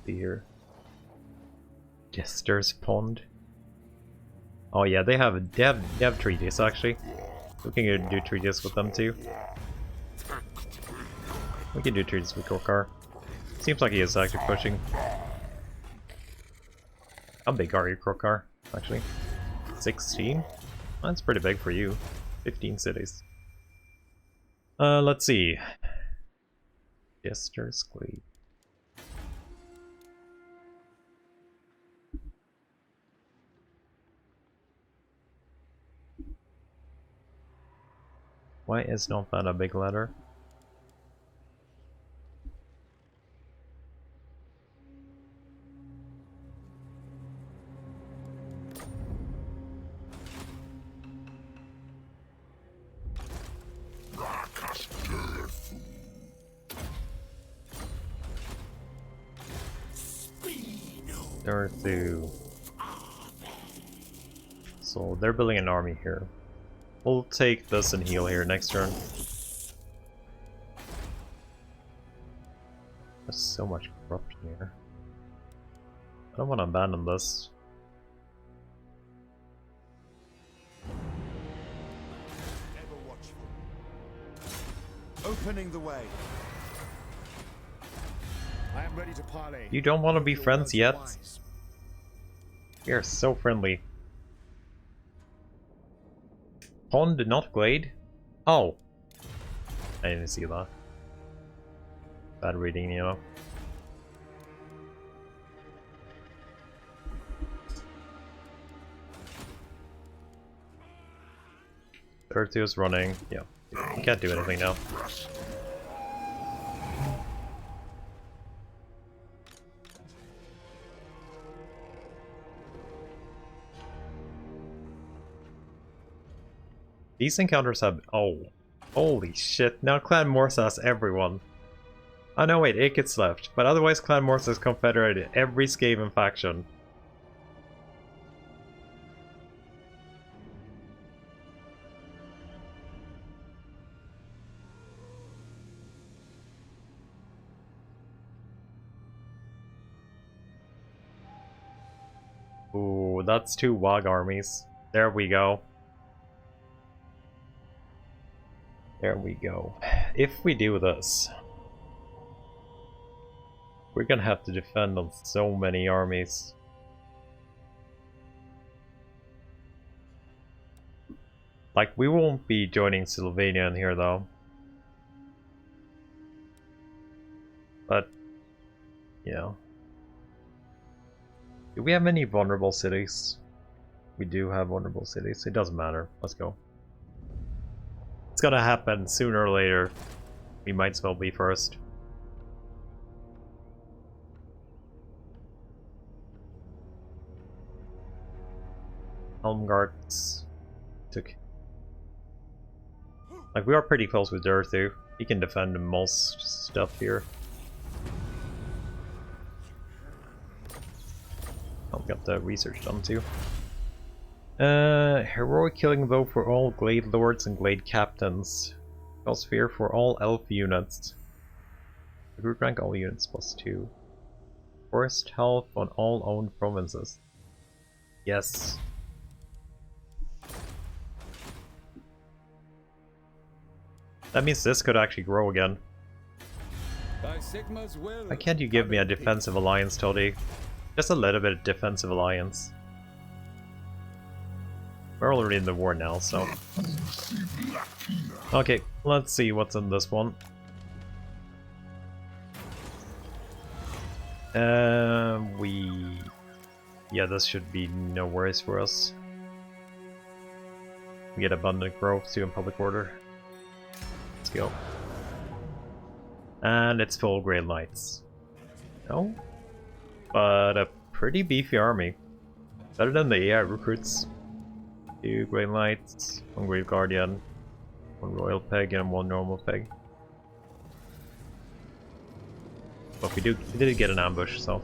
See here. Jester's Pond. Oh yeah, they have treaties actually. We can do treaties with them too. We can do treaties with Korkar. Seems like he is actually pushing. How big are you, Korkar? Actually, 16. That's pretty big for you. 15 cities. Let's see. Jester's Glade. Why is not that a big letter? There to. So they're building an army here. We'll take this and heal here next turn. There's so much corruption here. I don't want to abandon this. Ever watchful. Opening the way. I am ready to parley. You don't want to be Your friends words are yet? wise. We are so friendly. Pawn did not glade? Oh. I didn't see that. Bad reading, you know. Earth is running. Yeah. You can't do anything now. These encounters have... Oh. Holy shit. Now Clan Morsa has everyone. Oh no, wait. Ikit's left. But otherwise Clan Morsa has confederated every Skaven faction. Ooh, that's 2 Wog armies. There we go. There we go. If we do this, we're gonna have to defend on so many armies. Like, we won't be joining Sylvania in here though. But, you know. Do we have any vulnerable cities? We do have vulnerable cities. It doesn't matter. Let's go. It's gonna happen sooner or later. We might as well be first. Helmgarts took. Like, we are pretty close with Durthu. He can defend most stuff here. Oh, got the research done too. Heroic killing though for all Glade Lords and Glade Captains. Cause fear for all elf units. Group rank all units +2. Forest health on all owned provinces. Yes. That means this could actually grow again. By Sigma's will, Why can't you give me a defensive alliance, Toddy? Just a little bit of defensive alliance. We're already in the war now, so... Okay, let's see what's in this one. Yeah, this should be no worries for us. We get abundant growth too in public order. Let's go. And it's full Grey Knights. No? But a pretty beefy army. Better than the AI recruits. 2 Grey Knights, 1 Grave Guardian, 1 Royal Peg, and 1 normal Peg. But we did get an ambush, so.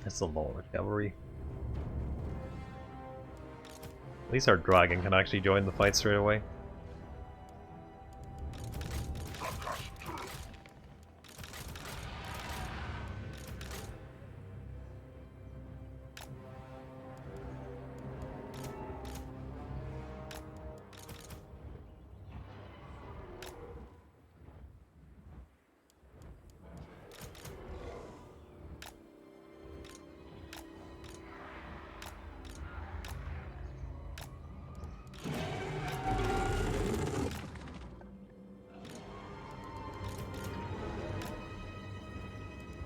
That's a lot of cavalry. At least our dragon can actually join the fight straight away.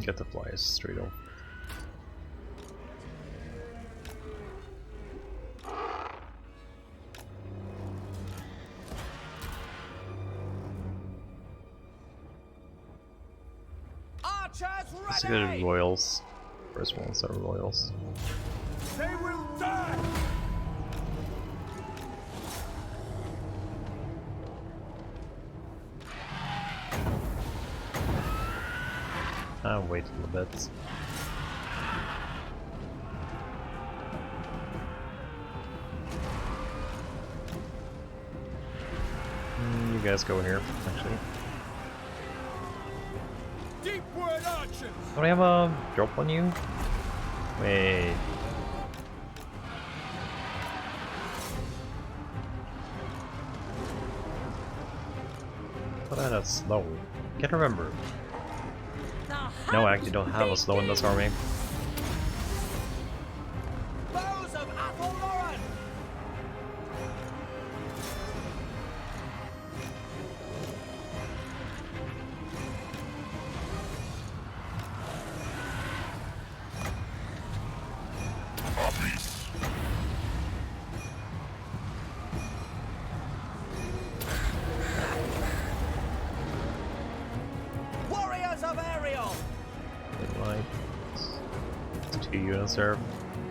Get the flyers straight off. Archers Let's ready! go to royals. First ones are royals. They will die! I'll wait a little bit. You guys go here, actually. Deepward archers! Don't I have a drop on you? Wait. But I had a slow. Can't remember. No, I actually don't have a slow in this army. Bows of Athelloran! Warriors of Ariel! Like, there's 2 units there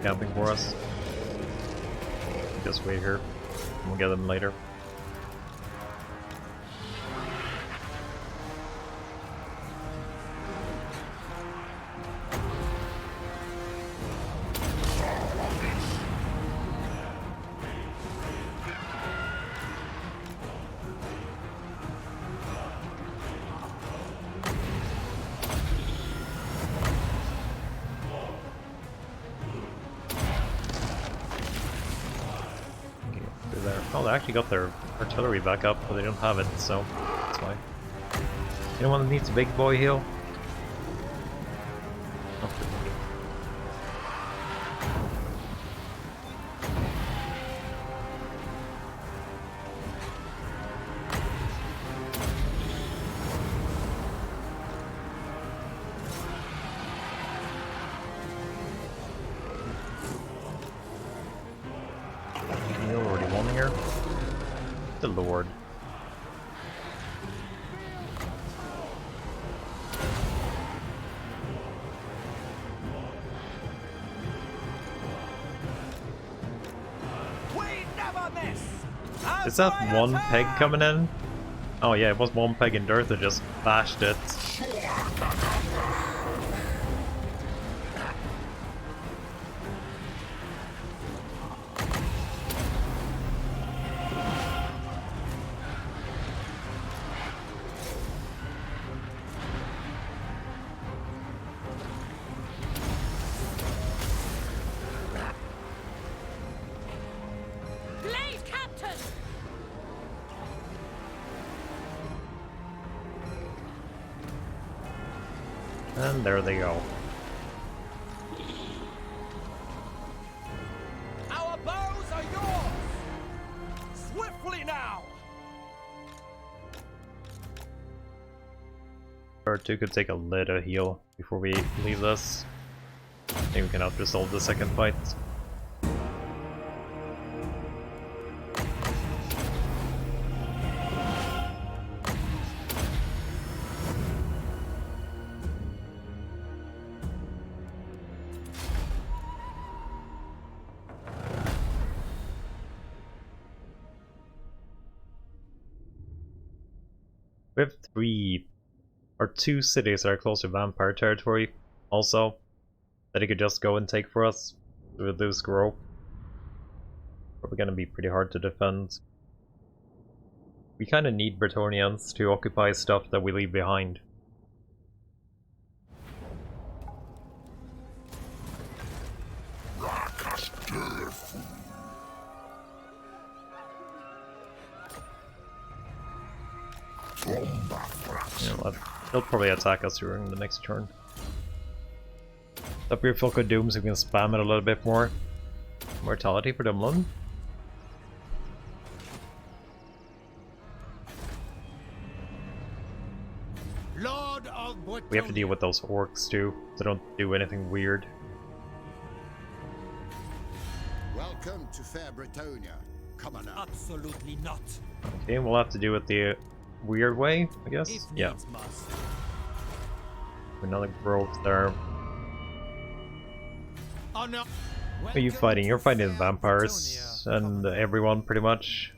camping for us. Just wait here. We'll get them later. Oh, they actually got their artillery back up, but they don't have it, so that's why. Anyone that needs a big boy heal? The Lord. We never miss! Is that one peg coming in? Oh yeah, it was one peg and Drycha just bashed it. And there they go. Our bows are yours! Swiftly now! Or two could take a little heal before we leave this. I think we can out-resolve the second fight. We have 3 or 2 cities that are close to vampire territory also that he could just go and take for us with this grow. Probably gonna be pretty hard to defend. We kinda need Bretonnians to occupy stuff that we leave behind. They'll probably attack us during the next turn. Up here, Filco Doom, so we can spam it a little bit more. Mortality for Dumlin. Lord of We have to deal with those orcs too, so don't do anything weird. Welcome to fair Bretonia, commoner. Absolutely not. Okay, we'll have to do it the weird way, I guess. If Yeah. needs must. Another grove there. Oh no. Who are you fighting? You're fighting the vampires and everyone pretty much.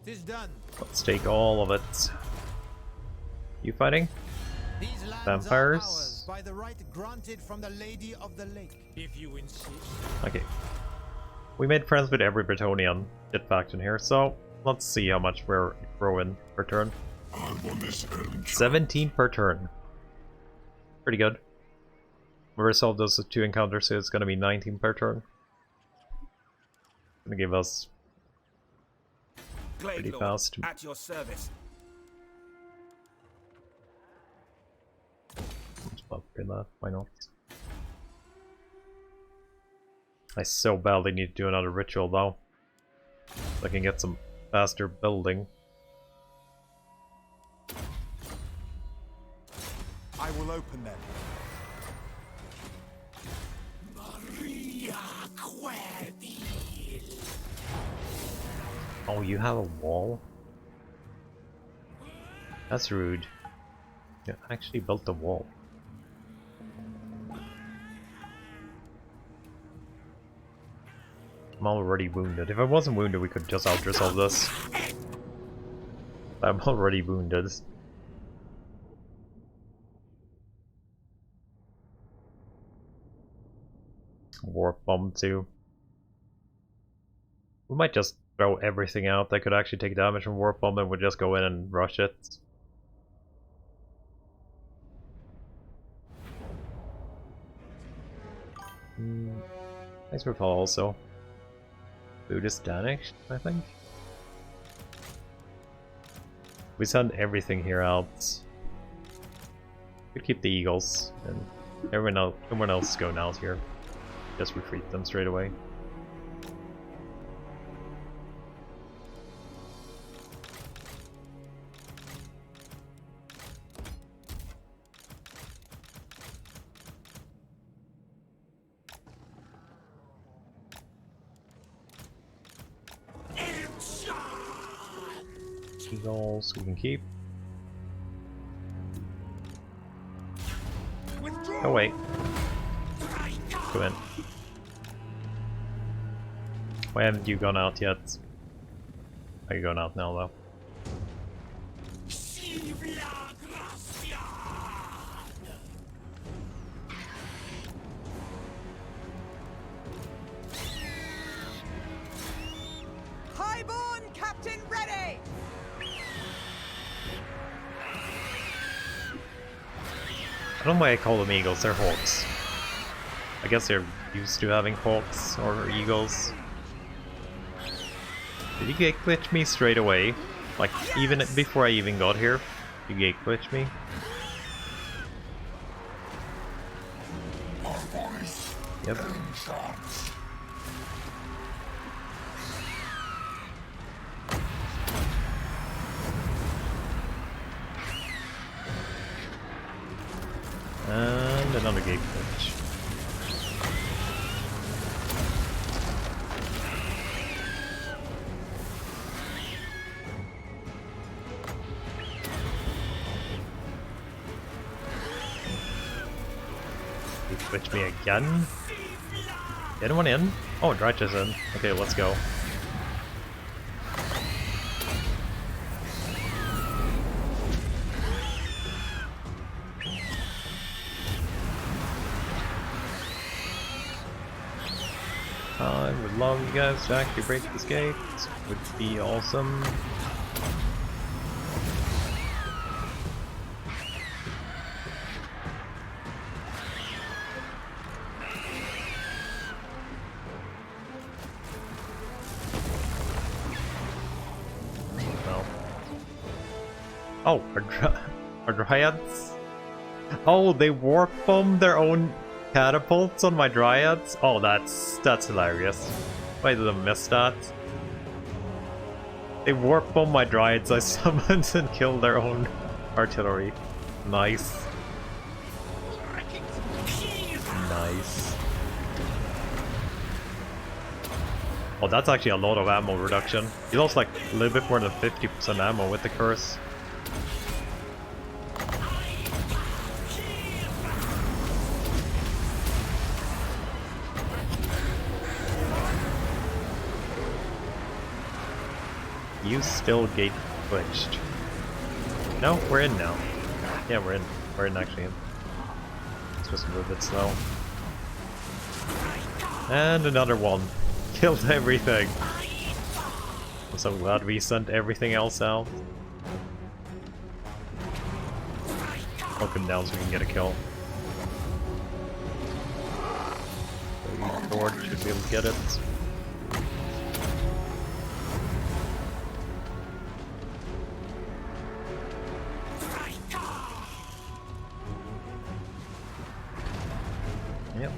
Tis done. Let's take all of it. You fighting? These lands Vampires? are ours by the right granted from the Lady of the Lake. If you insist. Okay. We made friends with every Bretonian Jet faction here, so let's see how much we're throwing per turn. 17 per turn. Pretty good. We resolved those 2 encounters, so it's gonna be 19 per turn. Gonna give us pretty fast. At your service. Just upgrade that, why not? I so badly need to do another ritual though. So I can get some faster building. I will open them. Oh, you have a wall? That's rude. You actually built a wall. I'm already wounded. If I wasn't wounded, we could just out-resolve this. I'm already wounded. Warp bomb too. We might just throw everything out that could actually take damage from warp bomb and we'll just go in and rush it. Thanks for follow also. Buddhist Danish, I think. We send everything here out. Could keep the eagles and everyone else is going out here. Just retreat them straight away. Eagles we can keep. Oh wait. Go in. Why haven't you gone out yet? Are you going out now though? Highborn Captain ready! I don't know why I call them eagles, they're hawks. I guess they're used to having hawks or eagles. Did you gate glitch me straight away? Like, even before I even got here? You gate glitch me? Yep. And another gate glitch. Switch me again? Get anyone in? Oh, Drycha's in. Okay, let's go. I would love you guys to actually break this gate. Would be awesome. Oh, are dryads? Oh, they warp bomb their own catapults on my dryads? Oh, that's hilarious. Why did I miss that? They warp bomb my dryads I summoned and killed their own artillery. Nice. Nice. Oh, that's actually a lot of ammo reduction. You lost like a little bit more than 50% ammo with the curse. You still gate glitched. No, we're in now. Yeah, we're in. We're in actually in. It's just a little bit slow. And another one. Killed everything. I'm so glad we sent everything else out. Poke him down so we can get a kill. Lord should be able to get it. Yep.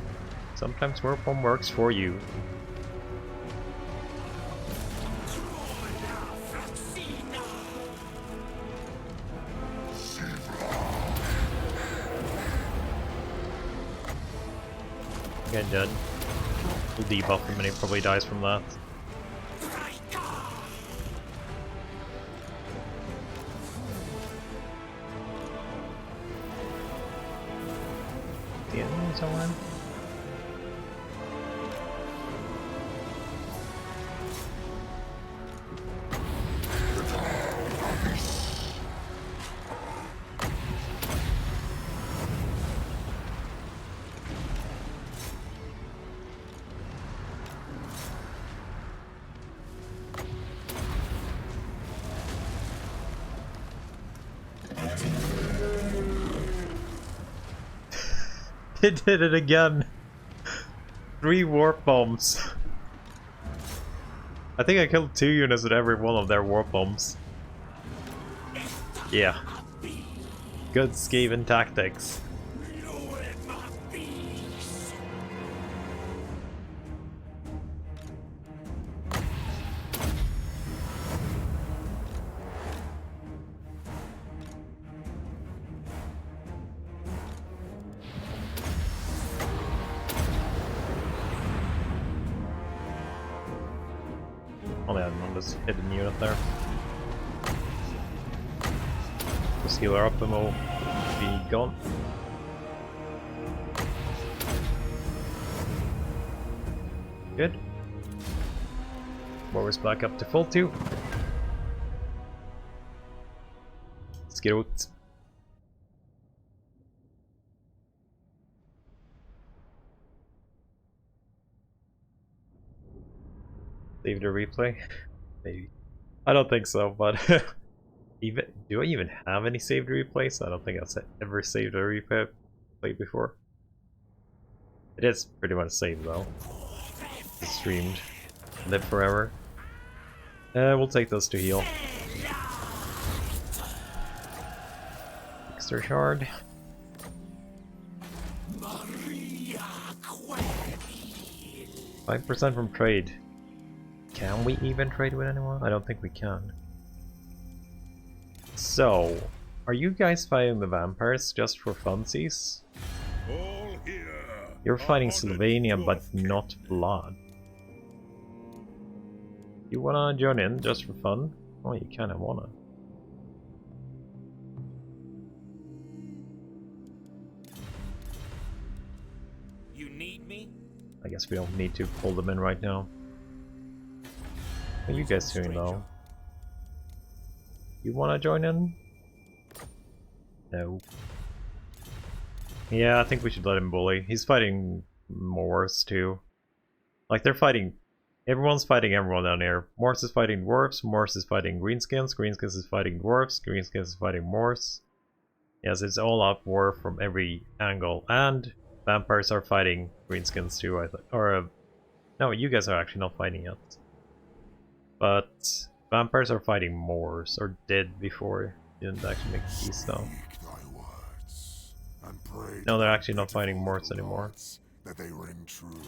Sometimes warp bomb works for you. Again, dead. We'll debuff him and he probably dies from that. The enemy somewhere? It did it again! 3 warp bombs. I think I killed 2 units with every one of their warp bombs. Yeah. Good Skaven tactics. Oh yeah, no, there's a hidden unit there. Just heal her up and we'll be gone. Good. Warriors back up to full 2. Let's get out. Save the replay? Maybe. I don't think so, but even do I even have any saved replays? I don't think I've ever saved a replay before. It is pretty much saved though. It's streamed. Live forever. We'll take those to heal. Extra shard. 5% from trade. Can we even trade with anyone? I don't think we can. So, are you guys fighting the vampires just for funsies? All here. You're fighting Sylvania, but not blood. You wanna join in just for fun? Oh, you kinda wanna. You need me? I guess we don't need to pull them in right now. What are you guys doing though? You wanna join in? No. Yeah, I think we should let him bully. He's fighting Moors too. Like they're fighting... Everyone's fighting everyone down here. Moors is fighting dwarves, Moors is fighting greenskins, greenskins is fighting dwarves, greenskins is fighting Moors. Yes, it's all out war from every angle. And vampires are fighting greenskins too, I think. Or, no, you guys are actually not fighting yet. But vampires are fighting Moors, or did before. Didn't actually make peace though. No, they're actually not fighting Moors anymore. That they ring true.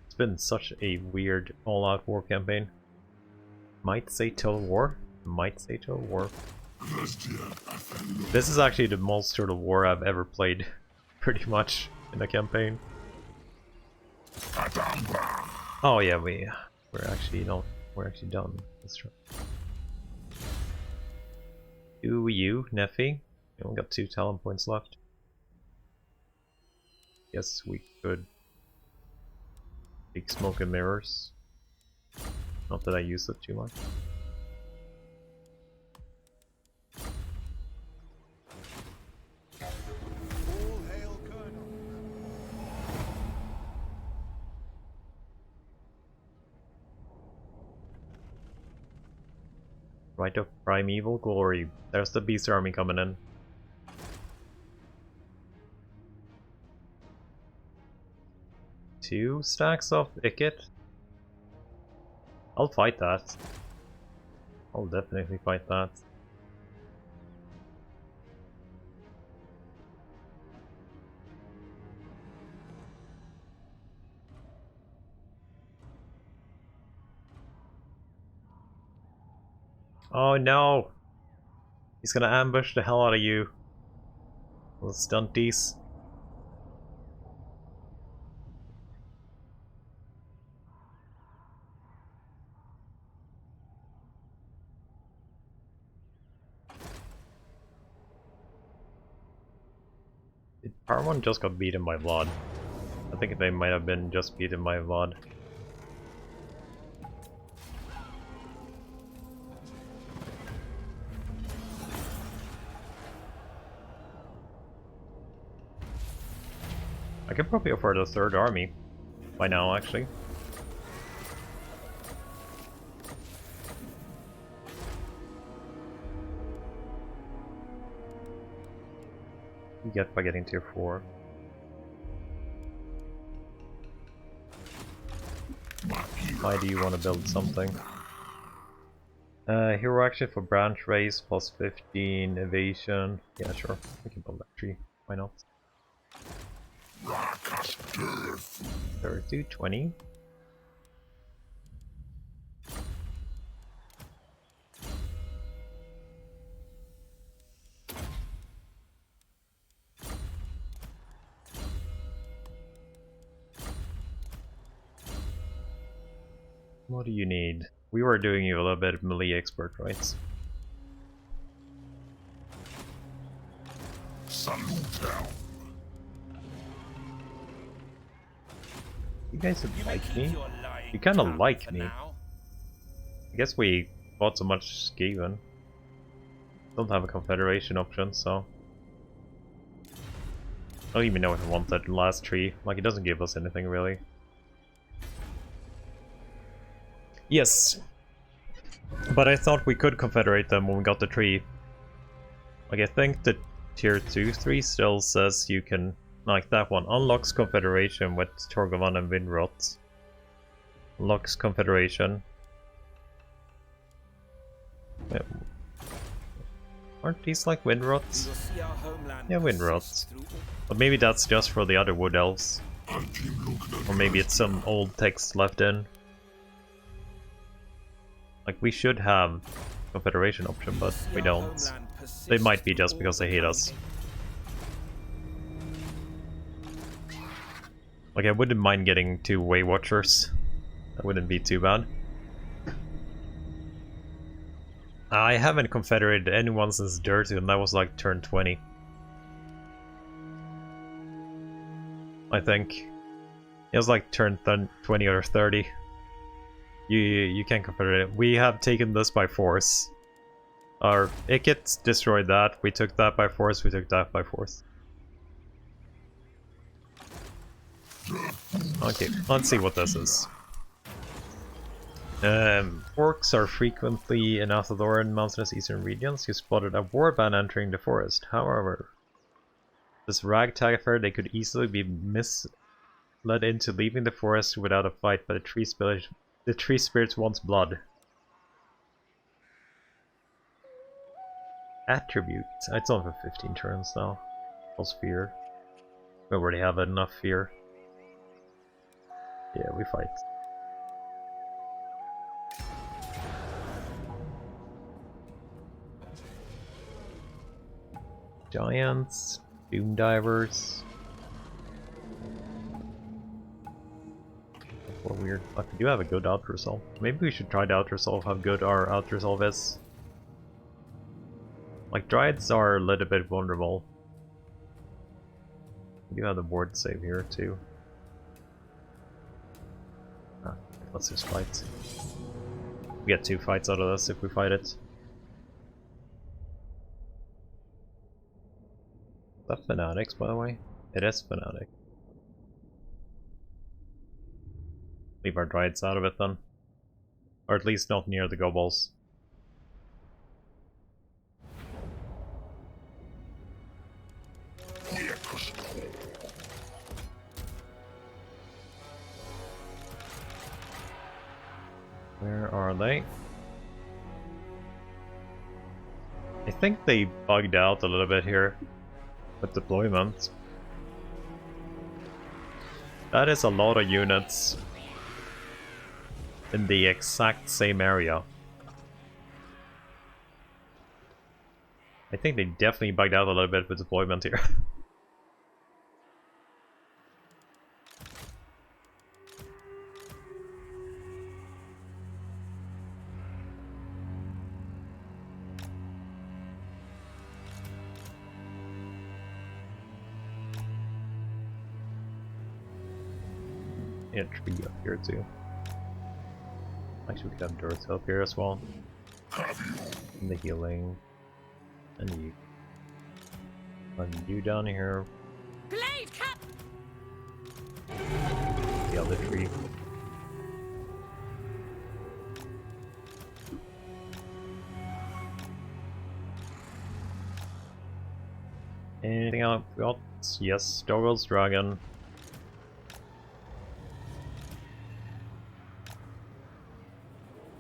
It's been such a weird all-out war campaign. Might say Total War. Might say Total War. This is actually the most Total War I've ever played, pretty much, in a campaign. Oh yeah, we're actually done. That's true. Do you, Neffy? We only got 2 talent points left. Yes, we could. Big smoke and mirrors. Not that I use it too much. All hail Colonel. Right of Primeval Glory. There's the Beast Army coming in. Two stacks of Icket. I'll fight that. I'll definitely fight that. Oh no! He's gonna ambush the hell out of you. Little stunties. Did Parmon just got beaten by Vlad? I think they might have been just beaten by Vlad. I could probably afford a third army by now, actually. You get by getting tier 4. Why do you want to build something? Hero action for branch race plus 15 evasion. Yeah, sure. We can build that tree. Why not? 30, 20. What do you need? We were doing you a little bit of melee expert, right? You guys like me? You kinda like me. I guess we bought so much Skaven. Don't have a confederation option, so... I don't even know if I want that last tree. Like, it doesn't give us anything, really. Yes! But I thought we could confederate them when we got the tree. Like, I think the tier 2-3 still says you can... Like, that one unlocks confederation with Torgovan and Windrot. Unlocks confederation. Wait, aren't these like Windrots? Yeah, Windrots. But maybe that's just for the other Wood Elves. Or maybe it's some old text left in. Like, we should have confederation option, but we don't. They might be just because they hate us. Like, I wouldn't mind getting 2 Way Watchers. That wouldn't be too bad. I haven't confederated anyone since Dirty, and that was like turn 20. I think. It was like turn 20 or 30. You can't confederate it. We have taken this by force. Our Icket destroyed that. We took that by force. We took that by force. Okay, let's see what this is. Orcs are frequently in Athodoran mountainous eastern regions. You spotted a warband entering the forest. However, this ragtag affair, they could easily be misled into leaving the forest without a fight, but the tree spirits wants blood. Attribute. It's on for 15 turns now. Plus fear. We already have enough fear. Yeah, we fight. Giants, Doom Divers. What weird. Like, we do have a good out resolve. Maybe we should try to out resolve how good our out resolve is. Like, Dryads are a little bit vulnerable. We do have the board save here too. Let's just fight. get 2 fights out of this if we fight it. Is that Fanatics, by the way? It is Fanatic. Leave our Dryads out of it then. Or at least not near the Gobles. Where are they? I think they bugged out a little bit here with deployment. That is a lot of units in the exact same area. I think they definitely bugged out a little bit with deployment here. Yeah, tree up here too. Actually, we could have Dirt up here as well. And the healing. And you. And you down here. Blade cap. The other tree. Anything else? Yes, Dogger's Dragon.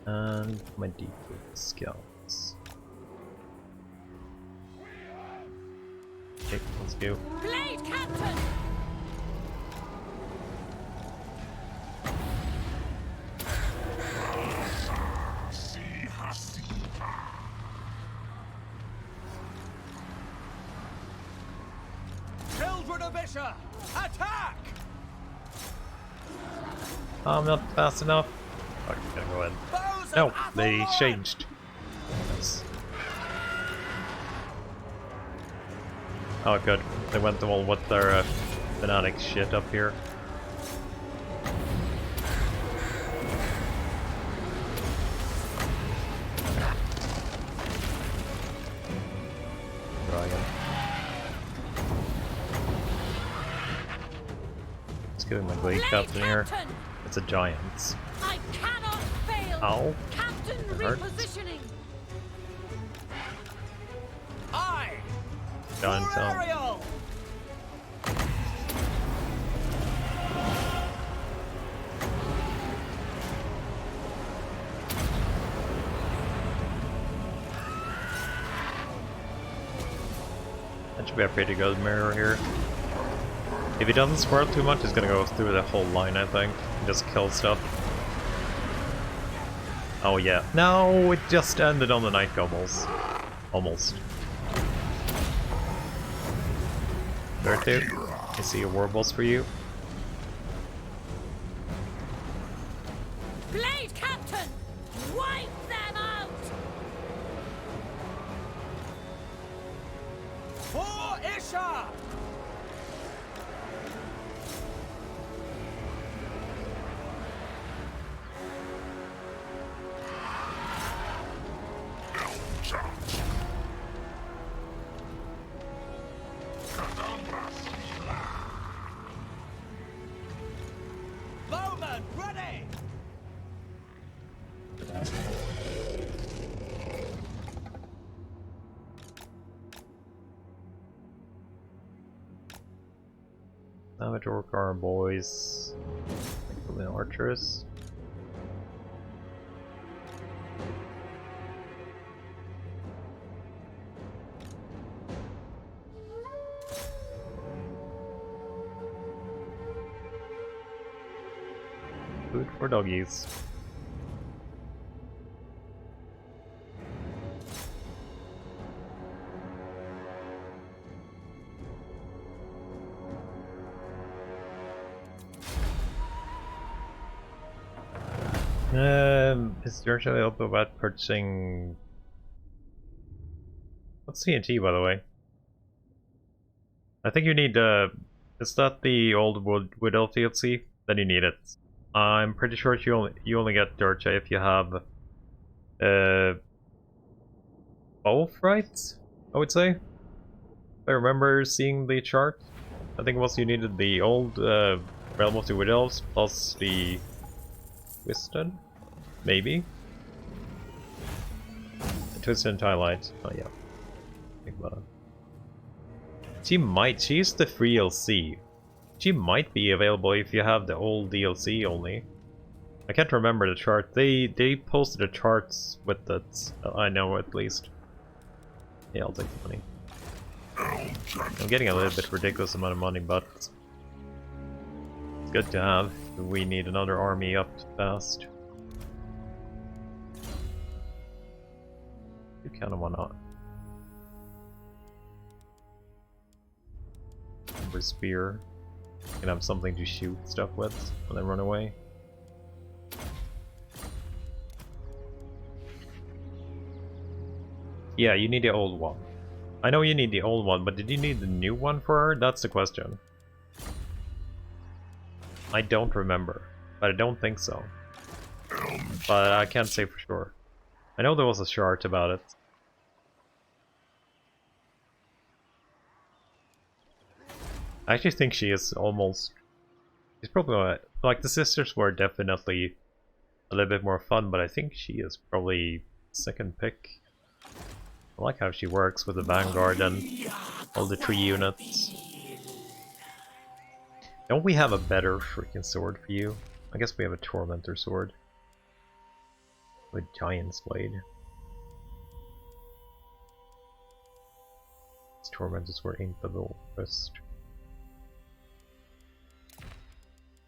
And my deep scouts. Okay, let's go. Blade captain. Children of Isha, attack! I'm not fast enough. Okay, gotta go in. No, they changed. Nice. Oh, good. They went all with their fanatic shit up here. Dragon. Let's give him a Blade Captain here. It's a giant. I cannot fail. Ow. Captain Hurt. repositioning. I, Giant town. Ariel! That should be a pretty good mirror here. If he doesn't swirl too much, he's gonna go through the whole line, I think. And just kill stuff. Oh yeah. No, it just ended on the Night Goblins. Almost. Dirty, I see a Warboss for you. Blade captain. Wipe them out. For Isha! Bowman, ready! Salvador car boys. The archers. Food for doggies. Is Drycha open about purchasing? What's TNT, by the way? I think you need is that the old Wood Elf DLC? Then you need it. I'm pretty sure you only get Drycha if you have Both, right? I would say. If I remember seeing the chart. I think it was you needed the old Realm of the Wood Elves plus the Wisdom? Maybe? The Twisted and Twilight. Oh yeah. Think about it. She's the free DLC. She might be available if you have the old DLC only. I can't remember the chart. They posted the charts with it. I know at least. Yeah, I'll take the money. I'm getting a little bit ridiculous amount of money, but it's good to have. We need another army up fast. You kind of wanna Ember Spear. You can have something to shoot stuff with when they run away. Yeah, you need the old one. I know you need the old one, but did you need the new one for her? That's the question. I don't remember, but I don't think so. But I can't say for sure. I know there was a chart about it. I actually think she is almost... She's probably... Like, the sisters were definitely a little bit more fun, but I think she is probably second pick. I like how she works with the Vanguard and all the 3 units. Don't we have a better freaking sword for you? I guess we have a Tormentor sword. With Giant's Blade. This Tormentor sword ain't the little first.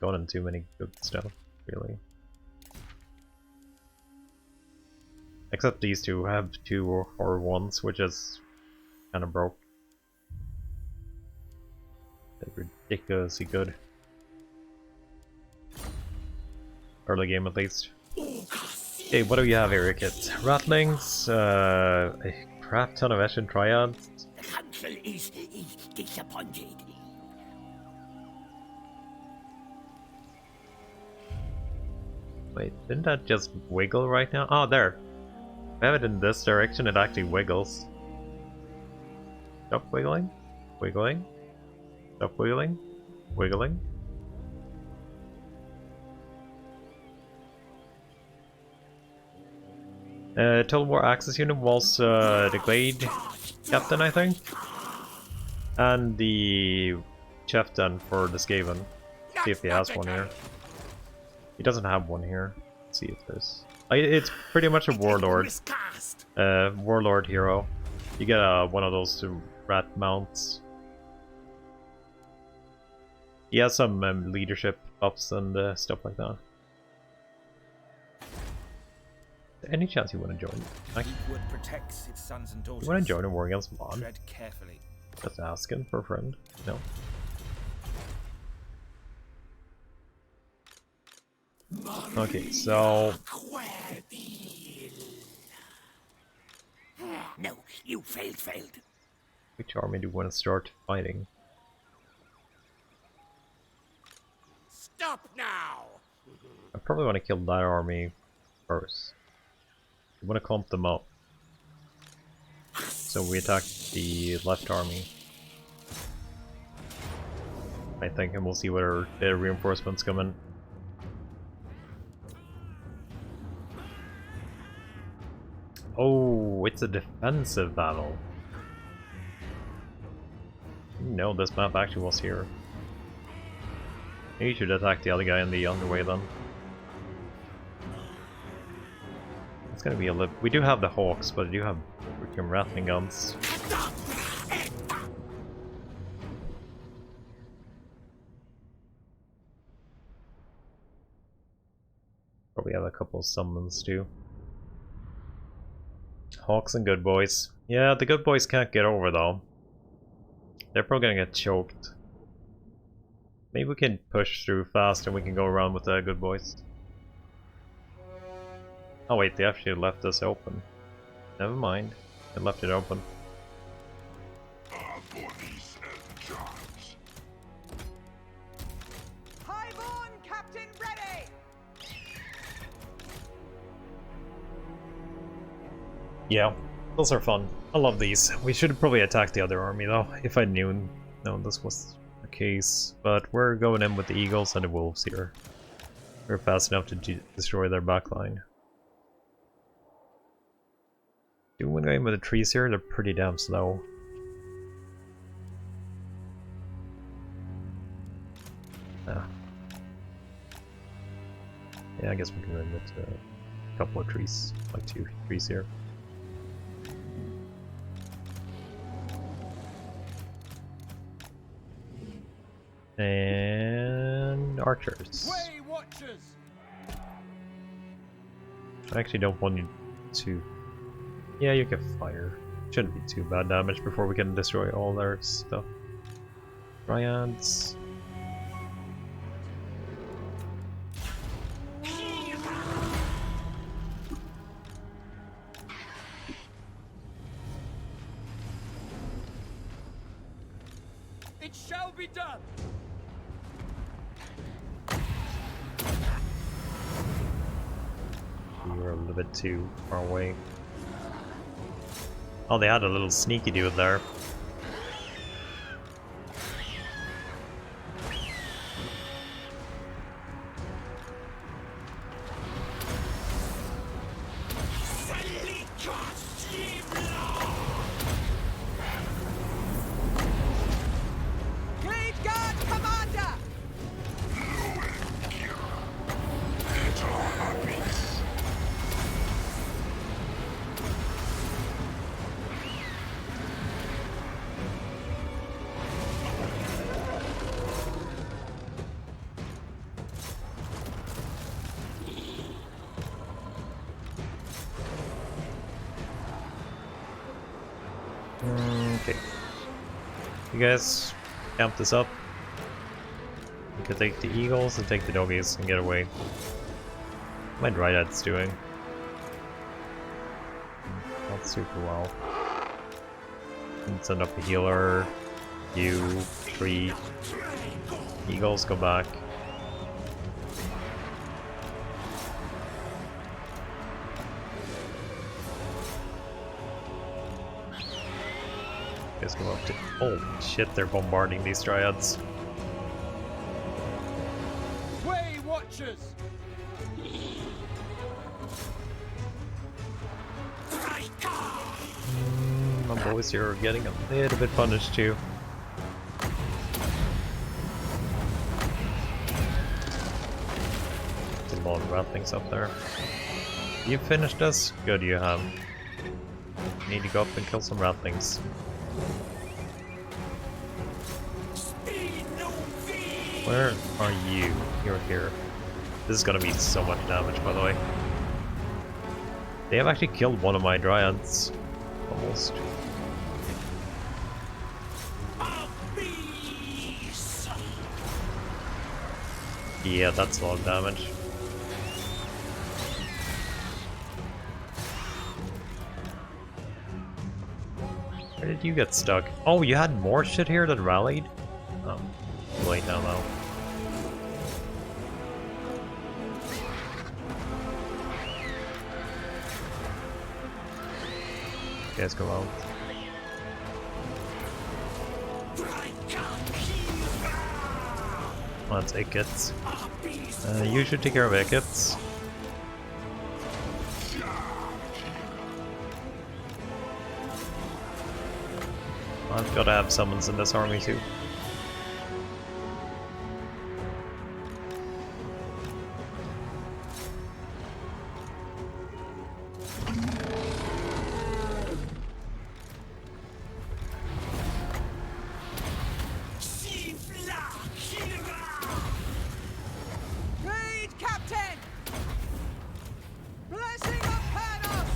Gotten too many good stuff, really. Except these two have 2 or 1s, which is kind of broke. They're ridiculously good. Early game at least. Okay, what do we have here, kids? Ratlings, a crap ton of Ashen Triads. The council is disappointed. Wait, didn't that just wiggle right now? Oh, there. If I have it in this direction, it actually wiggles. Stop wiggling. Wiggling. Stop wiggling. Wiggling. Total War Axis unit was the Glade Captain, I think. And the Chieftain for the Skaven. See if he has one here. He doesn't have one here. Let's see if there's... It's pretty much a Warlord. Warlord hero. You get one of those 2 rat mounts. He has some leadership ups and stuff like that. Any chance you want to join? Deepwood protects its sons and daughters. You want to join a war against Vaughn? Tread carefully. Just asking for a friend. No. Okay, so... No, you failed. Which army do you want to start fighting? Stop now! I probably want to kill that army first. I want to clump them up. So we attack the left army. I think, and we'll see where the reinforcements come in. Oh, it's a defensive battle. No, this map actually was here. You should attack the other guy in the underway then. It's gonna be a little... We do have the Hawks, but I do have freaking Rattling guns. Probably have a couple of summons too. Hawks and good boys. Yeah, the good boys can't get over though. They're probably gonna get choked. Maybe we can push through fast and we can go around with the good boys. Oh wait, they actually left us open. Never mind. They left it open. Highborn Captain ready! Yeah, those are fun. I love these. We should have probably attacked the other army though, if I knew this was the case. But we're going in with the eagles and the wolves here. We're fast enough to destroy their backline. Doing going with the trees here, they're pretty damn slow. Ah. Yeah, I guess we can win with a couple of trees, like 2 trees here. And archers. Way watchers. I actually don't want you to. Yeah, you can fire. Shouldn't be too bad damage before we can destroy all their stuff. Dryads. It shall be done. You were a little bit too far away. Oh, they had a little sneaky dude there. Great God, Commander! Okay. You guys camp this up. We could take the eagles and take the doggies and get away. My Dryad's doing. Not super well. And send up a healer. You, 3. Eagles, go back. Guys go up to. Oh shit, they're bombarding these Dryads. Way watchers. My boys here are getting a little bit punished too. There's a lot of ratlings up there. You finished this? Good, you have. Need to go up and kill some ratlings. Where are you? You're here. This is gonna be so much damage, by the way. They have actually killed one of my Dryads. Almost. Yeah, that's a lot of damage. Where did you get stuck? Oh, you had more shit here that rallied? Oh, too late now though. You guys go out. Let's Ickets. You should take care of Ickets. I've got to have summons in this army too. Great Captain! Blessing upon us!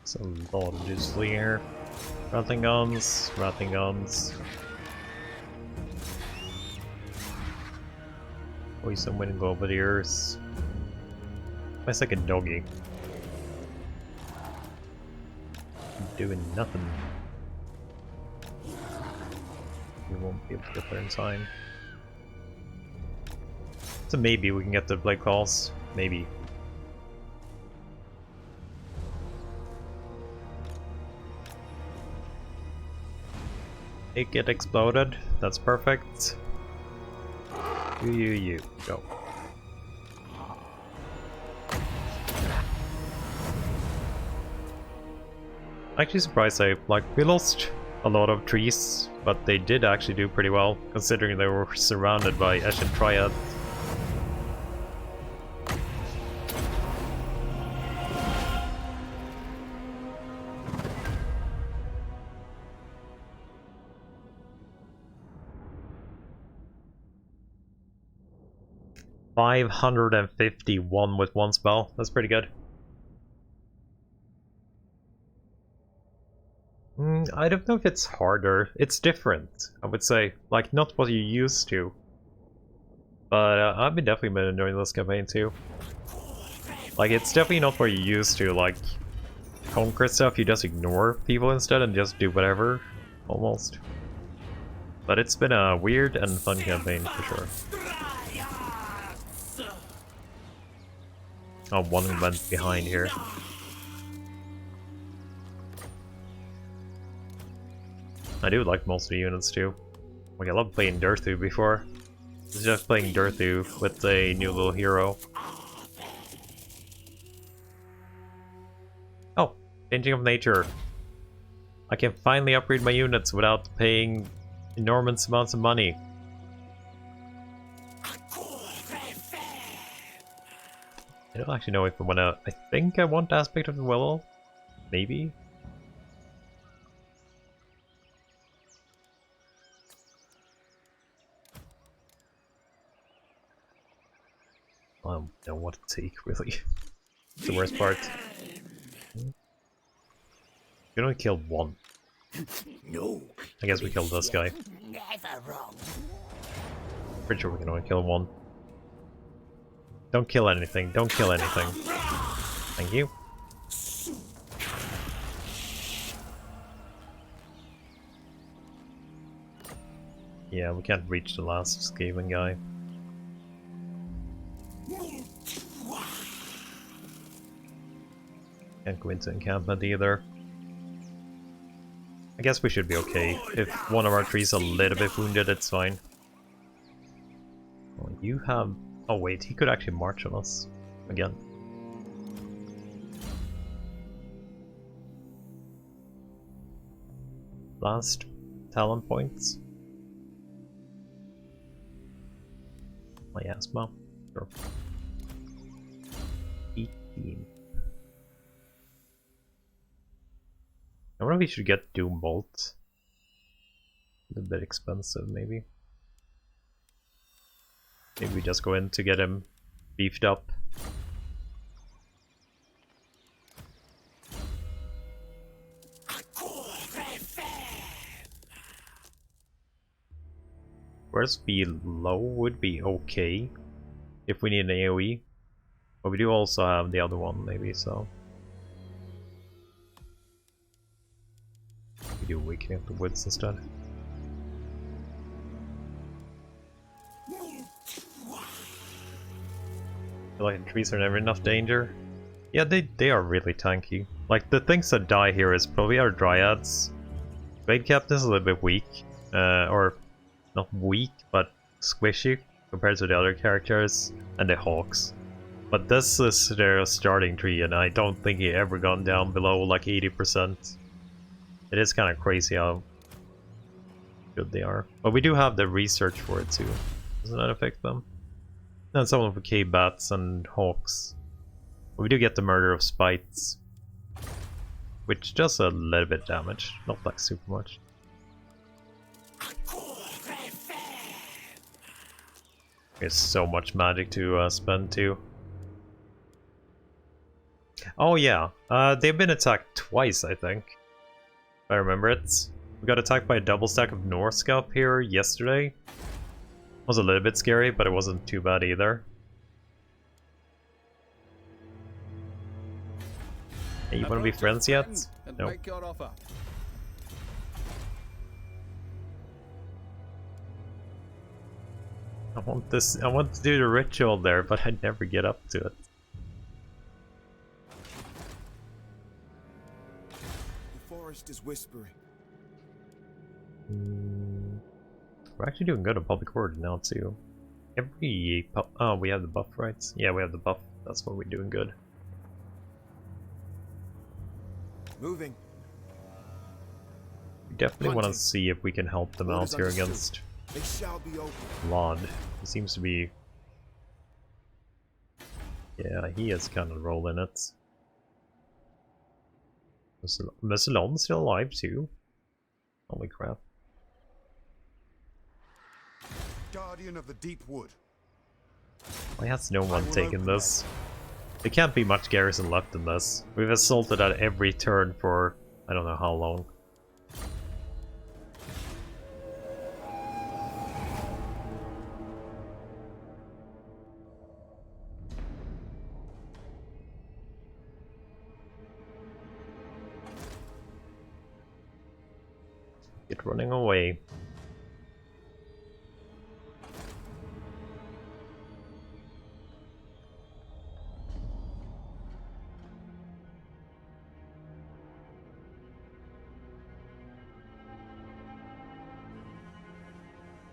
It's a lot of juice here. Rattling guns, rattling guns. Poison wind globadiers. My second doggy. Doing nothing. We won't be able to get there in time. So maybe we can get the Blade Claws. maybe. It get exploded. That's perfect. You. Go. Actually surprised we lost a lot of trees, but they did actually do pretty well, considering they were surrounded by Ashen Triad. $551 with one spell. That's pretty good. I don't know if it's harder. It's different, I would say. Like, not what you used to. But I've definitely been enjoying this campaign too. Like, it's definitely not what you used to. Like, conquer stuff, you just ignore people instead and just do whatever. Almost. But it's been a weird and fun campaign for sure. Oh, one went behind here. I do like most of the units too. Like, I love playing Durthu before. It's just playing Durthu with a new little hero. Oh, changing of nature. I can finally upgrade my units without paying enormous amounts of money. I don't actually know if I wanna... I think I want Aspect of the Will. Maybe? I don't know what to take, really. It's the worst part. You can only kill one. No. I guess we killed this guy. Never wrong. Pretty sure we can only kill one. Don't kill anything. Don't kill anything. Thank you. Yeah, we can't reach the last Skaven guy. Can't go into encampment either. I guess we should be okay. If one of our trees is a little bit wounded, it's fine. Oh, you have... Oh wait, he could actually march on us again. Last talent points. Miasma. Sure. 18. I wonder if we should get Doom Bolt. A little bit expensive, maybe. Maybe we just go in to get him beefed up. Whereas below would be okay if we need an AoE. But we do also have the other one, maybe, so. We do Waking Up the Woods instead. I feel like the trees are never enough danger. Yeah, they are really tanky. Like, the things that die here is probably our Dryads. Raid Captain is a little bit weak. Or, not weak, but squishy compared to the other characters. And the Hawks. But this is their starting tree, and I don't think he ever gone down below like 80%. It is kind of crazy how good they are. But we do have the research for it too. Doesn't that affect them? And some of the K-Bats and Hawks. But we do get the Murder of Spites. Which does a little bit of damage. Not like super much. There's so much magic to spend too. Oh yeah, they've been attacked twice, I think. If I remember it. We got attacked by a double stack of Norsk up here yesterday. Was a little bit scary, but it wasn't too bad either. Hey, you wanna be friends yet? No. Make your offer. Oh, want this. I want to do the ritual there, but I never get up to it. The forest is whispering. We're actually doing good on public order now too. Oh, we have the buff, right? Yeah, we have the buff. That's what we're doing good. Moving. We definitely want to see if we can help them out here against They shall be open. Lod. He seems to be... Yeah, he is kind of rolling it. Messalon's still alive too? Holy crap. Guardian of the deep wood. Why has no one taken this? There can't be much garrison left in this. We've assaulted at every turn for I don't know how long. Get running away.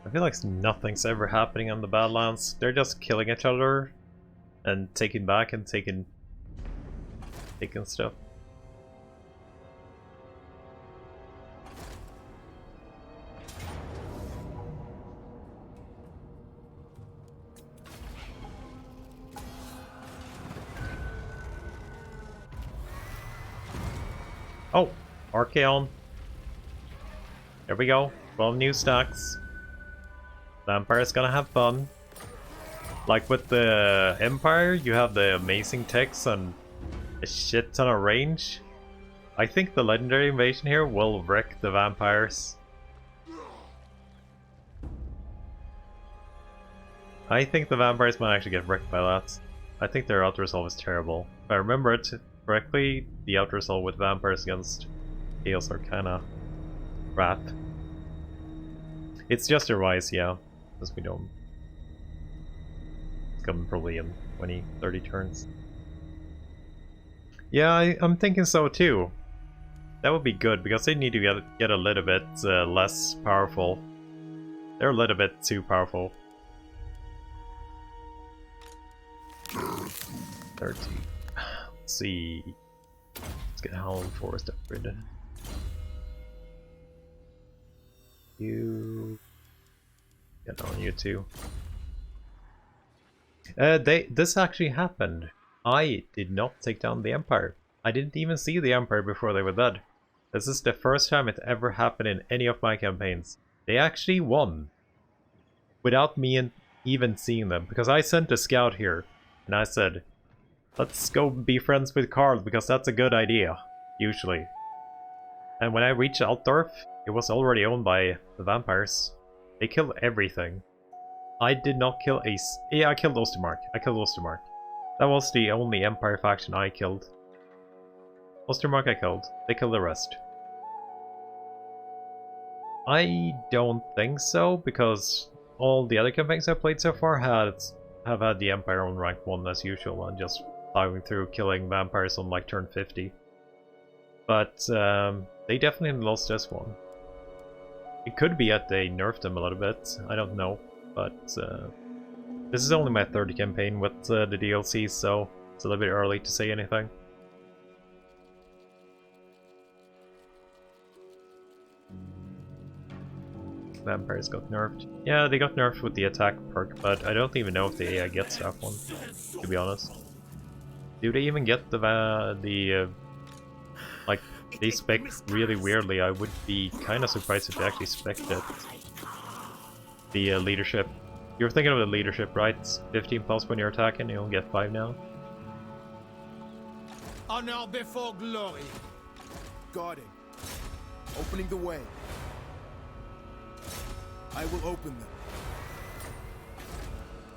I feel like nothing's ever happening on the Badlands. They're just killing each other and taking back and taking stuff. Oh, Archaon. There we go. 12 new stacks. Vampire's gonna have fun. Like with the Empire, you have the amazing techs and a shit ton of range. I think the legendary invasion here will wreck the vampires. I think the vampires might actually get wrecked by that. I think their auto-resolve is terrible. If I remember it correctly, the auto-resolve with vampires against Chaos are kinda crap. It's just a rise, yeah. Because we don't... It's coming probably in 20, 30 turns. Yeah, I'm thinking so too. That would be good, because they need to get a little bit less powerful. They're a little bit too powerful. 30. Let's see. Let's get Howling Forest upgraded. You... Get on you too. This actually happened. I did not take down the Empire. I didn't even see the Empire before they were dead. This is the first time it ever happened in any of my campaigns. They actually won. Without me even seeing them. Because I sent a scout here. And I said, let's go be friends with Karl, because that's a good idea. Usually. And when I reached Altdorf, it was already owned by the vampires. They killed everything. I did not kill yeah, I killed Ostermark. That was the only Empire faction I killed. Ostermark I killed. They killed the rest. I don't think so, because all the other campaigns I've played so far have had the Empire on rank 1 as usual, and just plowing through killing vampires on like turn 50. But they definitely lost this one. It could be that they nerfed them a little bit, I don't know, but this is only my third campaign with the DLC, so it's a little bit early to say anything. Vampires got nerfed. Yeah, they got nerfed with the attack perk, but I don't even know if the AI gets that one, to be honest. Do they even get like, they spec really weirdly. I would be kind of surprised if they actually spec'd it. The leadership. You're thinking of the leadership, right? 15 plus when you're attacking, you'll get 5 now. Honor before glory. Guarding. Opening the way. I will open them.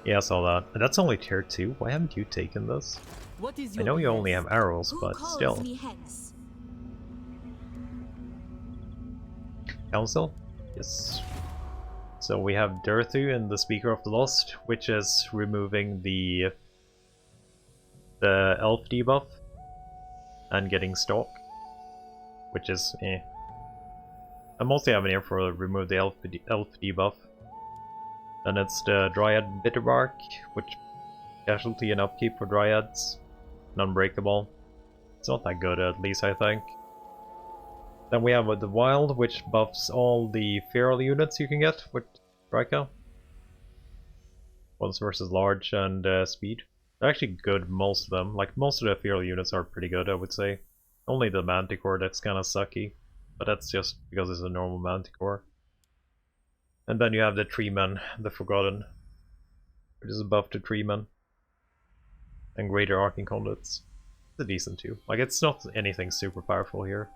Yeah, I saw that. And that's only tier 2. Why haven't you taken this? What is I know you only have arrows, but still. Council? Yes. So we have Durthu in the Speaker of the Lost, which is removing the elf debuff and getting Stalk, which is eh. I'm mostly having here for remove the elf debuff. Then it's the Dryad Bitterbark, which casualty and upkeep for Dryads, non-breakable. It's not that good, at least I think. Then we have the Wild, which buffs all the feral units you can get with Drycha. Ones versus large and speed. They're actually good, most of them. Like, most of the feral units are pretty good, I would say. Only the Manticore that's kind of sucky. But that's just because it's a normal Manticore. And then you have the Treeman, the Forgotten, which is a buff to Treeman. And Greater Arcane Conduits. It's a decent too. Like, it's not anything super powerful here.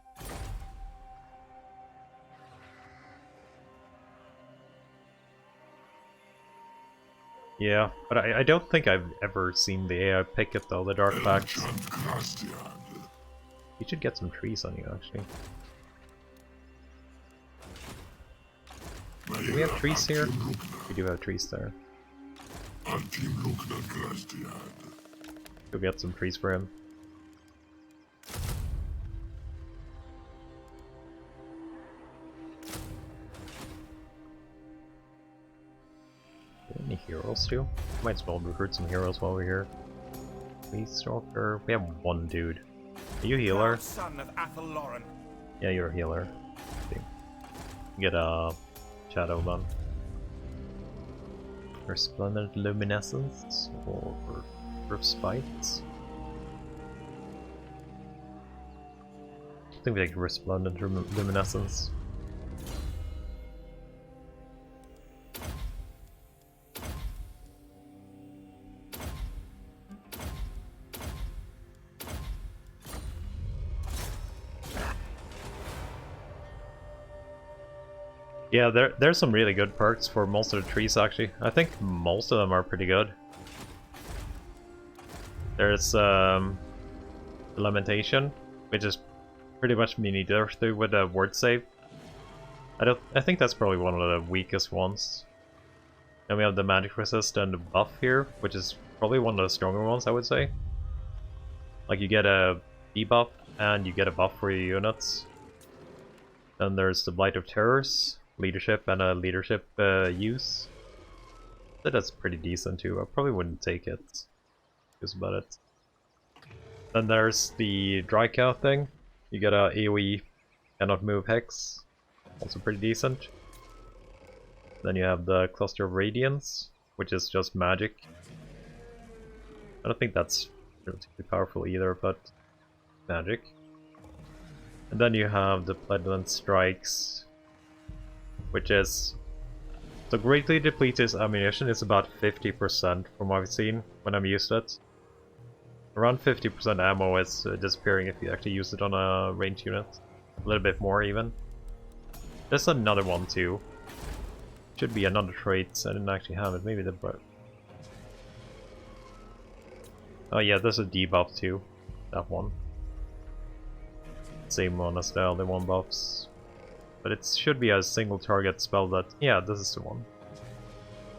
Yeah, but I don't think I've ever seen the AI pick it though, the Dark Pacts. You should get some trees on you, actually. Do we have trees here? We do have trees there. Go get some trees for him. Any heroes too? Might as well recruit some heroes while we're here. Please, Stalker. We have one dude. Are you a healer? Son of Athel Yeah, you're a healer. Okay. Get a Shadow Man. Resplendent Luminescence or Respite. I think we take Resplendent Luminescence. Yeah, there's some really good perks for most of the trees actually. I think most of them are pretty good. There's Lamentation, which is pretty much mini Durthu with a word save. I think that's probably one of the weakest ones. Then we have the magic resist and the buff here, which is probably one of the stronger ones I would say. Like you get a debuff and you get a buff for your units. Then there's the Blight of Terrors, leadership and a leadership use. That's pretty decent too. I probably wouldn't take it. Just about it. Then there's the Drycha thing. You get a AoE cannot move hex. Also pretty decent. Then you have the Cluster of Radiance, which is just magic. I don't think that's particularly powerful either, but magic. And then you have the Pledland Strikes, which is... So greatly depleted ammunition is about 50% from what I've seen when I've used it. Around 50% ammo is disappearing if you actually use it on a ranged unit. A little bit more even. There's another one too. Should be another trait, I didn't actually have it, maybe the... Oh yeah, there's a debuff too, that one. Same one as the other one buffs. But it should be a single target spell that... Yeah, this is the one.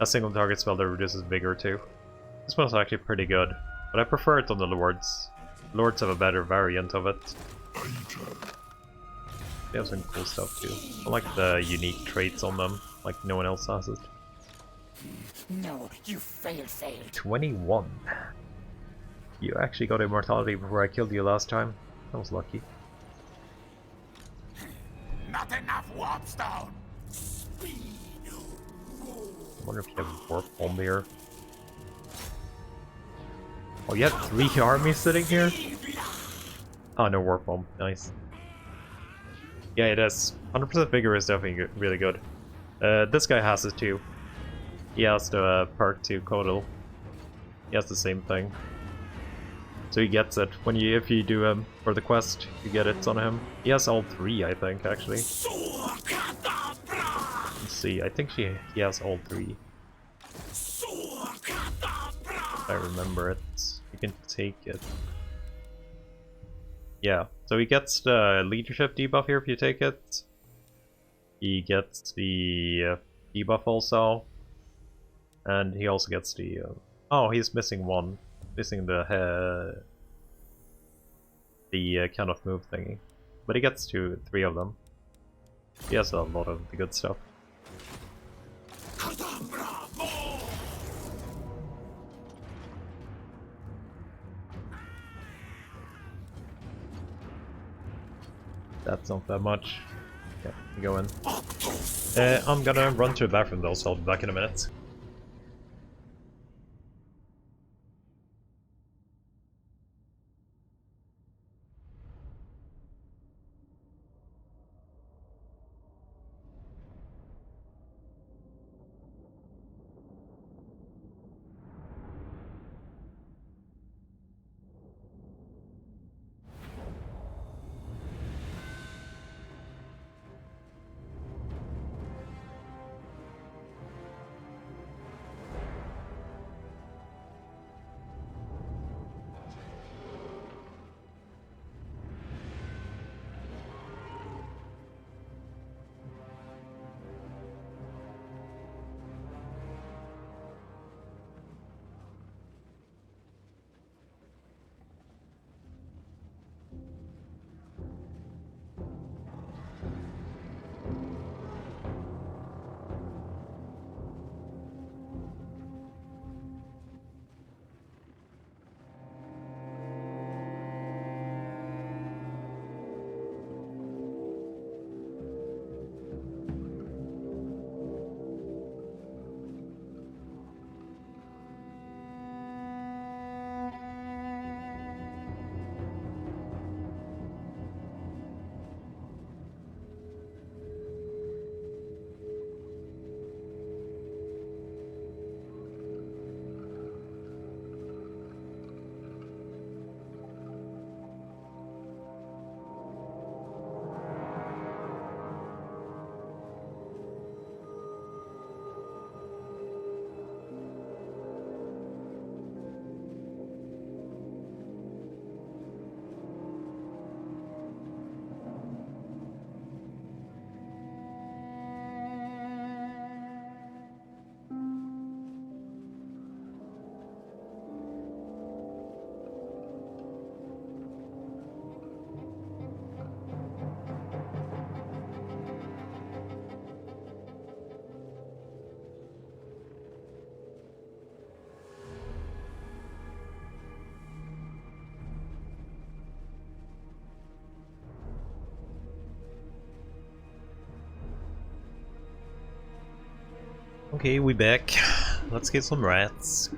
A single target spell that reduces vigor too. This one's actually pretty good, but I prefer it on the Lords. Lords have a better variant of it. They have some cool stuff too. I like the unique traits on them, like no one else has it. No, you failed. 21. You actually got immortality before I killed you last time. That was lucky. Not enough warpstone. Speed. I wonder if you have warp bomb here. Oh, you have 3 armies sitting here? Oh, no warp bomb. Nice. Yeah, it is. 100% vigor is definitely really good. This guy has it too. He has the perk to Codal. He has the same thing. So he gets it when if you do him for the quest, you get it on him. He has all 3, I think, actually. Let's see, I think he has all 3. If I remember it, you can take it. Yeah, so he gets the leadership debuff here if you take it. He gets the debuff also. And he also gets the... oh, he's missing one. Missing the kind of move thingy. But he gets 3 of them. He has a lot of the good stuff. That's not that much. Yeah, go in. I'm gonna run to the bathroom though, so I'll be back in a minute. Okay, we back. Let's get some rats.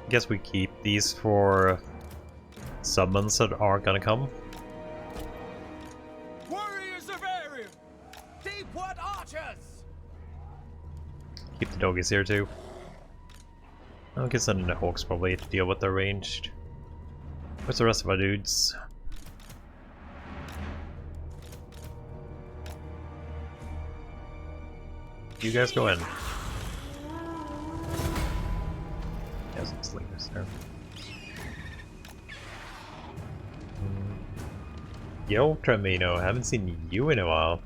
Guess we keep these for summons that are gonna come. Keep the doggies here too. I guess sending the hawks probably to deal with the ranged. Where's the rest of our dudes? You guys go in. Yeah, some slingers there. Yo, Tremino, haven't seen you in a while.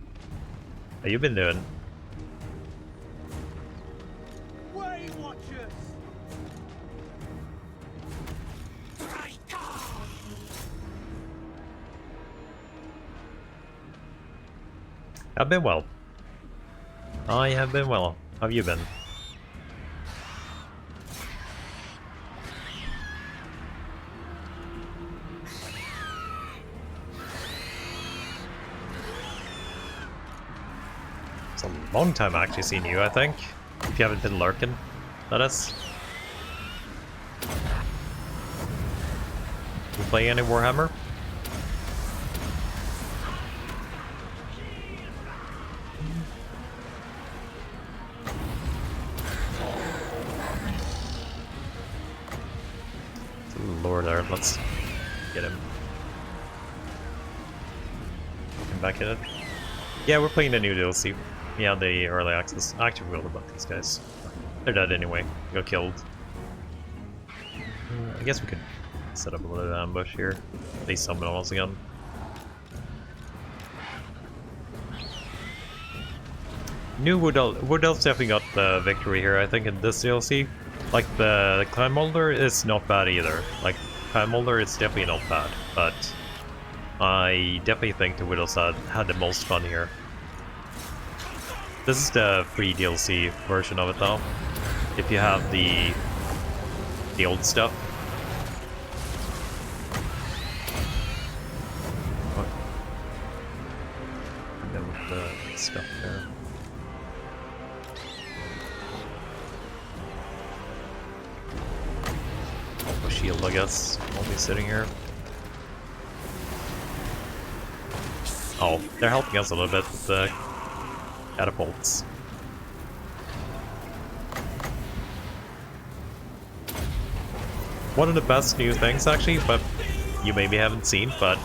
How you been doing? I've been well. I have been well. How have you been? It's a long time I actually seen you, I think. If you haven't been lurking, that is. You playing any Warhammer? Lord there, let's get him. Back in it. Yeah, we're playing the new DLC. Yeah, the early access. I actually forgot about these guys. They're dead anyway. Got killed. I guess we could set up a little ambush here. They summon us again. New Wood Elves definitely got the victory here, I think, in this DLC. Like, the Clan Molder is not bad either. Like, Clan Molder is definitely not bad, but I definitely think the Wood Elves had the most fun here. This is the free DLC version of it though. If you have the old stuff. What? And then with the stuff there. Oh, a shield, I guess. I'll be sitting here. Oh, they're helping us a little bit with the catapults. One of the best new things, actually, but you maybe haven't seen, but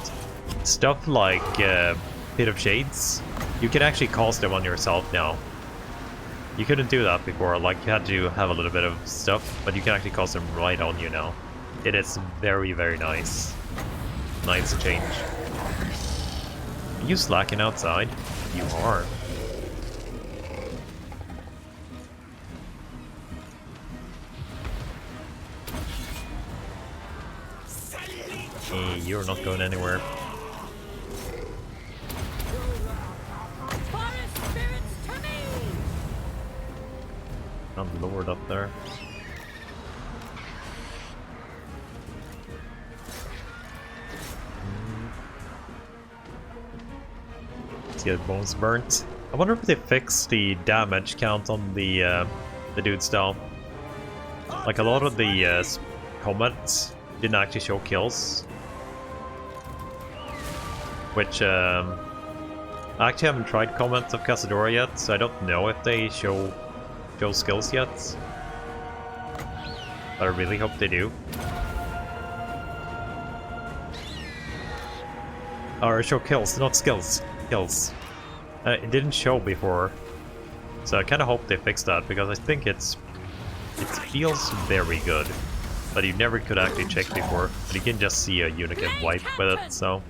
stuff like Pit of Shades, you can actually cast them on yourself now. You couldn't do that before, like you had to have a little bit of stuff, but you can actually cast them right on you now. It is very, very nice. Nice change. Are you slacking outside? You are. Hey, you're not going anywhere. Forest spirits to me! I'm lowered up there. Let's get bones burnt. I wonder if they fixed the damage count on the dude's down. Like a lot of the comments didn't actually show kills. Which, I actually haven't tried comments of Casadora yet, so I don't know if they show skills yet. But I really hope they do. Or show kills, not skills. Kills. It didn't show before, so I kind of hope they fix that, because I think it feels very good. But you never could actually check before, but you can just see a unit get wiped with it, so...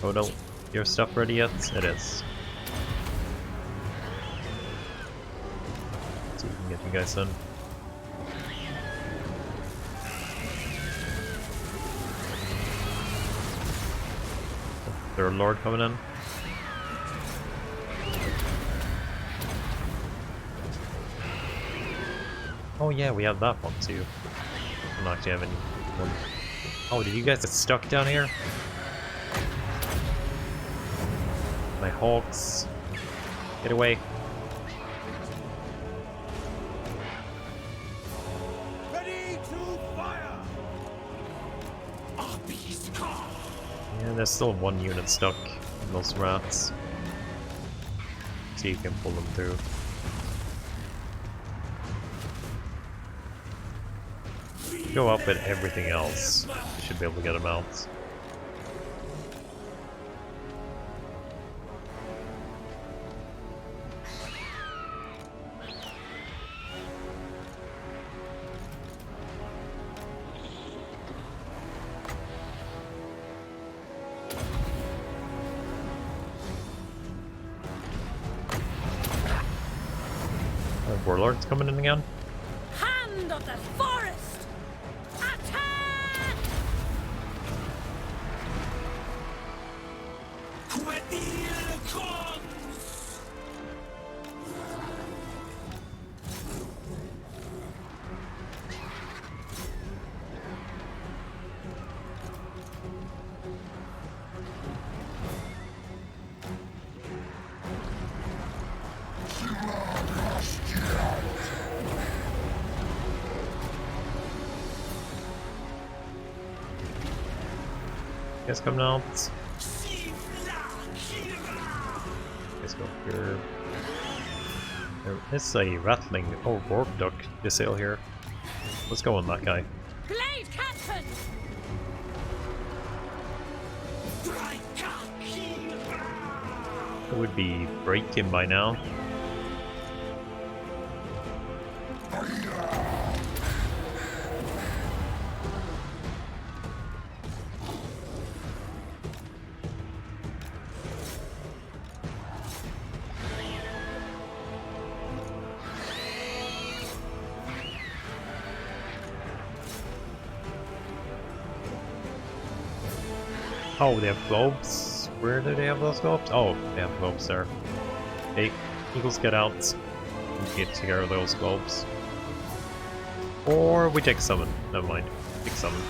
Oh no, your stuff ready yet? It is. Let's see if we can get you guys in. Third Lord coming in. Oh yeah, we have that one too. I'm not actually having one. Oh, did you guys get stuck down here? My hawks. Get away. Ready to fire! Yeah, there's still one unit stuck in those rats. See if you can pull them through. Go up with everything else. You should be able to get them out. Warlord's coming in again. Hand of the forest! Attack! Guys coming out. Let's go here. There is a rattling Borg duck sail here. Let's go on that guy. Blade Captain! It would be breaking by now. Oh, they have globes? Where do they have those globes? Oh, they have globes there. Hey, Eagles, get out. We get to care of those globes. Or we take summon. Never mind. Take summon.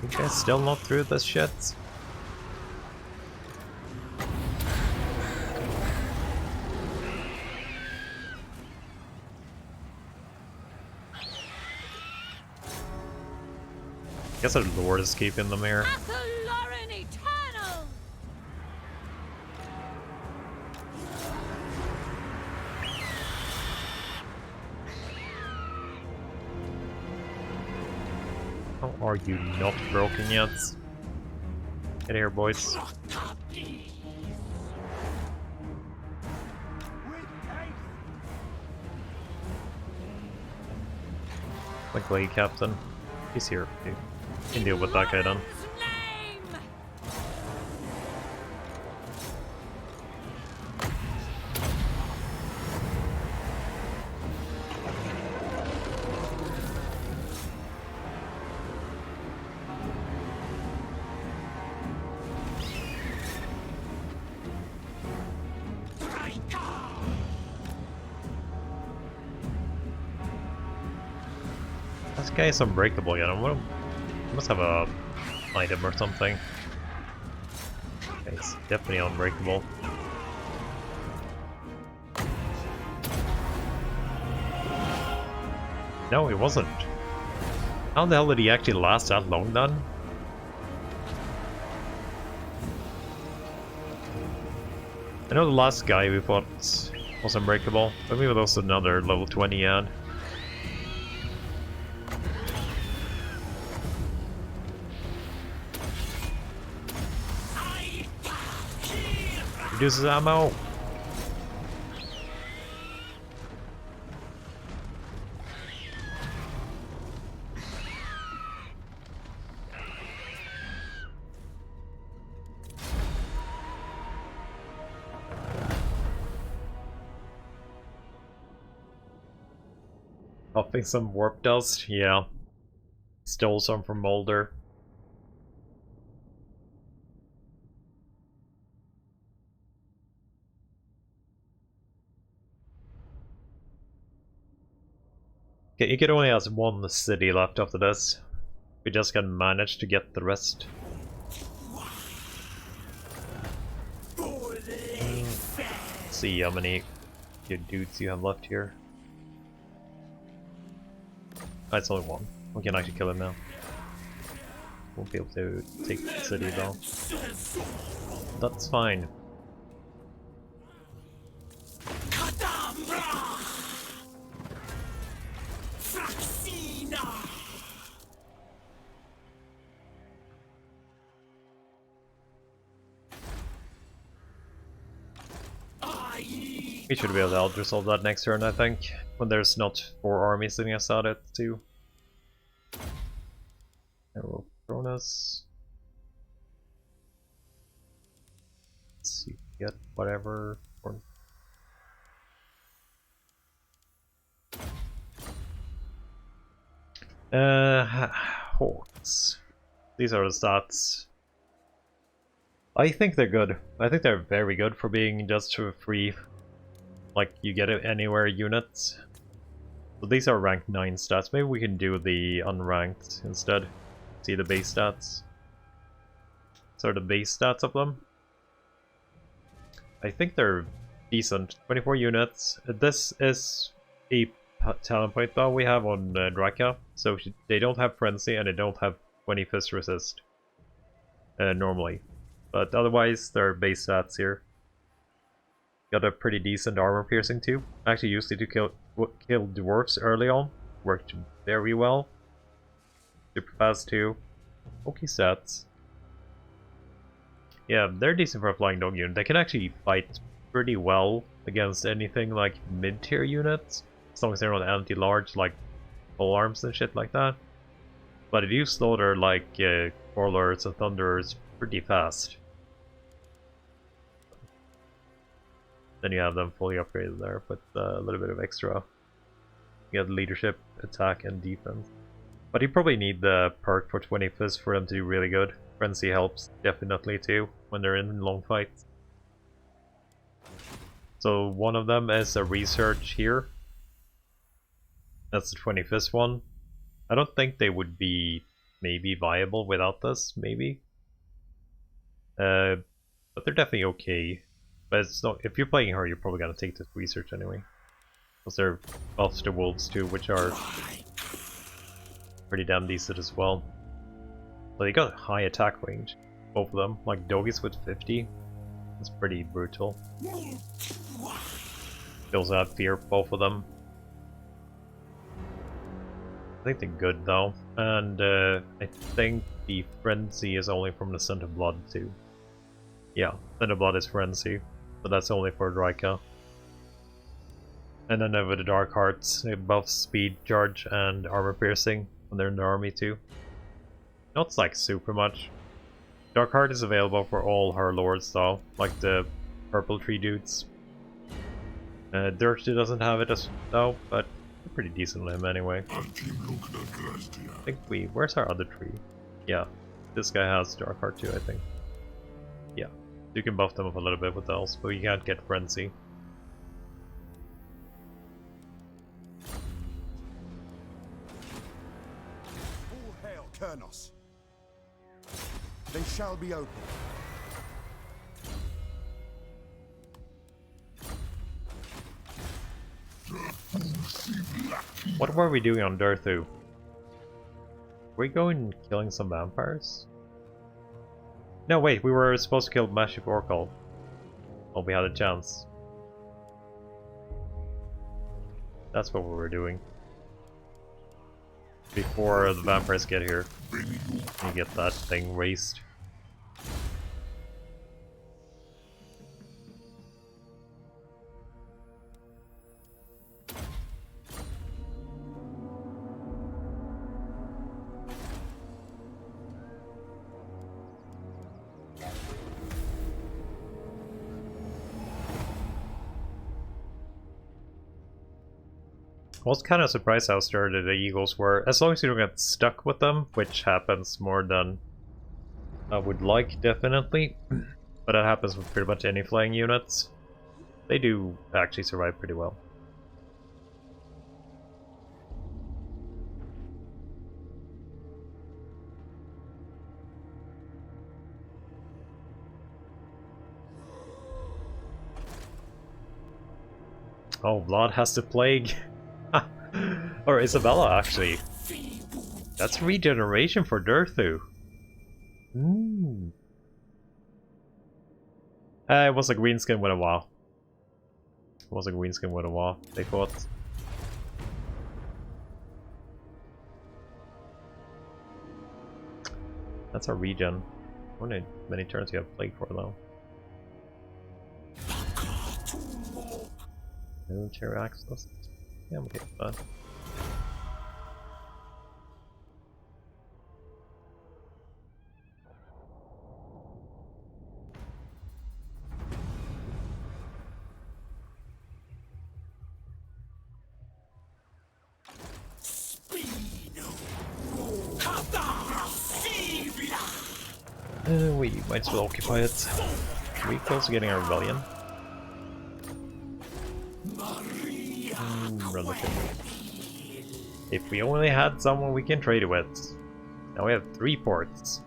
You guys still not through this shit? Guess our Lord is keeping them here. How are you not broken yet? Get here, boys. The Glade Captain. He's here. You can deal with that guy then. This guy is unbreakable yet. He must have a item or something. Okay, it's definitely unbreakable. No, he wasn't. How the hell did he actually last that long then? I know the last guy we fought was unbreakable, but maybe there was another level 20 ad. Reduces ammo. Huffing some warp dust? Yeah. Stole some from Molder. Okay, you could only have one city left after this. We just can manage to get the rest. See how many good dudes you have left here. That's only one. We can actually kill him now. Won't be able to take the city though. That's fine. We should be able to resolve that next turn, I think. When there's not 4 armies sitting outside it, too. And we'll Cronus. Let's see, get whatever. Hawks. These are the stats. I think they're good. I think they're very good for being just free. Like, you get it anywhere units. So these are rank 9 stats. Maybe we can do the unranked instead. See the base stats. So are the base stats of them. I think they're decent. 24 units. This is a talent point though we have on Drycha. So they don't have Frenzy and they don't have 20 Fist Resist. Normally. But otherwise, they're base stats here. Got a pretty decent armor piercing too. I actually used it to kill dwarves early on. Worked very well. Super fast too. Okay stats. Yeah, they're decent for a flying dog unit. They can actually fight pretty well against anything like mid-tier units. As long as they're not anti-large like pole arms and shit like that. But if you slaughter like warlords and thunderers pretty fast, then you have them fully upgraded there with a little bit of extra. You get leadership, attack, and defense. But you probably need the perk for 25th for them to do really good. Frenzy helps definitely too when they're in long fights. So one of them is a research here. That's the 25th one. I don't think they would be maybe viable without this, maybe. But they're definitely okay. But it's not, if you're playing her, you're probably gonna take this research anyway. Because they're buffs to wolves too, which are pretty damn decent as well. But they got high attack range, both of them. Like doggies with 50. That's pretty brutal. They also have fear, both of them. I think they're good though. And I think the frenzy is only from the Scent of Blood too. Yeah, Scent of Blood is frenzy. But that's only for Drycha. And then over the Dark Hearts, it buffs speed, charge, and armor piercing when they're in the army too. Not like super much. Dark Heart is available for all her lords though, like the purple tree dudes. Drycha doesn't have it as though, but pretty decent with him anyway. I think where's our other tree? Yeah, this guy has Dark Heart too, I think. Yeah, you can buff them up a little bit with else, but you can't get Frenzy. All hail Kurnos. They shall be open. What were we doing on Drycha? Were we going killing some vampires? No, wait, we were supposed to kill Massive Oracle. Oh, we had a chance. That's what we were doing. Before the vampires get here. You get that thing raised. I was kind of surprised how sturdy the Eagles were, as long as you don't get stuck with them, which happens more than I would like, definitely. But that happens with pretty much any flying units. They do actually survive pretty well. Oh, Vlad has the plague. Or Isabella, actually. That's regeneration for Drycha. It was a green skin with a WoW. It was a green skin with a WoW, they thought. That's a regen. I wonder how many turns you have plague for though. Military access. Yeah, I'm okay with that. We might as well occupy it. Are we close to getting a rebellion? Relatively. If we only had someone we can trade it with. Now we have 3 ports.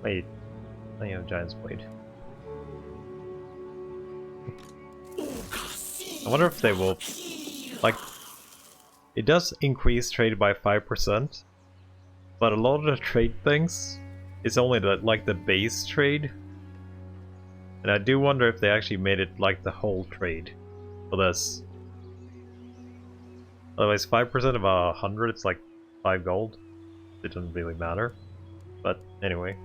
Wait, I have Giant's Blade. I wonder if they will, like, it does increase trade by 5%, But a lot of the trade things is only like the base trade. And I do wonder if they actually made it like the whole trade for this. Otherwise 5% of 100, it's like 5 gold. It doesn't really matter. But anyway.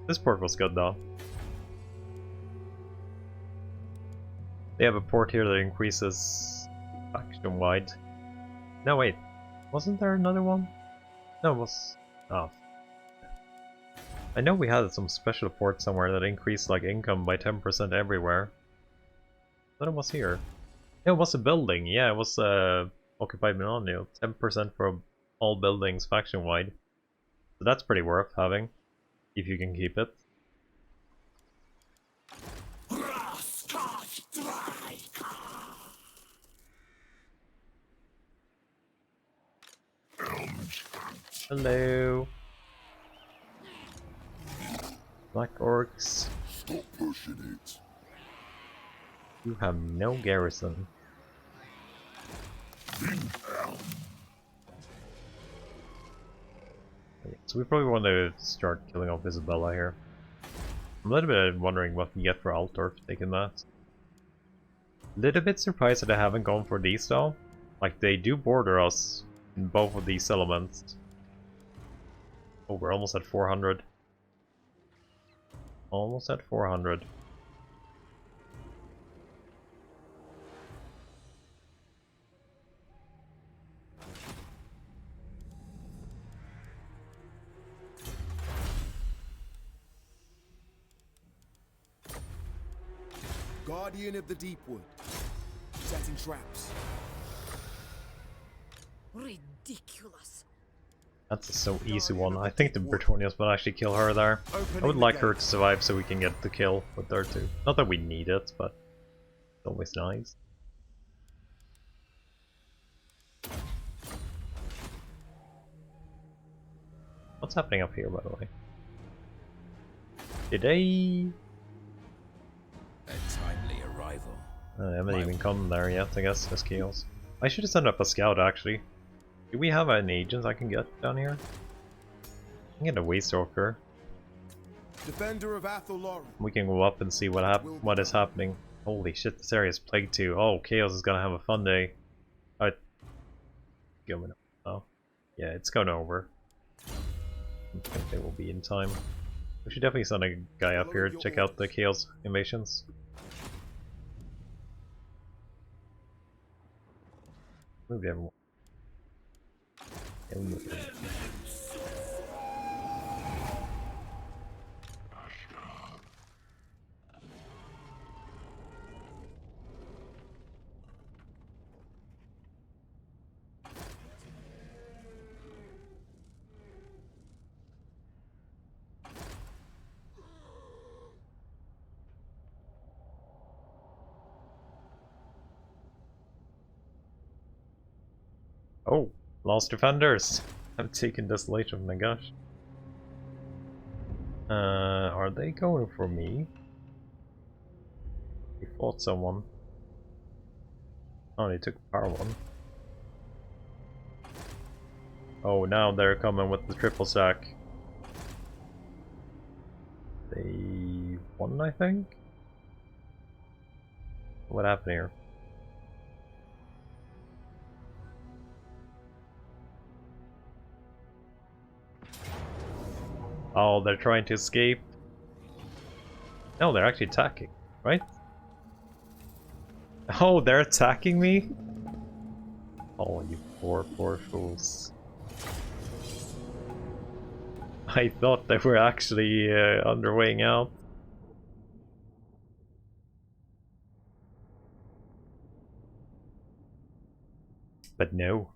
This port was good though. They have a port here that increases faction wide. No wait, wasn't there another one? No, it was... oh. I know we had some special port somewhere that increased like income by 10% everywhere. But it was here. Yeah, it was a building. Yeah, it was occupied Millennium. 10% for all buildings faction wide. So that's pretty worth having, if you can keep it. Hello. Black orcs. Stop pushing it. You have no garrison. So we probably want to start killing off Isabella here. I'm a little bit wondering what we get for Altdorf taking that. Little bit surprised that I haven't gone for these though. Like they do border us in both of these settlements. Oh, we're almost at 400. Almost at 400. Guardian of the Deepwood. Setting traps. Ridiculous. That's a so easy one. I think the Bretonians will actually kill her there. I would like her to survive so we can get the kill with her too. Not that we need it, but it's always nice. What's happening up here, by the way? Did they... A timely arrival. I haven't even come there yet, I guess, as Chaos. I should have sent up a scout, actually. Do we have an agent I can get down here? I can get a Waystalker. Defender of Athel. We can go up and see what is happening. Holy shit, this area is plagued too. Oh, Chaos is gonna have a fun day. Going oh. Yeah, it's going over. I don't think they will be in time. We should definitely send a guy up here to check out the Chaos invasions. Move everyone. Yeah, we move everyone. Oh, lost defenders. I'm taking Desolation, my gosh. Are they going for me? They fought someone. Oh, they took power one. Oh, now they're coming with the triple sack. They won, I think? What happened here? Oh, they're trying to escape. No, they're actually attacking, right? Oh, they're attacking me? Oh, you poor, poor fools. I thought they were actually underweighing out. But no.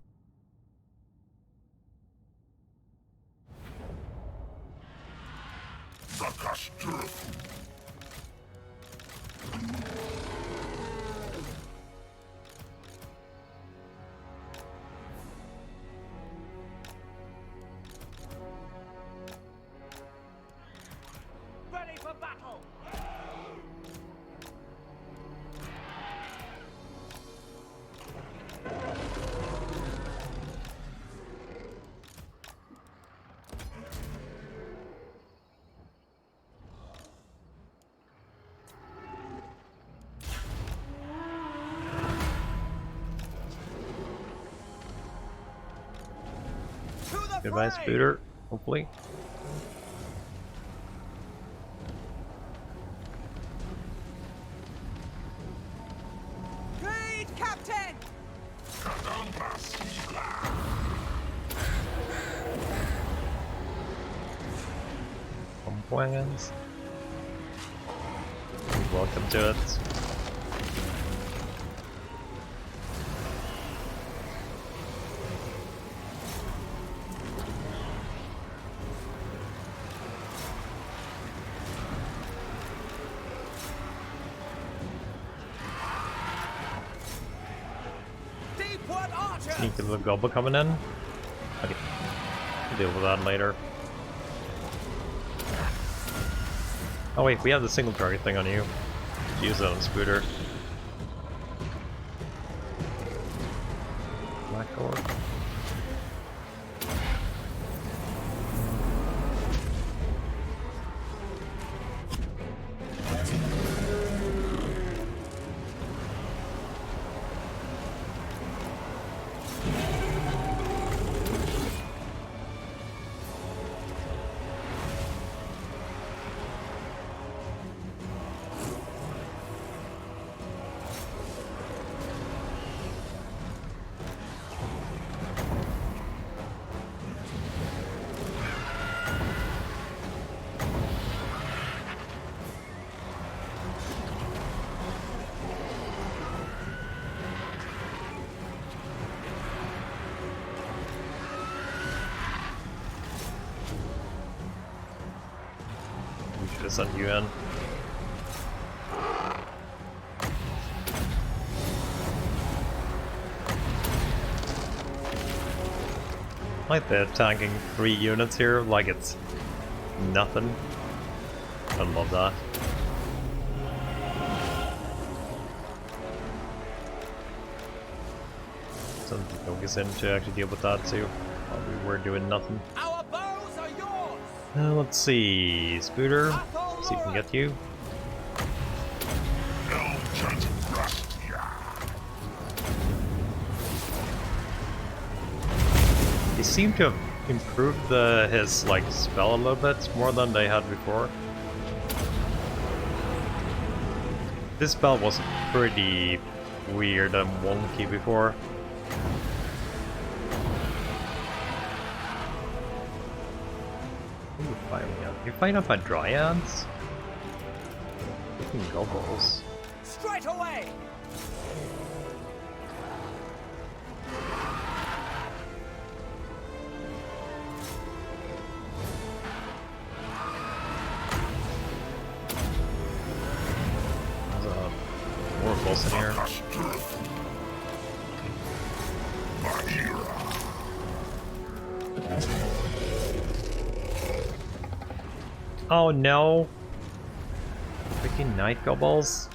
Ready for battle! Goodbye, Spooter. Hopefully. Great Captain! Wagons. Welcome to it. Deepwood archers! Sneaky little goblin coming in. Okay. Deal with that later. Oh wait, we have the single target thing on you. Use that on Spooter. Black Orc. Should have sent you in. Like they're tanking 3 units here, like it's nothing. I love that. Something to focus in to actually deal with that too. While we were doing nothing. Our bows are yours! Let's see, Spooter. See if we can get you. They seem to have improved his like spell a little bit more than they had before. This spell was pretty weird and wonky before. Who are you fighting at? You're fighting up my dryads? Fucking goggles. Straight away! There's more bolts in here. Oh no! Freaking night gobbles.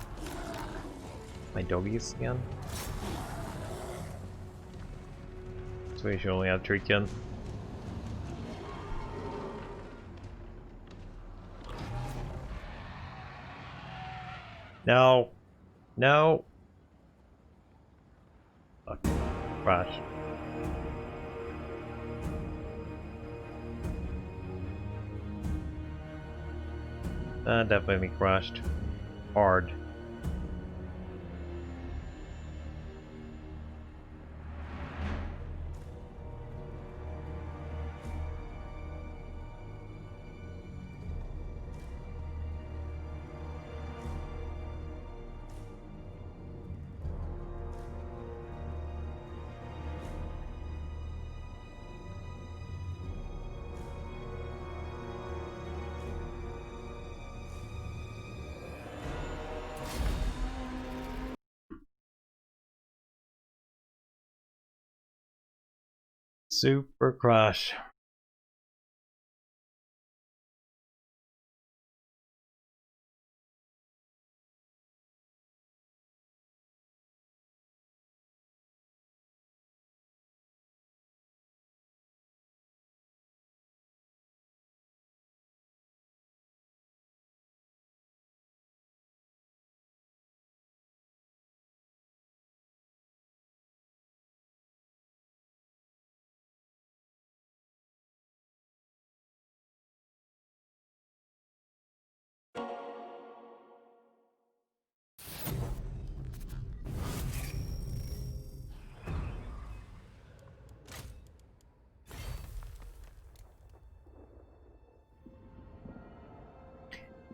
My doggies again. So we should only have Drycha. No! No! Fuck. Crash. That definitely crashed. Hard. Super crash.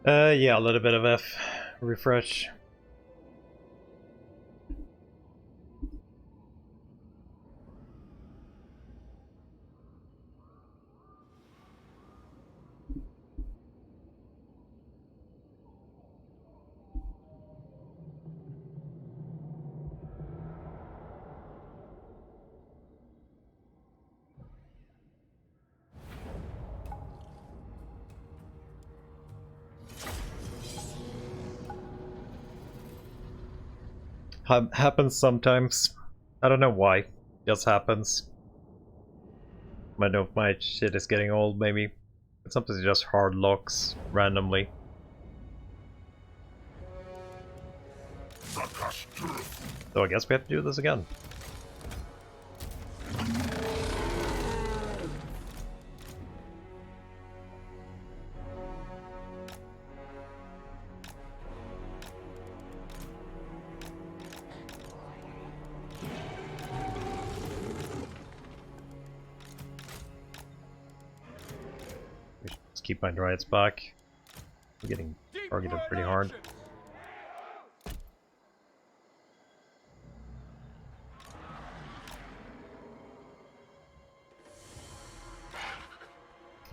Yeah, a little bit of F. Refresh. Happens sometimes. I don't know why. Just happens. I don't know if my shit is getting old, maybe. But sometimes it just hard locks randomly. So I guess we have to do this again. Just keep my dryads back. I'm getting targeted pretty hard.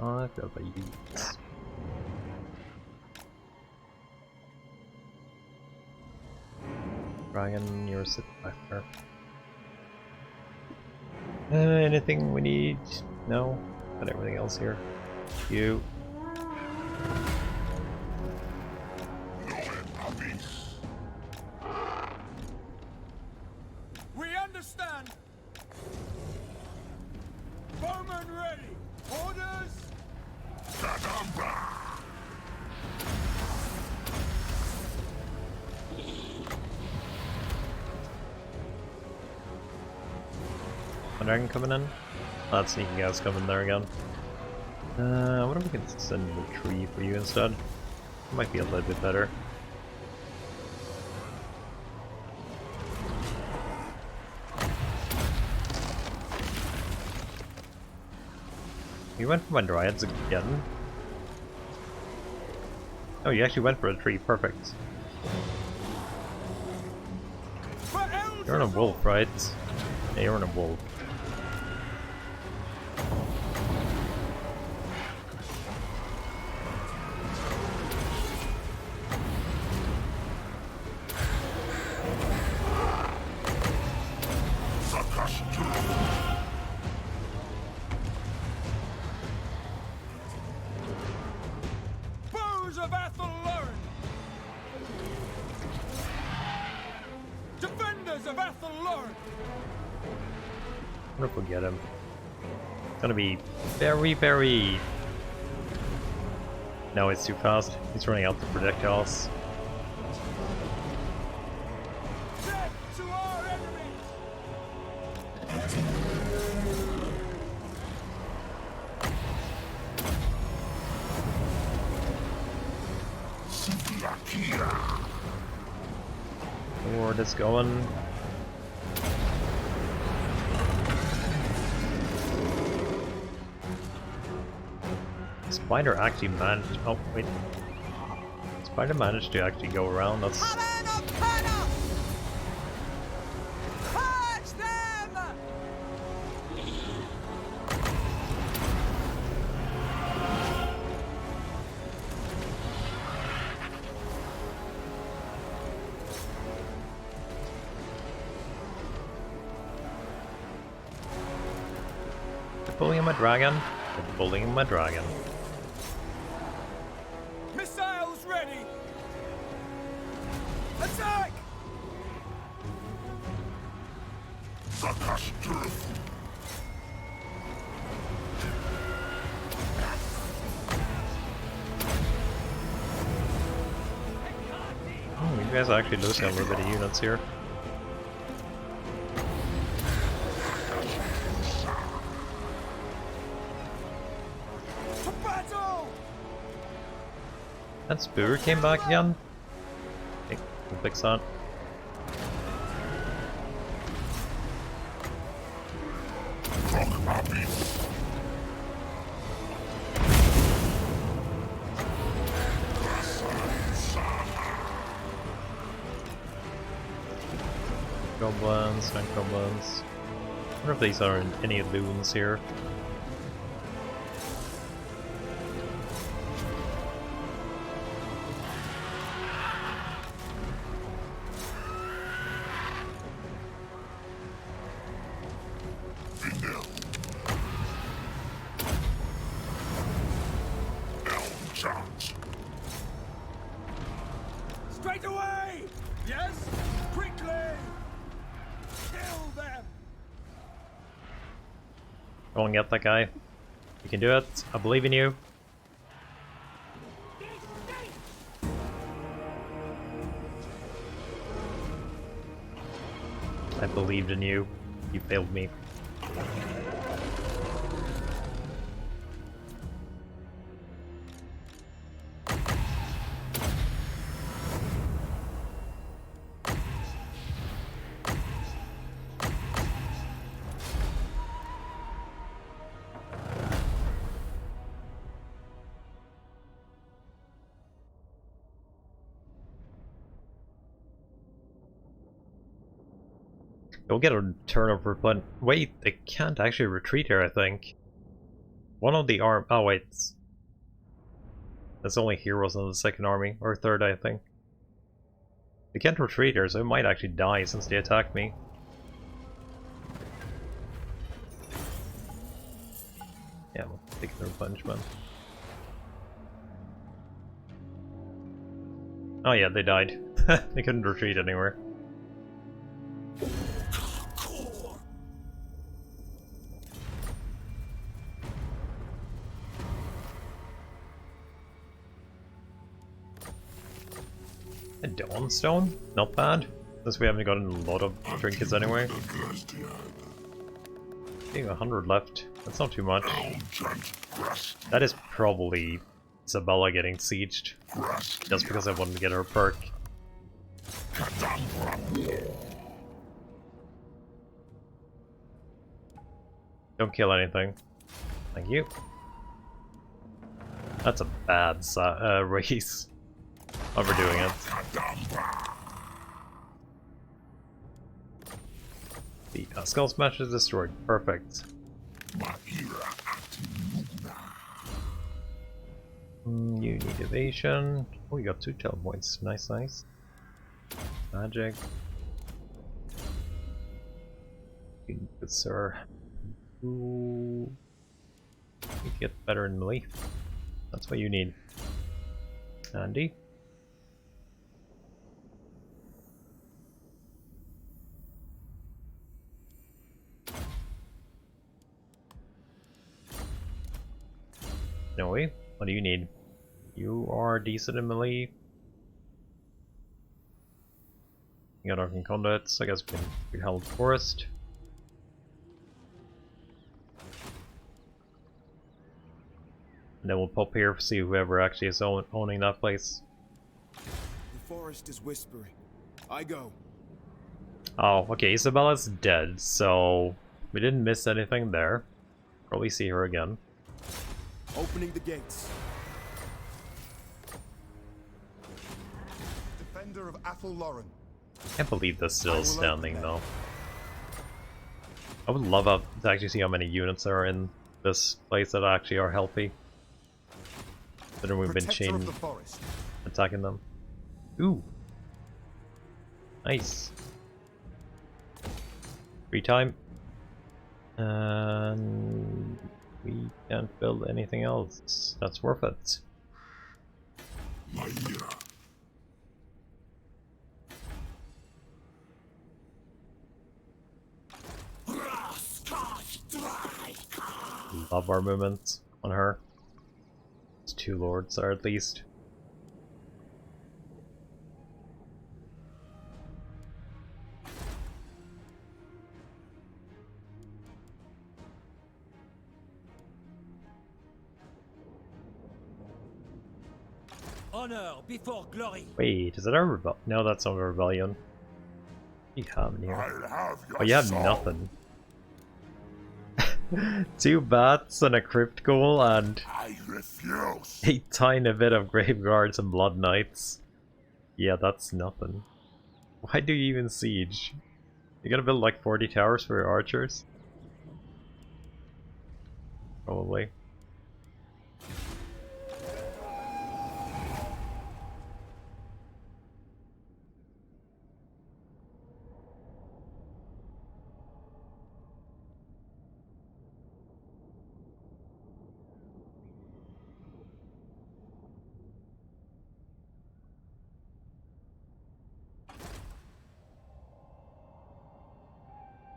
Oh, I feel like you. Dragon, you're sitting back there. Anything we need? No? Got everything else here. You. We understand. Bowman ready. Orders. Dragon coming in? That sneaky guy's coming there again. I wonder if we can send the tree for you instead. It might be a little bit better. You went for my dryads again? Oh, you actually went for a tree. Perfect. You're on a wolf, right? Yeah, you're on a wolf. Of Athelloren! Defenders of Athelloren! I wonder if we'll get him. It's gonna be very, very... No, it's too fast. He's running out the projectiles. Death to our enemies! Ward is going. Spider actually managed. Oh, wait. Spider managed to actually go around. That's. Purge them! They're bullying my dragon. They're bullying my dragon. Missiles ready! Attack! Oh, you guys are actually losing a little bit of units here. To battle! That Spur came back again. Okay, we'll fix that. goblins, and goblins. I wonder if these are any loons here. Straight away! Yes? Quickly! Kill them! Go and get that guy. You can do it. I believe in you. I believed in you. You failed me. You'll get a turnover, but wait, they can't actually retreat here, I think. One of the arm. Oh, wait. That's only heroes in the second army, or third, I think. They can't retreat here, so they might actually die since they attacked me. Yeah, we'll take their punishment. Oh, yeah, they died. They couldn't retreat anywhere. A Dawnstone? Not bad. Since we haven't gotten a lot of trinkets anyway. Getting 100 left. That's not too much. That is probably Isabella getting sieged. Just because I wanted to get her perk. Don't kill anything. Thank you. That's a bad race. Overdoing it. The Skull Smash is destroyed. Perfect. You need evasion. Oh, you got 2 tele points. Nice, nice. Magic. Good sir. Ooh. You get better in melee. That's what you need. Andy. Noe, what do you need? You are decent in melee. You got Arcane Conduits, I guess we held Forest. And then we'll pop here to see whoever actually is owning that place. The forest is whispering. I go. Oh, okay, Isabella's dead, so we didn't miss anything there. Probably see her again. Opening the gates. Defender of Athel Lauren. Can't believe that's still standing though. I would love to actually see how many units are in this place that actually are healthy. But then we've been chain attacking them. Ooh. Nice. Free time. And we can't build anything else. That's worth it. Love our movement on her. It's 2 lords there at least. Honor before glory. Wait, is it a rebellion? No, that's not a rebellion. What do you have in here? Oh, you have nothing. 2 bats and a crypt goal and a tiny bit of graveguards and blood knights. Yeah, that's nothing. Why do you even siege? You gotta build like 40 towers for your archers? Probably.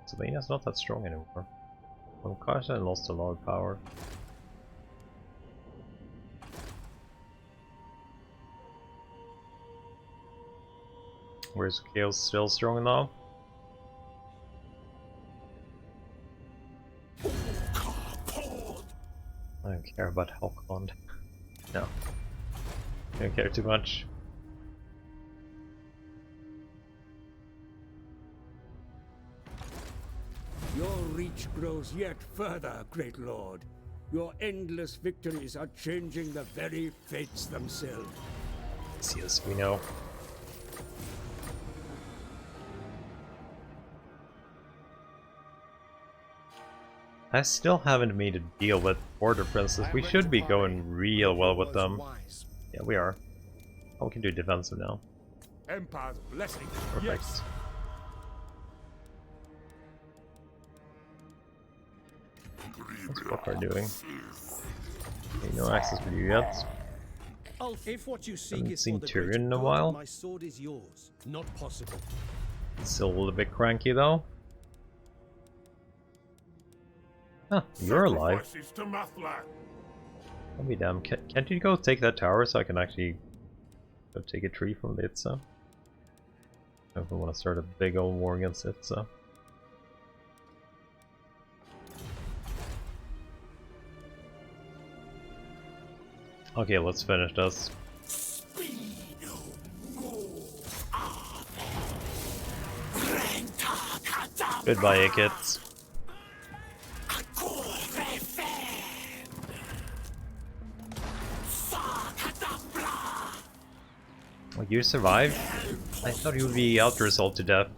Sylvania's not that strong anymore. Well, Karsten lost a lot of power. Whereas Chaos still strong now? I don't care about Helcond. No. I don't care too much. Your reach grows yet further, great lord. Your endless victories are changing the very fates themselves. Yes, we know. I still haven't made a deal with Border Princes. We should be going real well with them. Yeah, we are. Oh, we can do defensive now. Empire's blessing. Perfect. Yes. What's Walker doing? Okay, no access for you yet. If what you seek Haven't is seen for the Tyrion greater in a good, while. my sword is yours. Not possible. Still a little bit cranky though. Huh, you're alive. Sacrifices to Mathlan. I'll be damned. Can't you go take that tower so I can actually go take a tree from Litza? If I want to start a big old war against Litza. Okay, let's finish this. Goodbye, kids. Well, you survived? I thought you would be out-resolved to death.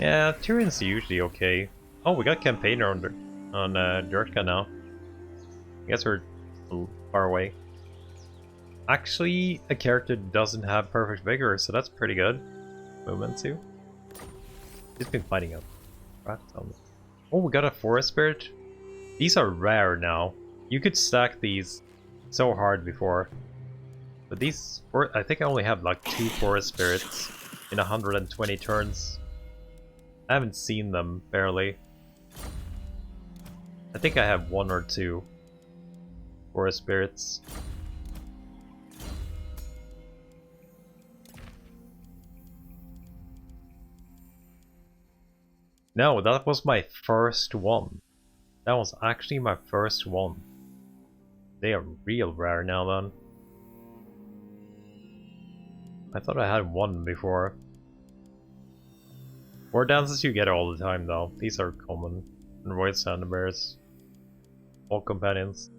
Yeah, Tyrion's usually okay. Oh, we got campaigner on Drycha now. I guess we're far away. Actually, a character doesn't have perfect vigor, so that's pretty good. Movement too. He's been fighting a rat on. Oh, we got a forest spirit. These are rare now. You could stack these so hard before. But these, I think I only have like 2 forest spirits in 120 turns. I haven't seen them barely. I think I have 1 or 2 forest spirits. No, that was my first one. That was actually my first one. They are real rare now then. I thought I had 1 before. War dances you get all the time though. These are common. And White Sandbears. All companions.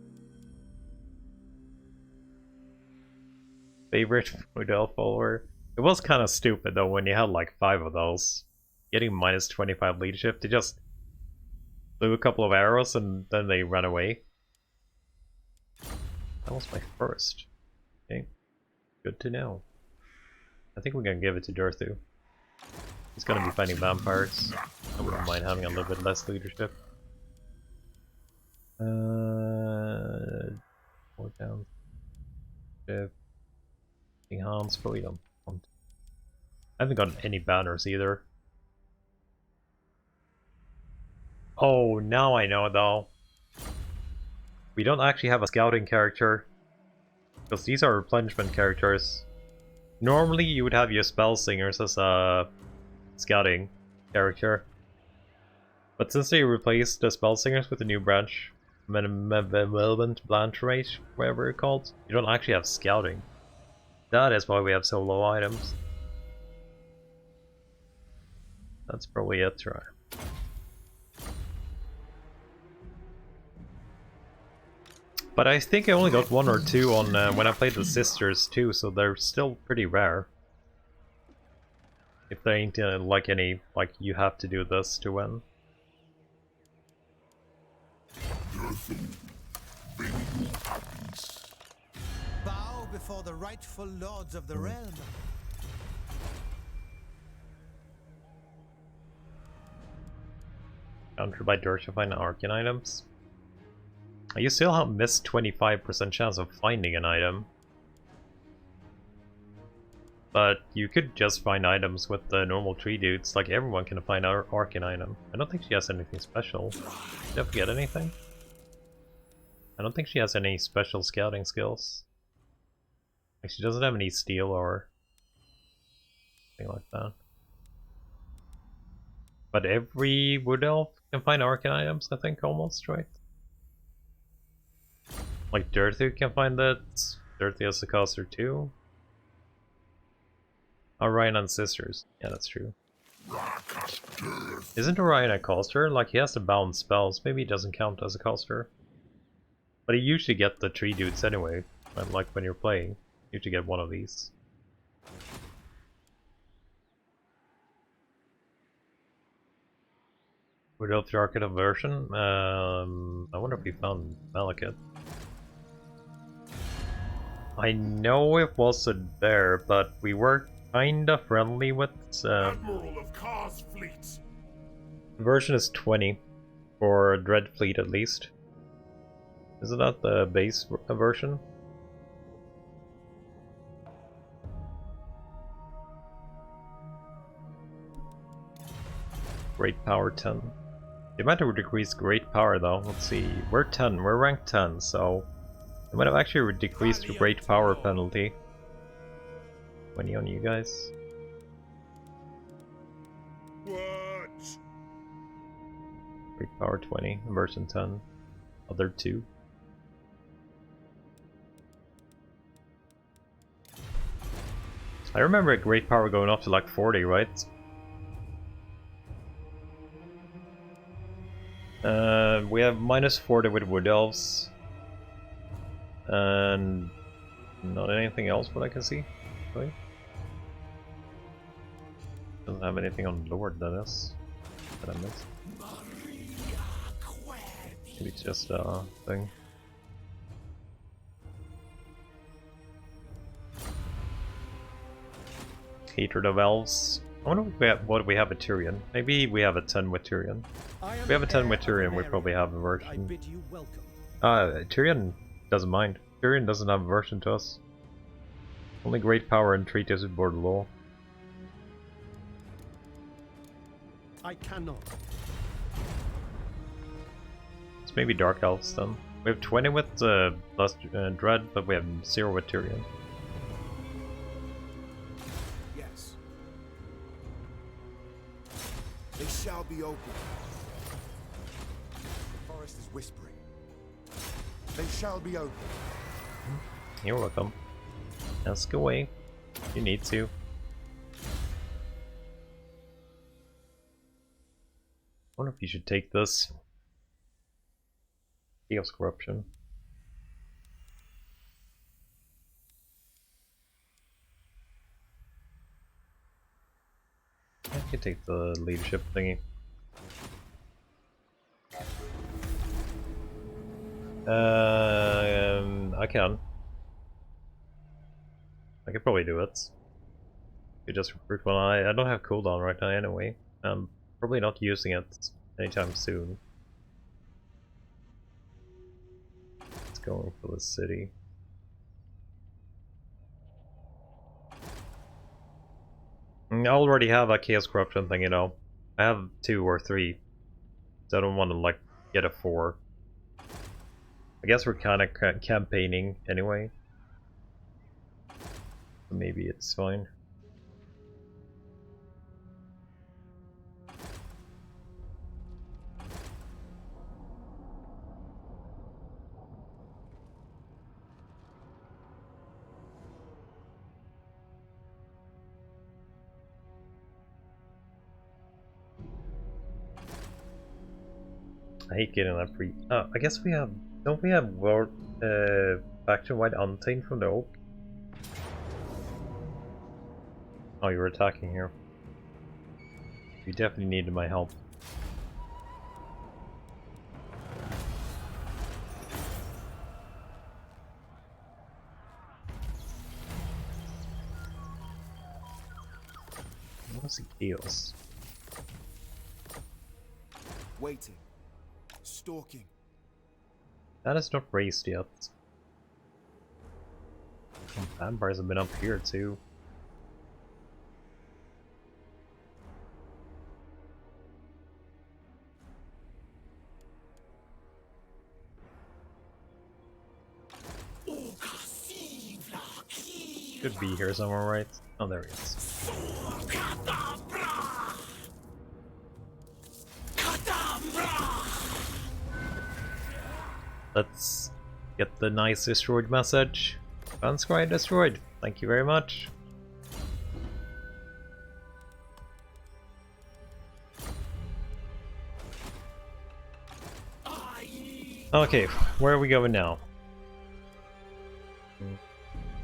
Favorite Model follower? It was kind of stupid though when you had like 5 of those. Getting minus 25 leadership, they just blew a couple of arrows and then they ran away. That was my first. Okay, good to know. I think we're gonna give it to Durthu. He's gonna be fighting vampires. I wouldn't mind having a little bit less leadership. More down. King Hans, probably don't want. I haven't gotten any banners either. Oh, now I know though. We don't actually have a scouting character. Because these are replenishment characters. Normally you would have your spell singers as a scouting character. But since they replaced the spell singers with a new branch, Malevolent Branch Rate, whatever it's called, you don't actually have scouting. That is why we have so low items. That's probably it, right? But I think I only got 1 or 2 on when I played the Sisters too, so they're still pretty rare. If there ain't like any, like, you have to do this to win. Bow before the rightful lords of the realm. Countered by Drycha find Arcane items. You still have missed 25% chance of finding an item. But you could just find items with the normal tree dudes, like everyone can find our Arcane item. I don't think she has anything special. Did I forget anything? I don't think she has any special scouting skills. Like, she doesn't have any steel or anything like that. But every wood elf can find Arcane items, I think, almost, right? Like Drycha can find that. Drycha has the caster too. Orion and Sisters. Yeah, that's true. Isn't Orion a caster? Like, he has to bounce spells. Maybe he doesn't count as a caster. But you usually get the tree dudes anyway. Like when you're playing, you usually get one of these. Wood Elf Arcane version? I wonder if we found Malekith. I know it wasn't there, but we were kinda friendly with Admiral of Kar's fleet. the version is 20 for Dread Fleet at least. Isn't that the base version? Great power 10. They might have decreased great power though. Let's see. We're 10. We're ranked 10, so they might have actually decreased the great power penalty. 20 on you guys. What? Great power 20, version 10. Other 2. I remember a great power going up to like 40, right? We have minus 40 with wood elves. And not anything else what I can see, really. Doesn't have anything on Lord, that is. That I missed. Maybe it's just a thing. Hatred of elves. I wonder if we have, what we have a Tyrion. Maybe we have a 10 with Tyrion. If we have a 10 with Tyrion, we probably have a version. Tyrion doesn't mind. Tyrion doesn't have a version to us. Only great power and treaties with border law. I cannot. It's maybe Dark Elves then. We have 20 with Dread, but we have 0 with Tyrion. Yes. They shall be open. The forest is whispering. They shall be open. You're welcome. Ask away. You need to. I wonder if you should take this. Chaos Corruption. I can take the leadership thingy. I can. I could probably do it. You just recruit one. I don't have cooldown right now anyway. I'm probably not using it anytime soon. Let's go for the city. I already have a Chaos Corruption thing, you know. I have 2 or 3. So I don't want to, like, get a 4. I guess we're kind of campaigning anyway. So maybe it's fine. I hate getting that free. I guess we have. Don't we have world faction-wide Untamed from the Oak? Oh, you're attacking here. You definitely needed my help. What's the chaos? Waiting. Stalking. That is not raised yet. Some vampires have been up here too. Could be here somewhere, right? Oh, there he is. Let's get the nice destroyed message. Unscribe destroyed. Thank you very much. Okay, where are we going now?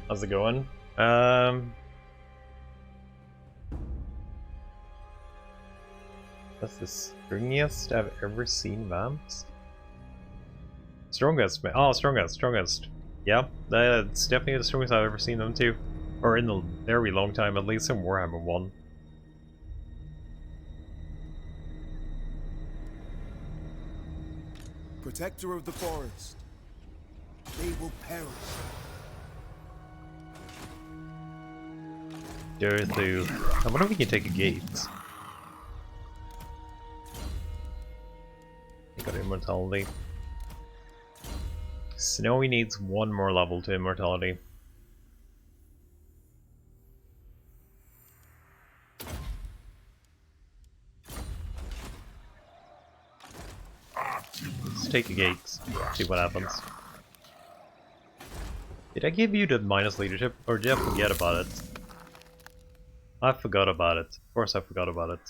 How's it going? That's the stringiest I've ever seen vamps. Strongest, man. Oh, strongest. Yeah, that's definitely the strongest I've ever seen them too. Or in a very long time, at least in Warhammer 1. Protector of the forest. They will perish. Go through. I wonder if we can take a gate. We got immortality. Snowy needs one more level to immortality. Let's take a gate, see what happens. Did I give you the minus leadership, or did I forget about it? I forgot about it. Of course I forgot about it.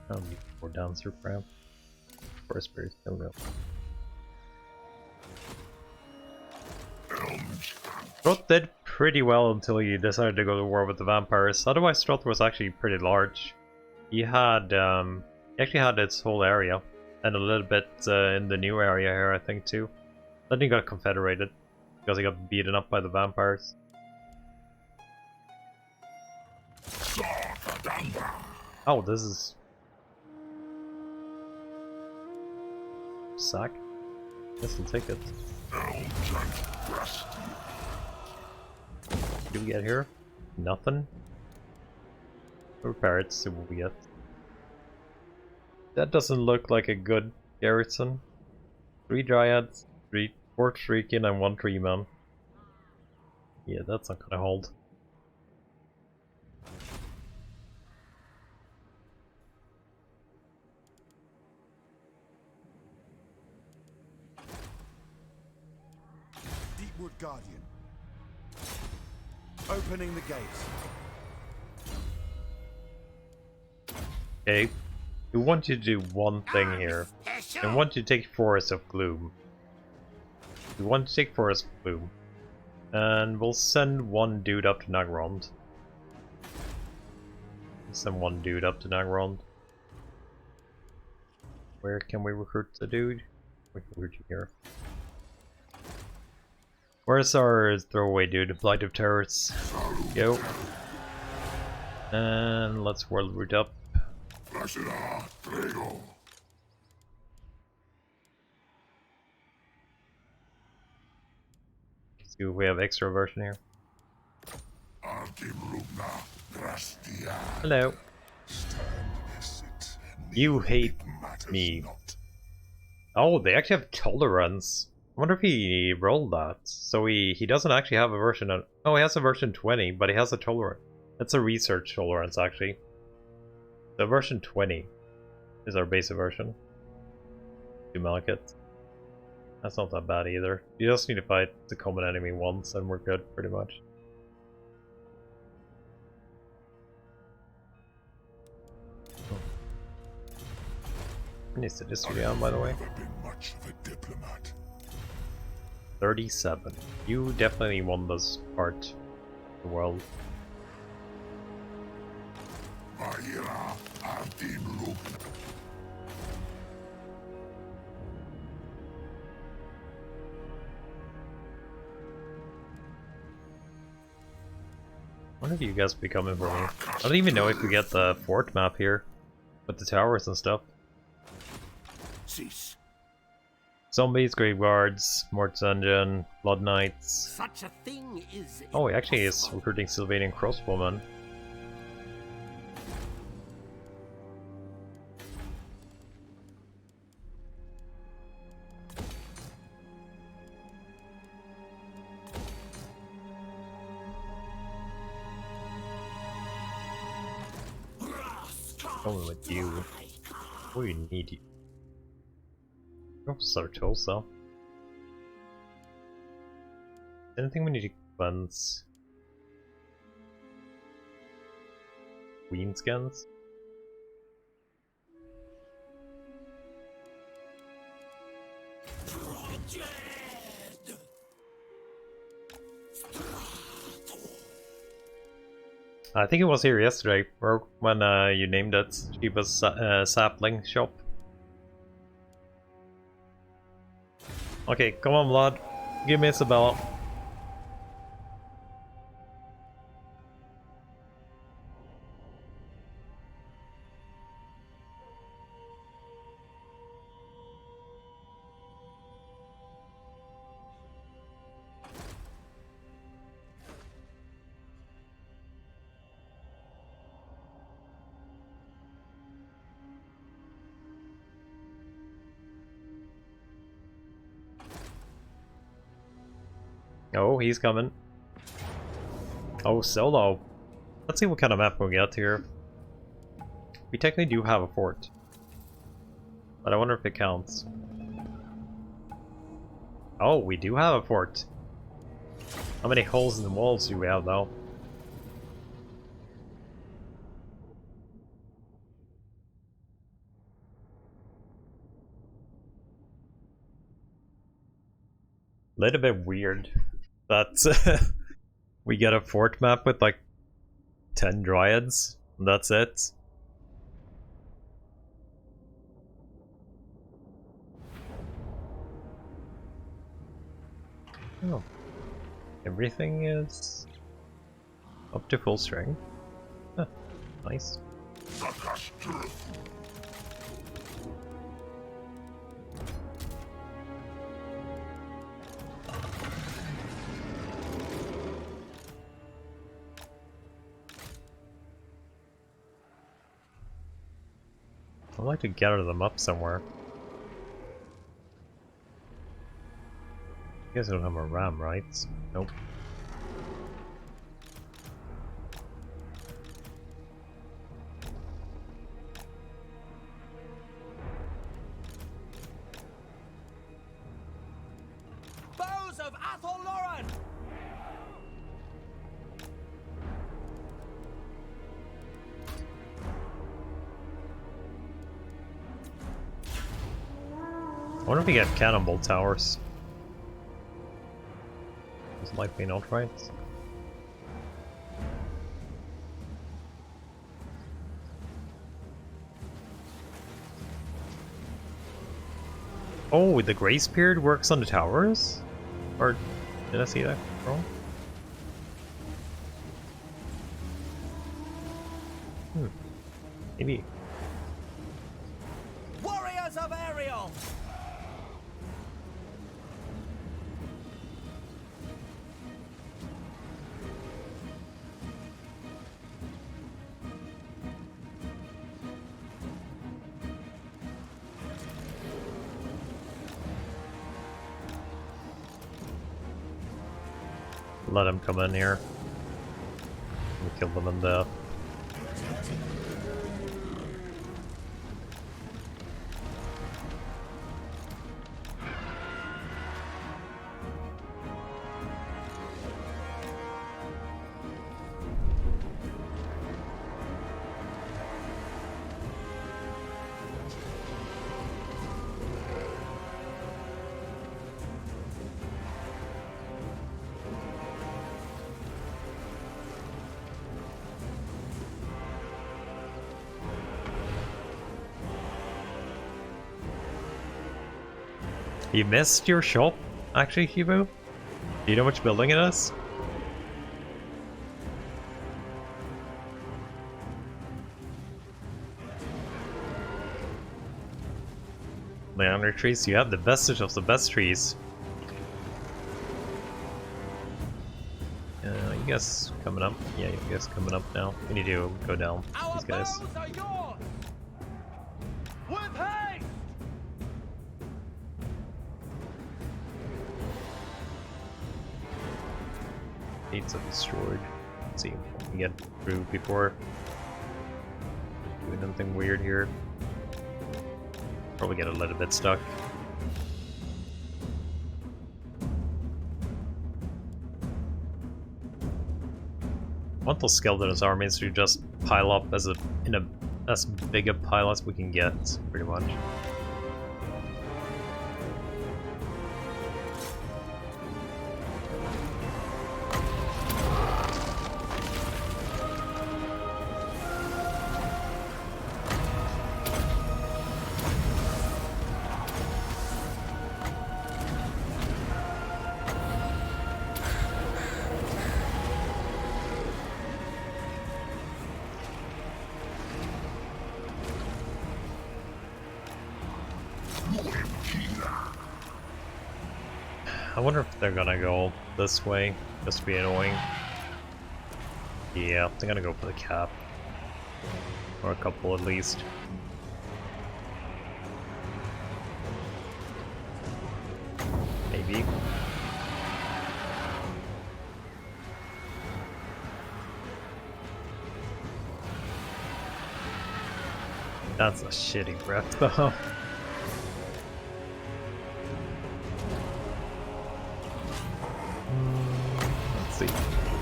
I don't need more dancer crap. Forest spirit, no real. Stroth did pretty well until he decided to go to war with the vampires. Otherwise, Stroth was actually pretty large. He had, he actually had its whole area, and a little bit in the new area here, I think, too. Then he got confederated, because he got beaten up by the vampires. Oh, this is... sack? Guess we'll take it. What do we get here? Nothing? Repair it, see what we get. That doesn't look like a good garrison. 3 Dryads, 4 Shrieking, and 1 Tree-Man. Yeah, that's not gonna hold. Deepwood Guardian. Opening the gates. Okay, we want you to do one thing here. I want you to take Forest of Gloom. We want to take Forest of Gloom. And we'll send one dude up to Nagrond. Send one dude up to Nagrond. Where can we recruit the dude? We can recruit you here. Where's our throwaway dude? Blight of Terrors. Go. And let's world root up. See if we have extra version here. Hello. You hate me. Oh, they actually have tolerance. I wonder if he rolled that. So he doesn't actually have a version of... Oh, he has a version 20, but he has a tolerance. That's a research tolerance, actually. The version 20 is our basic version. To Malekith. That's not that bad either. You just need to fight the common enemy once and we're good, pretty much. When is this on, by the way? Never been much of a diplomat. 37. You definitely won this part of the world. Vaira Ardim Luk. When have you guys be coming for me? I don't even know if we get the fort map here with the towers and stuff. Cease. Zombies, graveyards, Mort's Engine, Blood Knights. Such a thing is Oh, he actually is recruiting Sylvanian Crossbowmen. Going with you. We need you. Officer Tulsa. Anything we need to cleanse? Queen skins? I think it was here yesterday, or when you named it. She was sapling shop. Okay, come on, Vlad. Give me Isabella. Oh, he's coming. Oh, solo. Let's see what kind of map we'll get here. We technically do have a fort. But I wonder if it counts. Oh, we do have a fort. How many holes in the walls do we have, though? Little bit weird that we get a fort map with like 10 dryads, and that's it. Oh. Everything is up to full strength. Huh. Nice. I'd like to gather them up somewhere. You guys don't have a ram, right? Nope. Bows of Athol Lauren! I wonder if we get cannonball towers. This might be not right. Oh, the Grace Period works on the towers? Or did I see that wrong? Maybe. Warriors of Ariel! Let him come in here. We kill them in death. You missed your shop, actually, Hugo? Do you know which building it is? Leander trees, you have the vestige of the best trees. You guys coming up? Yeah, you guys coming up now. We need to go down, these guys. Are yours. With haste. Gates are destroyed. Let's see if we can get through before doing anything weird here. Probably get a little bit stuck. I want those skeleton's armies to just pile up as as big a pile as we can get, pretty much. I wonder if they're gonna go this way, just to be annoying. Yeah, they're gonna go for the cap. Or a couple at least. Maybe. That's a shitty breath though.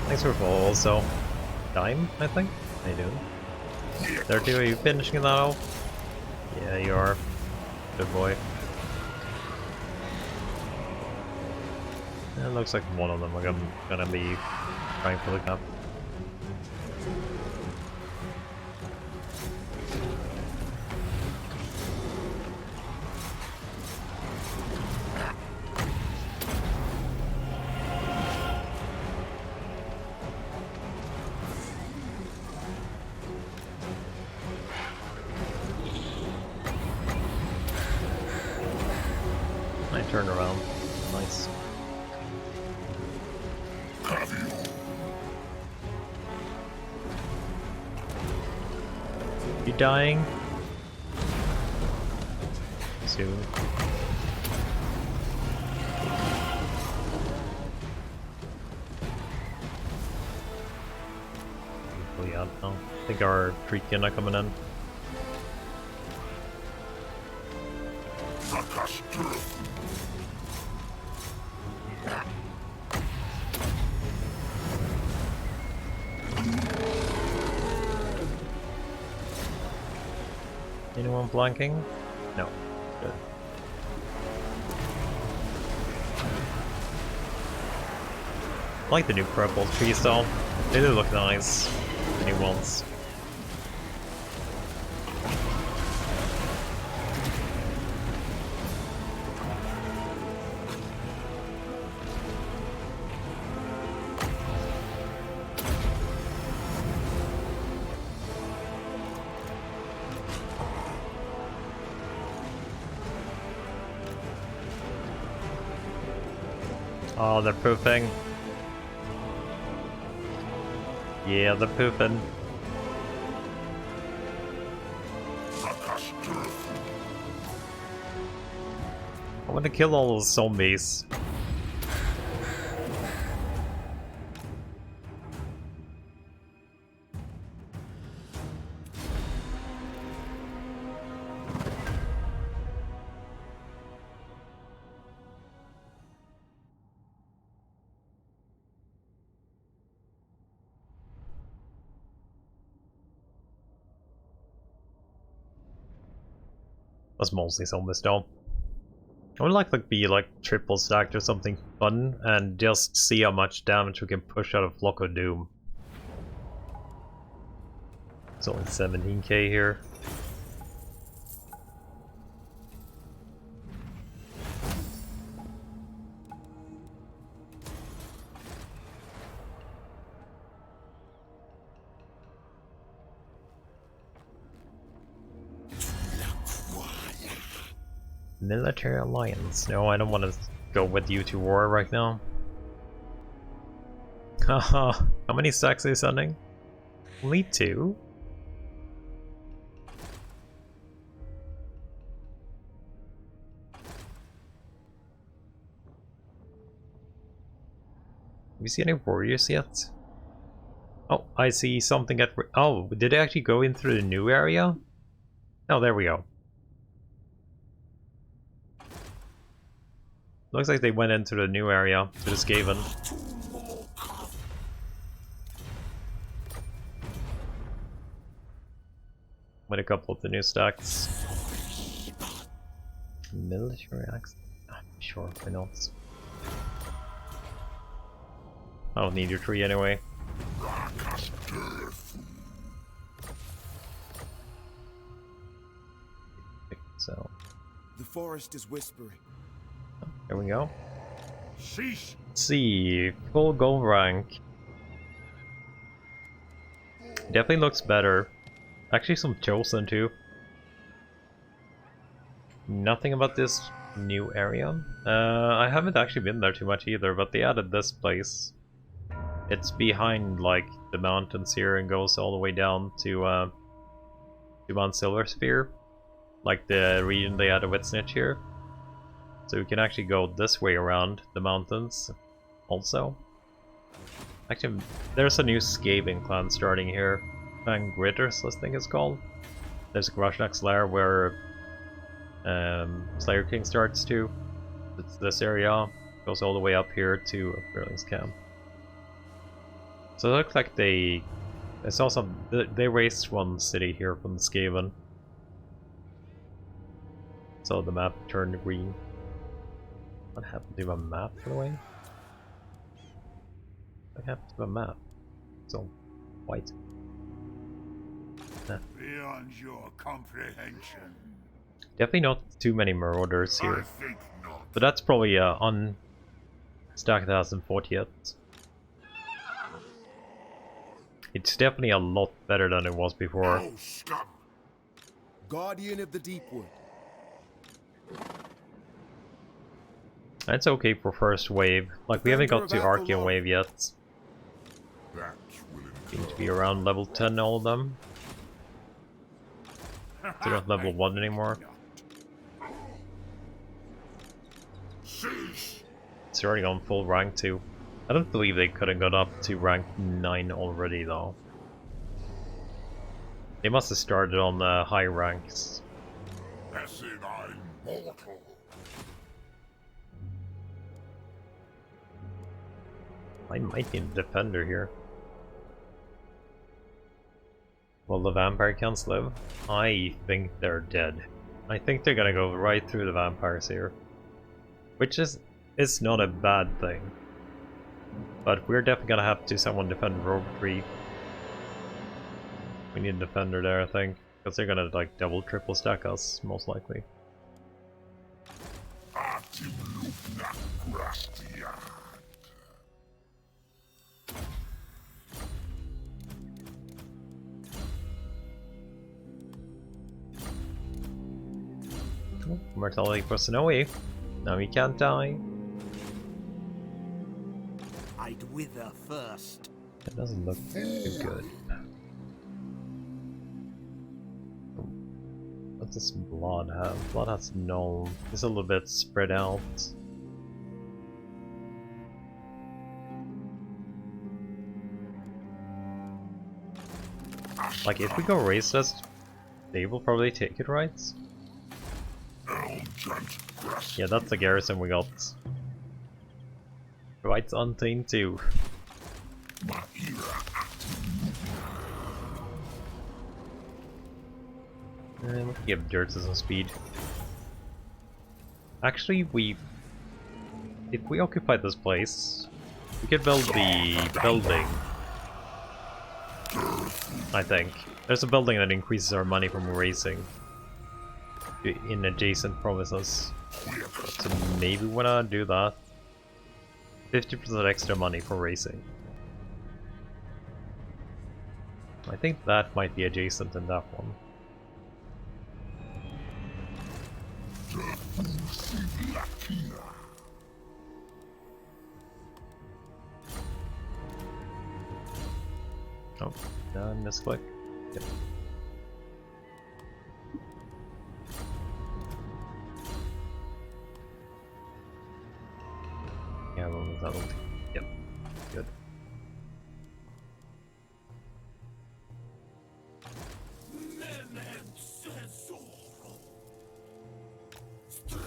Thanks for follow also. Dime, I think? How you doing? There too, are you finishing that off? Yeah, you are. Good boy. It looks like one of them are gonna be trying for the cup. Turn around. Nice. You dying? Soon. Oh yeah, no. I think our Drycha are coming in. Anyone flanking? No. Good. I like the new purple trees though. They do look nice. The new ones. Oh, they're pooping. Yeah, they're pooping. I want to kill all those zombies. That's mostly zombies though. I would like to be like triple stacked or something fun and just see how much damage we can push out of Flock of Doom. It's only 17k here. Military alliance. No, I don't want to go with you to war right now. Haha, how many stacks are you sending? Only 2? Have you seen any warriors yet? Oh, I see something at... Oh, did they actually go in through the new area? Oh, there we go. Looks like they went into the new area, to the Skaven. With a couple of the new stacks. Military axe? Sure, why not? I don't need your tree anyway. So. The forest is whispering. There we go. Sheesh. Let's see, full gold rank. Definitely looks better. Actually some chosen too. Nothing about this new area. I haven't actually been there too much either, but they added this place. It's behind like the mountains here and goes all the way down to Mount Silversphere. Like the region they added with Snitch here. So we can actually go this way around the mountains also. Actually, there's a new Skaven clan starting here. Clan Gritters, I think it's called. There's a Grashnax lair where Slayer King starts too. It's this area. Goes all the way up here to Burling's camp. So it looks like they... I saw some... They raised one city here from the Skaven. So the map turned green. What happened to my map, by the way? What happened to my map? So white. Beyond your comprehension. Definitely not too many marauders I here. think not. But that's probably on stack that hasn't fought yet. It's definitely a lot better than it was before. Oh, scum. Guardian of the Deepwood. It's okay for first wave. Like, we haven't got to Archeon wave yet. That will Seem to be around level 10, all of them. They're not level 1 anymore. It's already on full rank 2. I don't believe they could have got up to rank 9 already, though. They must have started on the high ranks. Passing I'm mortal. I might need a defender here. Will the vampire counts live? I think they're dead. I think they're gonna go right through the vampires here. Which is not a bad thing. But we're definitely gonna have to someone defend Rogue 3. We need a defender there, I think. Because they're gonna like double, triple stack us, most likely. Mortality for Snowy. Now he can't die. I'd wither first. That doesn't look too good. What does blood have? Blood has no. It's a little bit spread out. Like if we go raceless, they will probably take it, right? Yeah, that's the garrison we got. Right, Untamed too. And we can give Drycha some speed. Actually, if we occupy this place, we could build the building. I think. There's a building that increases our money from racing in adjacent provinces. So maybe we wanna do that. 50% extra money for racing. I think that might be adjacent in that one. Misclick. Yep. Yeah, what was that one? Yep. Good.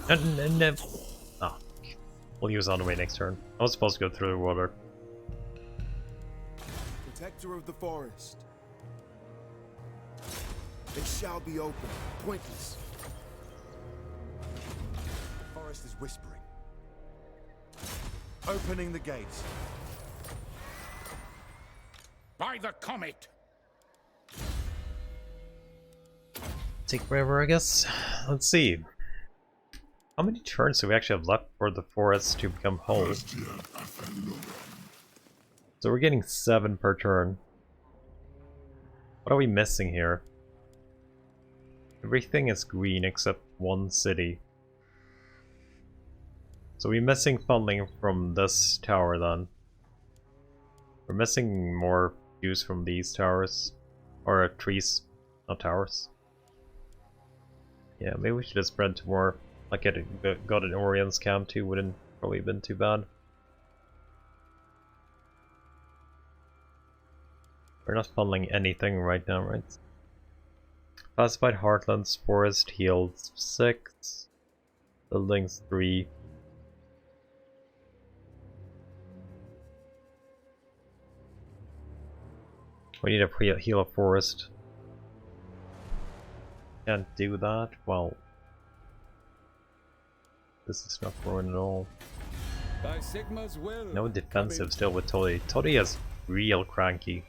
And ah, we'll use on the way next turn. I was supposed to go through the water. Protector of the forest. It shall be open. Pointless. The forest is whispering. Opening the gates. By the comet! Take forever, I guess. Let's see. How many turns do we actually have left for the forest to become whole? So we're getting 7 per turn. What are we missing here? Everything is green except one city. So we're missing funding from this tower then. We're missing more views from these towers. Or trees, not towers. Yeah, maybe we should have spread to more. Like got an Orion's camp too, wouldn't probably have been too bad. We're not funneling anything right now, right? Classified Heartlands, Forest, Healed 6, Buildings 3. We need to heal a forest. Can't do that? Well, this is not growing at all. By Sigma's will. No defensive still with Toddy. Toddy is real cranky.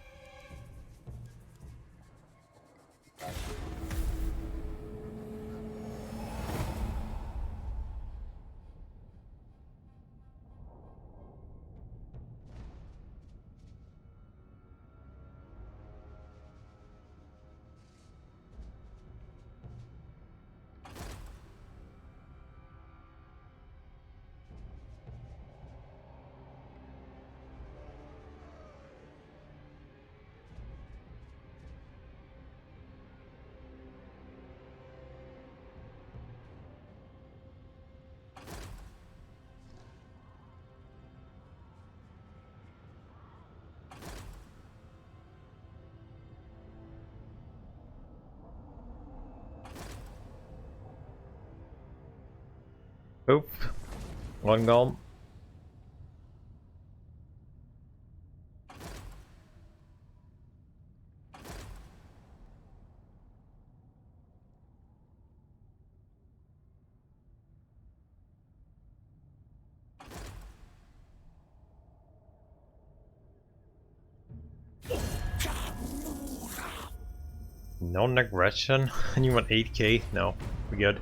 Oop. One gone. No aggression? And you want 8k? No, we're good.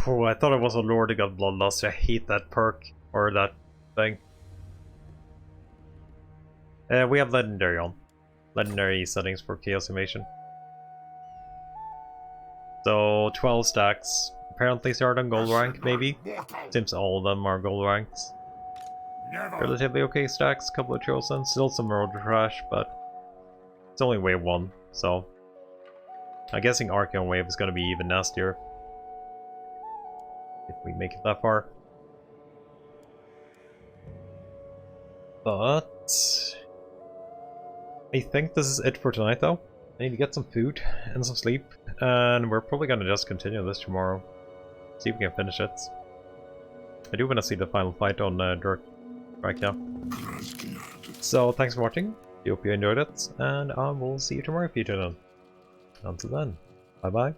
Oh, I thought it was a lord that got bloodlust. I hate that perk or that thing. We have legendary on. Legendary settings for chaos animation. So 12 stacks. Apparently start on gold rank, maybe. Seems all of them are gold ranks. Relatively okay stacks, couple of chosen, still some road trash, but it's only wave 1, so I'm guessing Archeon wave is gonna be even nastier. If we make it that far. But I think this is it for tonight though. I need to get some food and some sleep, and we're probably gonna just continue this tomorrow. See if we can finish it. I do want to see the final fight on Drycha. So thanks for watching, I hope you enjoyed it, and I will see you tomorrow if you tune in. Until then, bye bye.